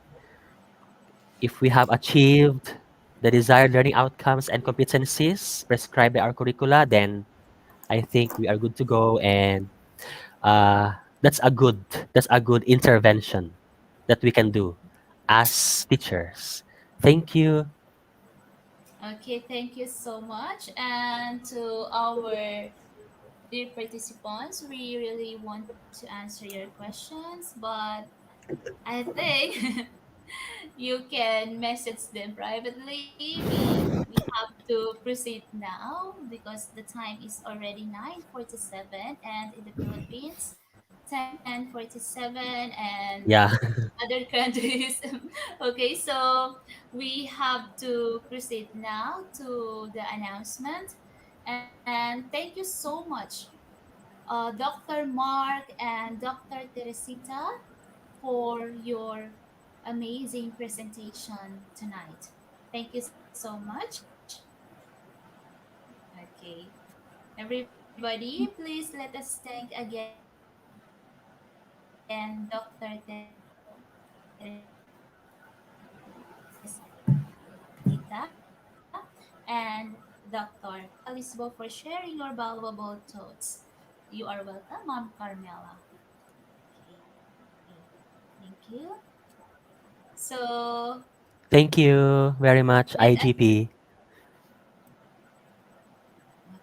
if we have achieved the desired learning outcomes and competencies prescribed by our curricula, then I think we are good to go, and uh, that's a good that's a good intervention that we can do as teachers. Thank you. Okay, thank you so much. And to our dear participants, we really want to answer your questions, but I think you can message them privately. We have to proceed now because the time is already 9:47, and in the Philippines 10:47, and Yeah. other countries. Okay, so we have to proceed now to the announcement. And thank you so much, Dr. Mark and Dr. Teresita, for your amazing presentation tonight. Thank you so much. Okay. Everybody, please let us thank again Dr. Teresita and Dr. Elizabeth for sharing your valuable thoughts. You are welcome, Mom Carmela. Okay. Thank you. So Thank you very much, let us. IGP.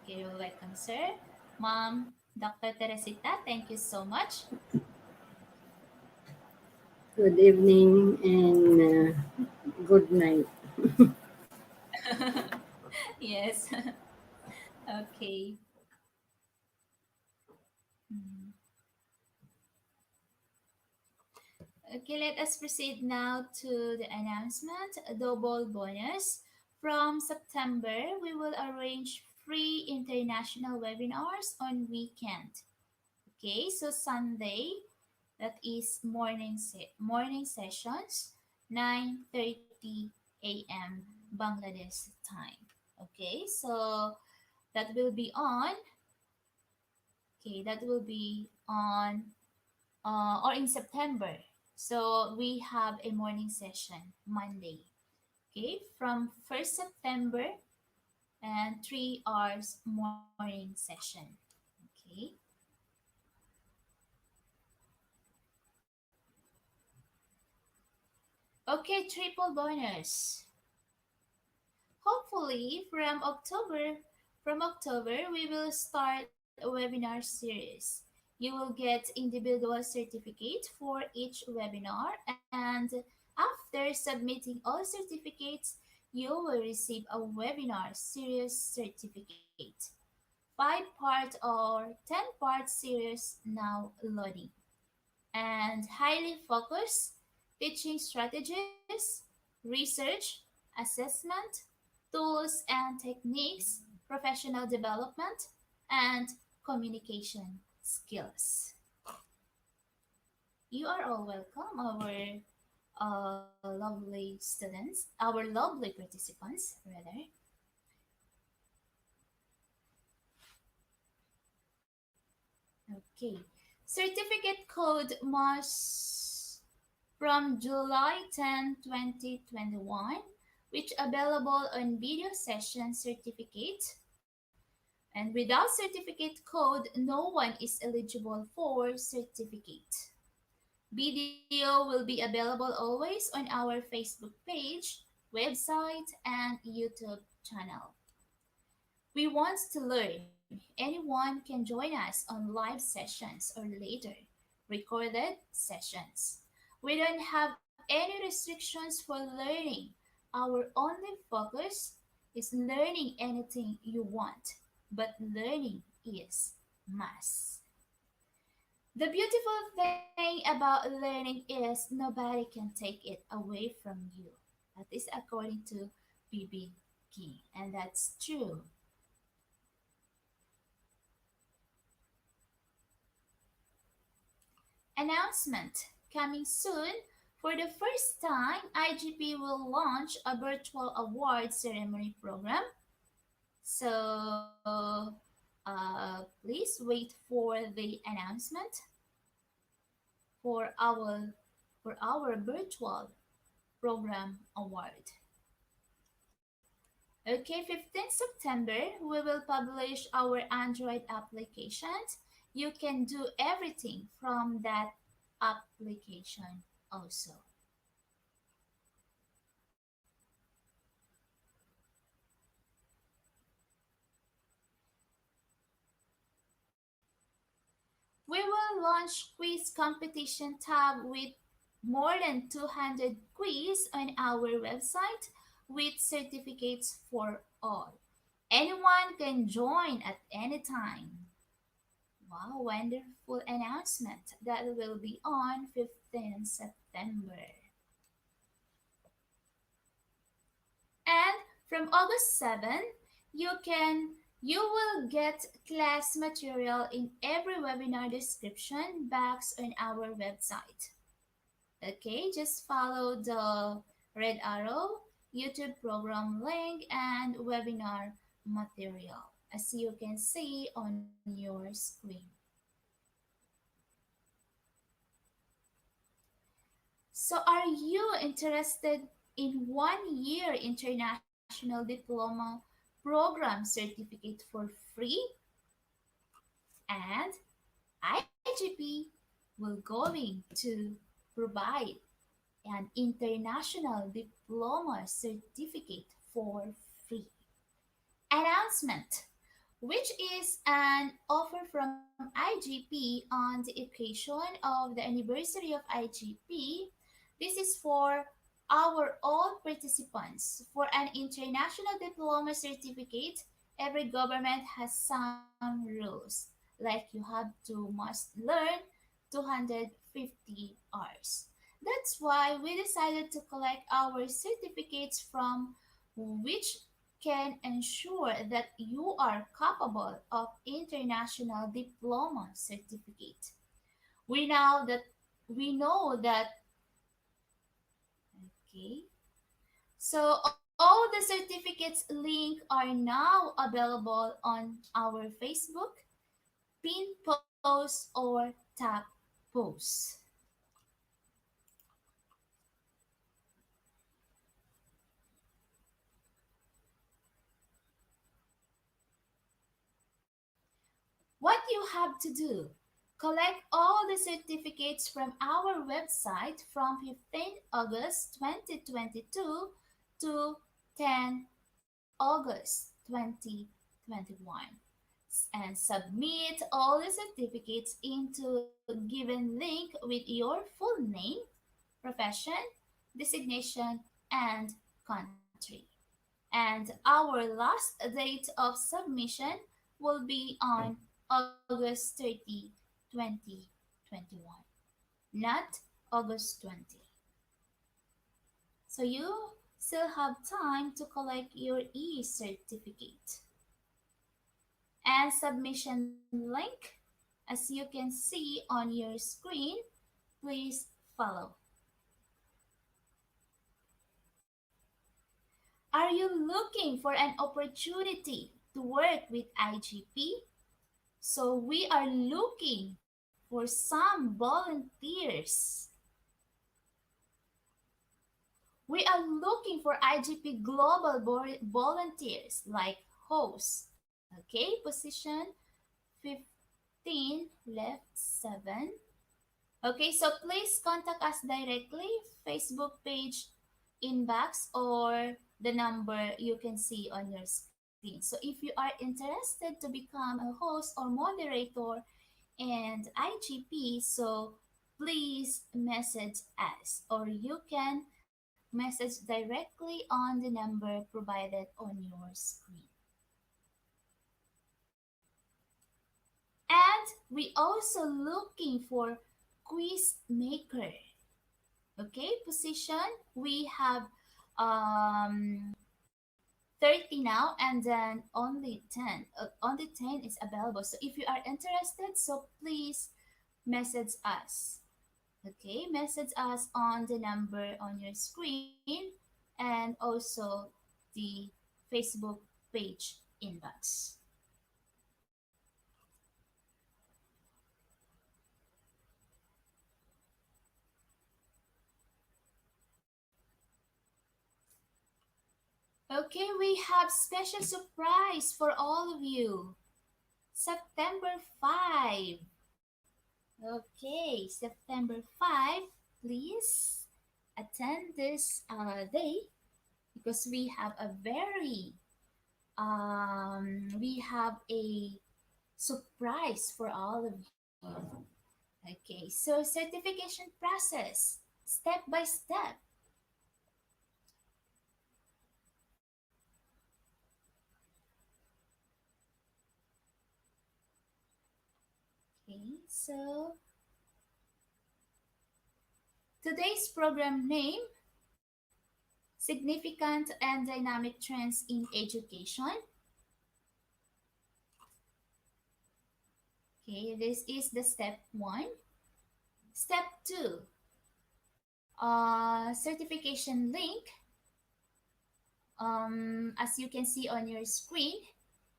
Okay, you're welcome, sir. Mom, Dr. Teresita, thank you so much. Good evening and good night. Yes. Okay. Mm. Okay, let us proceed now to the announcement. Double bonus. From September, we will arrange free international webinars on weekend. Okay, so Sunday, that is morning sessions, 9:30 a.m. Bangladesh time. Okay, so that will be on. Okay, that will be on or in September. So we have a morning session Monday. Okay, from 1st September and 3 hours morning session. Okay. Okay, triple bonus. Hopefully from October we will start a webinar series. You will get individual certificate for each webinar, and after submitting all certificates, you will receive a webinar series certificate. 5-part or 10-part series now loading, and highly focused teaching strategies, research, assessment, tools and techniques, professional development, and communication skills. You are all welcome, our lovely students, our lovely participants, rather. Okay. Certificate code must from July 10, 2021, which available on video session certificate. And without certificate code, no one is eligible for certificate. Video will be available always on our Facebook page, website, and YouTube channel. We want to learn. Anyone can join us on live sessions or later recorded sessions. We don't have any restrictions for learning. Our only focus is learning anything you want, but learning is must. The beautiful thing about learning is nobody can take it away from you. That is according to BB King, and that's true. Announcement coming soon. For the first time, IGP will launch a virtual award ceremony program. So, please wait for the announcement for our virtual program award. Okay, 15th September, we will publish our Android applications. You can do everything from that application also. We will launch quiz competition tab with more than 200 quiz on our website with certificates for all. Anyone can join at any time. Wow, wonderful announcement that will be on 15th September. And from August 7, you will get class material in every webinar description box on our website. Okay, just follow the red arrow, YouTube program link, and webinar material as you can see on your screen. So, are you interested in 1 year international diploma program certificate for free? And IGP will going to provide an international diploma certificate for free. Announcement, which is an offer from IGP on the occasion of the anniversary of IGP. This is for our all participants. For an international diploma certificate, every government has some rules, like you have to must learn 250 hours. That's why we decided to collect our certificates from which can ensure that you are capable of international diploma certificate. We now that we know that okay. So all the certificates link are now available on our Facebook, pin post or tab post. What you have to do: collect all the certificates from our website from 15 August 2022 to 10 August 2021 and submit all the certificates into given link with your full name, profession, designation, and country. And our last date of submission will be on August 30, 2021, not August 20. So you still have time to collect your e-certificate. And submission link, as you can see on your screen, please follow. Are you looking for an opportunity to work with IGP? So we are looking for some volunteers. We are looking for IGP Global volunteers like hosts. Okay, position 15 left 7. Okay, so please contact us directly, Facebook page, inbox, or the number you can see on your screen. So if you are interested to become a host or moderator and IGP, so please message us, or you can message directly on the number provided on your screen. And we also looking for quiz maker. Okay, position we have um 30 now, and then only 10 is available. So if you are interested, so please message us. Okay, message us on the number on your screen and also the Facebook page inbox. Okay, we have special surprise for all of you. September 5. Okay, September 5, please attend this day because we have a surprise for all of you. Okay, so certification process, step by step. Okay, so today's program name: Significant and Dynamic Trends in Education. Okay, this is the step 1. Step 2, certification link, as you can see on your screen.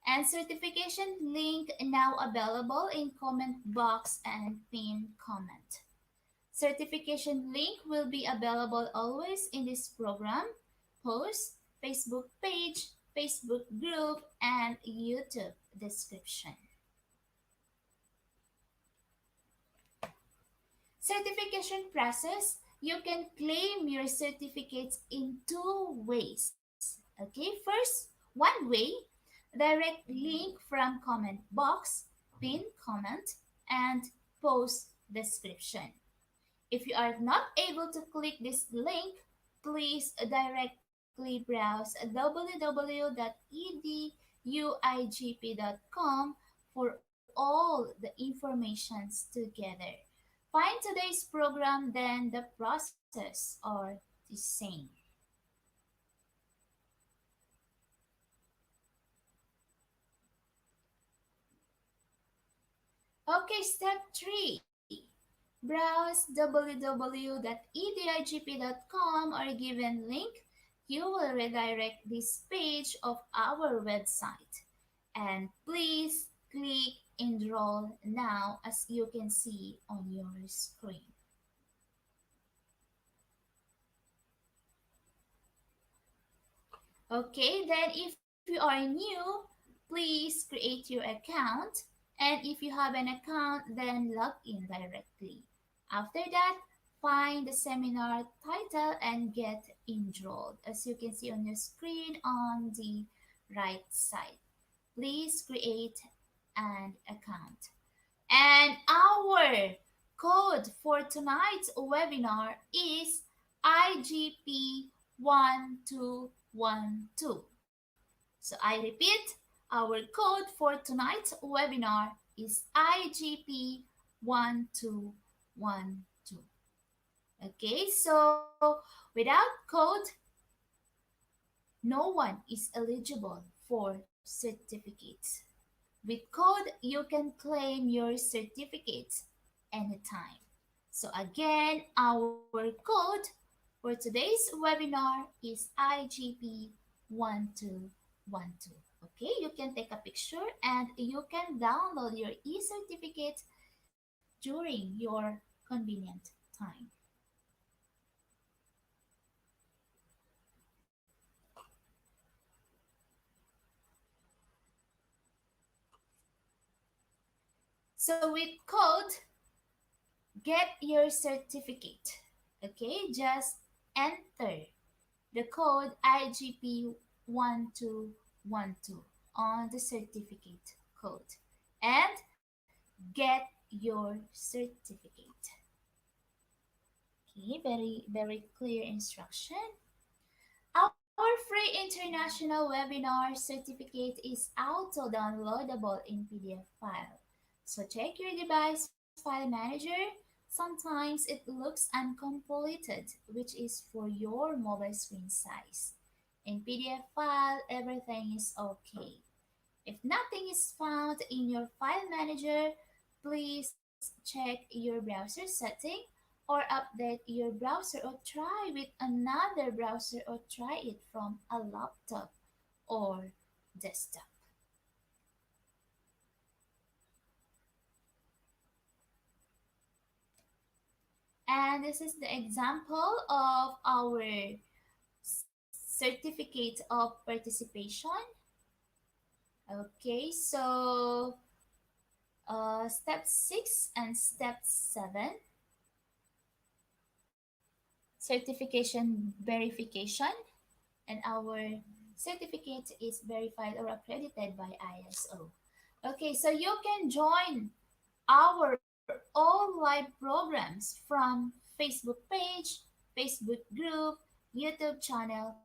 And certification link now available in comment box and pin comment. Certification link will be available always in this program, post, Facebook page, Facebook group, and YouTube description. Certification process: you can claim your certificates in two ways. Okay, first, one way: direct link from comment box, pin comment, and post description. If you are not able to click this link, please directly browse www.eduigp.com for all the informations together. Find today's program, then the process or the same. Okay, step 3. Browse www.edigp.com or given link. You will redirect this page of our website. And please click enroll now as you can see on your screen. Okay, then if you are new, please create your account. And if you have an account, then log in directly. After that, find the seminar title and get enrolled. As you can see on your screen on the right side, please create an account. And our code for tonight's webinar is IGP1212. So I repeat, our code for tonight's webinar is IGP1212. Okay, so without code, no one is eligible for certificates. With code, you can claim your certificates anytime. So again, our code for today's webinar is IGP1212. Okay, you can take a picture and you can download your e-certificate during your convenient time. So with code, get your certificate. Okay, just enter the code IGP1212 on the certificate code and get your certificate. Okay, very clear instruction. Our free international webinar certificate is auto downloadable in PDF file. So check your device file manager. Sometimes it looks uncompleted, which is for your mobile screen size. In PDF file, everything is okay. If nothing is found in your file manager, please check your browser setting or update your browser or try with another browser or try it from a laptop or desktop. And this is the example of our certificate of participation. Okay, so step 6 and step 7, certification verification, and our certificate is verified or accredited by ISO. Okay, so you can join our all live programs from Facebook page, Facebook group, YouTube channel,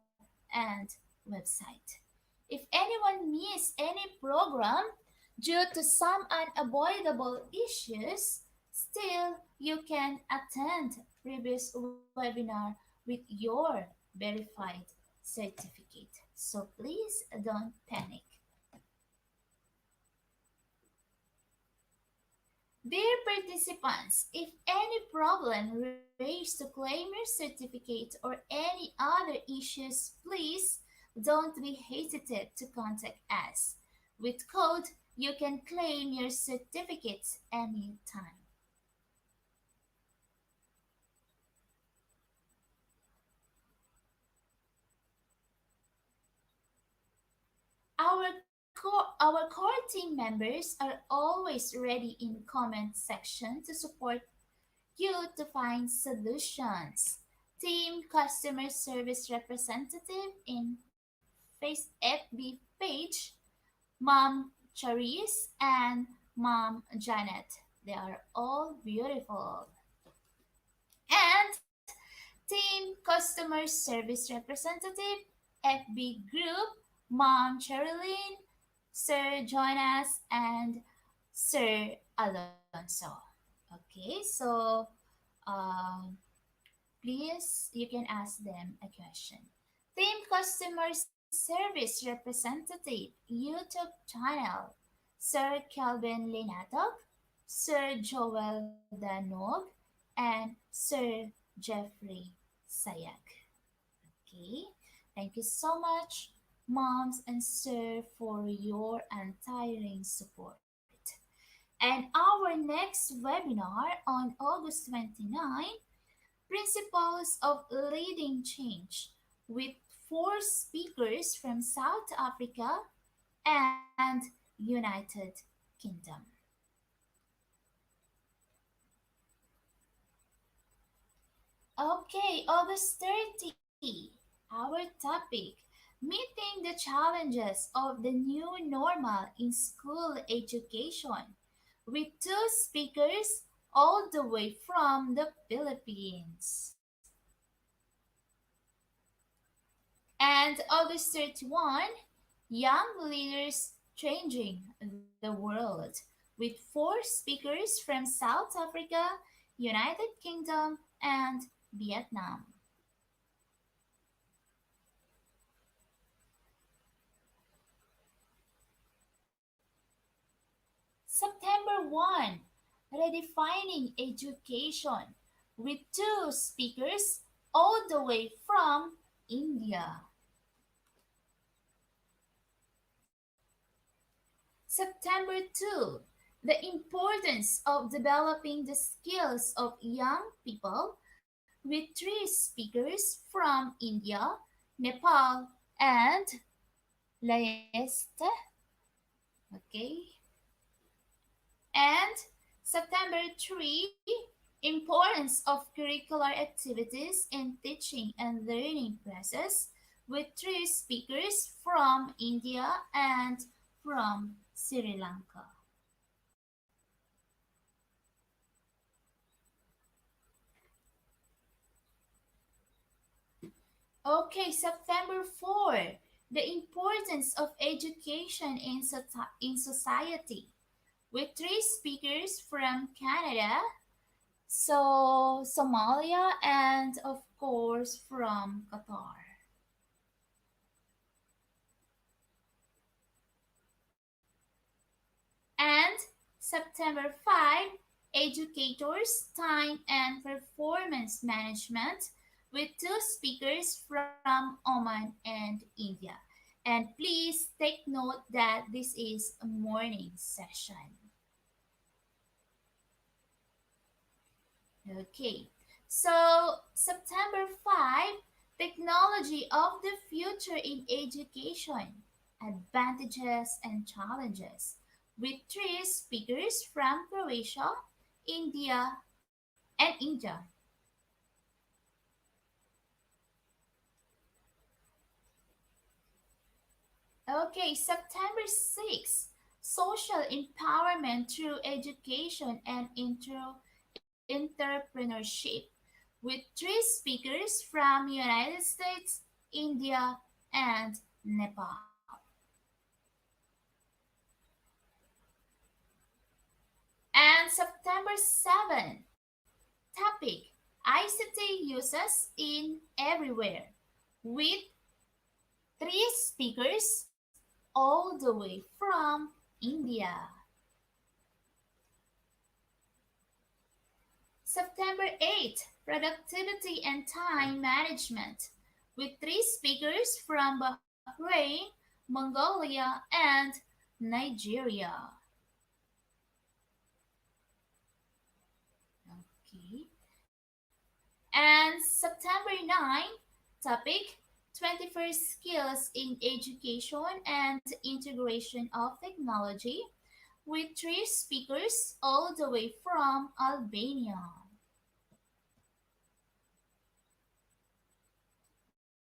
and website. If anyone miss any program due to some unavoidable issues, still you can attend previous webinar with your verified certificate. So please don't panic. Dear participants, if any problem raised to claim your certificate or any other issues, please don't be hesitant to contact us. With code, you can claim your certificates anytime. Our core team members are always ready in comment section to support you to find solutions. Team Customer Service Representative in Face FB page, Mom Charisse and Mom Janet. They are all beautiful. And Team Customer Service Representative FB Group, Mom Cherilyn, Sir Jonas, and Sir Alonso. Okay, so um, please, you can ask them a question. Team Customer Service Representative YouTube channel Sir Kelvin Linatok, Sir Joel Danog, and Sir Jeffrey Sayak. Okay, thank you so much, moms and sir, for your untiring support. And our next webinar on August 29, Principles of Leading Change, with four speakers from South Africa and United Kingdom. Okay, August 30, our topic, meeting the challenges of the new normal in school education, with two speakers all the way from the Philippines. And August 31, Young Leaders Changing the World, with four speakers from South Africa, United Kingdom, and Vietnam. September 1, Redefining Education, with two speakers all the way from India. September 2, the importance of developing the skills of young people, with three speakers from India, Nepal, and Laeste. Okay. And September 3, importance of curricular activities in teaching and learning process, with three speakers from India and from Sri Lanka. Okay, September 4, the importance of education in society, with three speakers from Canada, so Somalia, and of course from Qatar. And September 5, Educators, Time and Performance Management, with two speakers from Oman and India. And please take note that this is a morning session. Okay, so September 5, Technology of the Future in Education, Advantages and Challenges, with three speakers from Croatia, India, and India. Okay, September 6, Social Empowerment Through Education and Entrepreneurship, with three speakers from United States, India, and Nepal. And September 7, topic ICT uses in everywhere, with three speakers all the way from India. September 8, Productivity and Time Management, with three speakers from Bahrain, Mongolia, and Nigeria. Okay. And September 9, topic 21st Skills in Education and Integration of Technology, with three speakers all the way from Albania.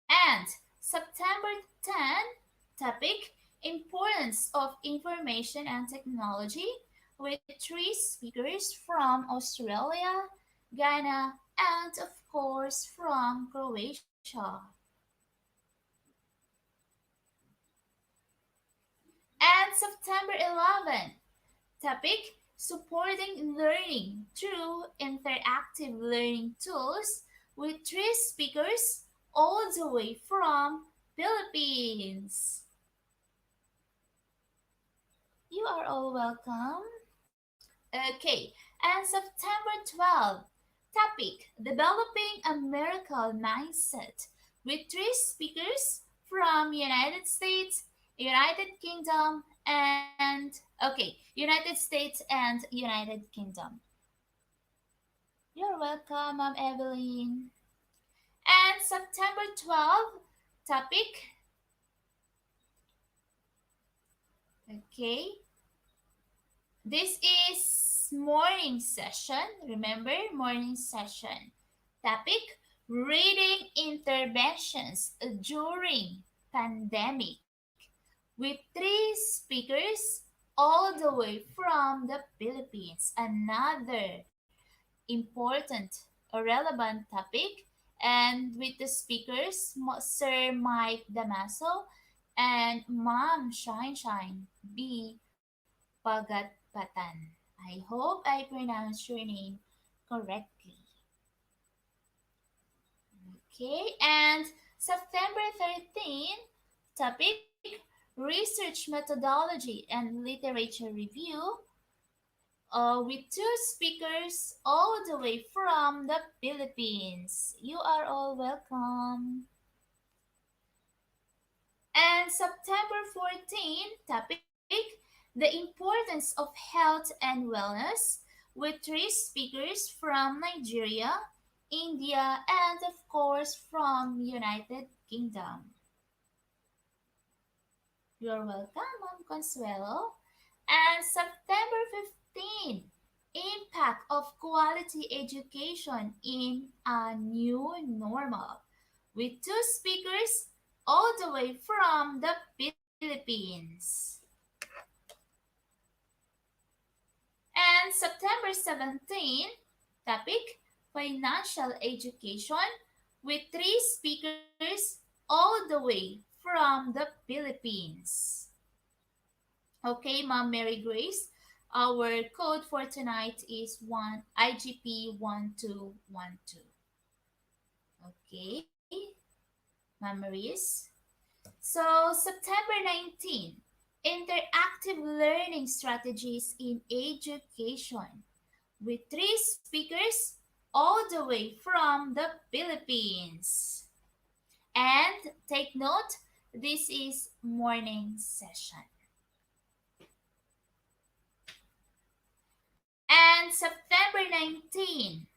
And September 10, topic Importance of Information and Technology, with three speakers from Australia, Ghana, and of course from Croatia. And September 11, topic supporting learning through interactive learning tools with three speakers all the way from Philippines. You are all welcome. Okay, and September 12th, topic Developing a Miracle Mindset with three speakers from United States, United Kingdom, and United States and United Kingdom. You're welcome, Ma'am Evelyn. And September 12th, topic, okay, this is morning session. Remember, morning session. Topic, reading interventions during pandemic with three speakers all the way from the Philippines. Another important or relevant topic, and with the speakers Sir Mike Damaso and Ma'am Shine Shine B. Pagatpatan. I hope I pronounced your name correctly. Okay, and September 13, topic research methodology and literature review with two speakers all the way from the Philippines. You are all welcome. And September 14, topic the importance of health and wellness with three speakers from Nigeria, India, and of course from United Kingdom. You're welcome, Ma'am Consuelo. And September 15, impact of quality education in a new normal with two speakers all the way from the Philippines. And September 17, topic financial education with three speakers all the way from the Philippines. Okay, Mom Mary Grace, our code for tonight is 1 IGP 1212. Okay, memories. So, September 19, interactive learning strategies in education with three speakers all the way from the Philippines. And take note, this is morning session. And September 19,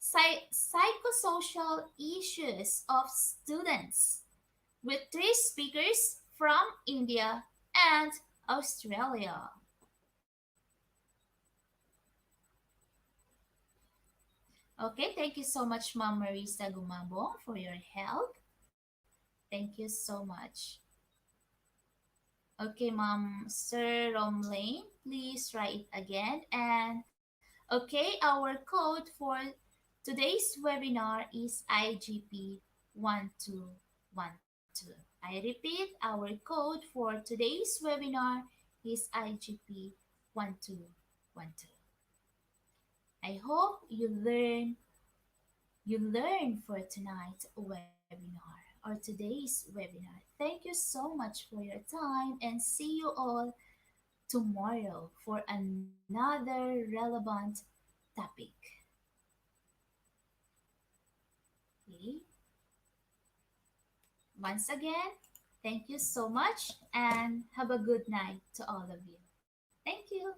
psychosocial issues of students with three speakers from India and Australia. Okay, thank you so much, Ma'am Marisa Gumabong, for your help. Thank you so much. Okay, Ma'am Sir Romlane, please try it again. And okay, our code for today's webinar is IGP 1212. I repeat, our code for today's webinar is IGP 1212. I hope you learn for tonight's webinar or today's webinar. Thank you so much for your time and see you all tomorrow for another relevant topic. Okay. Once again, thank you so much and have a good night to all of you. Thank you.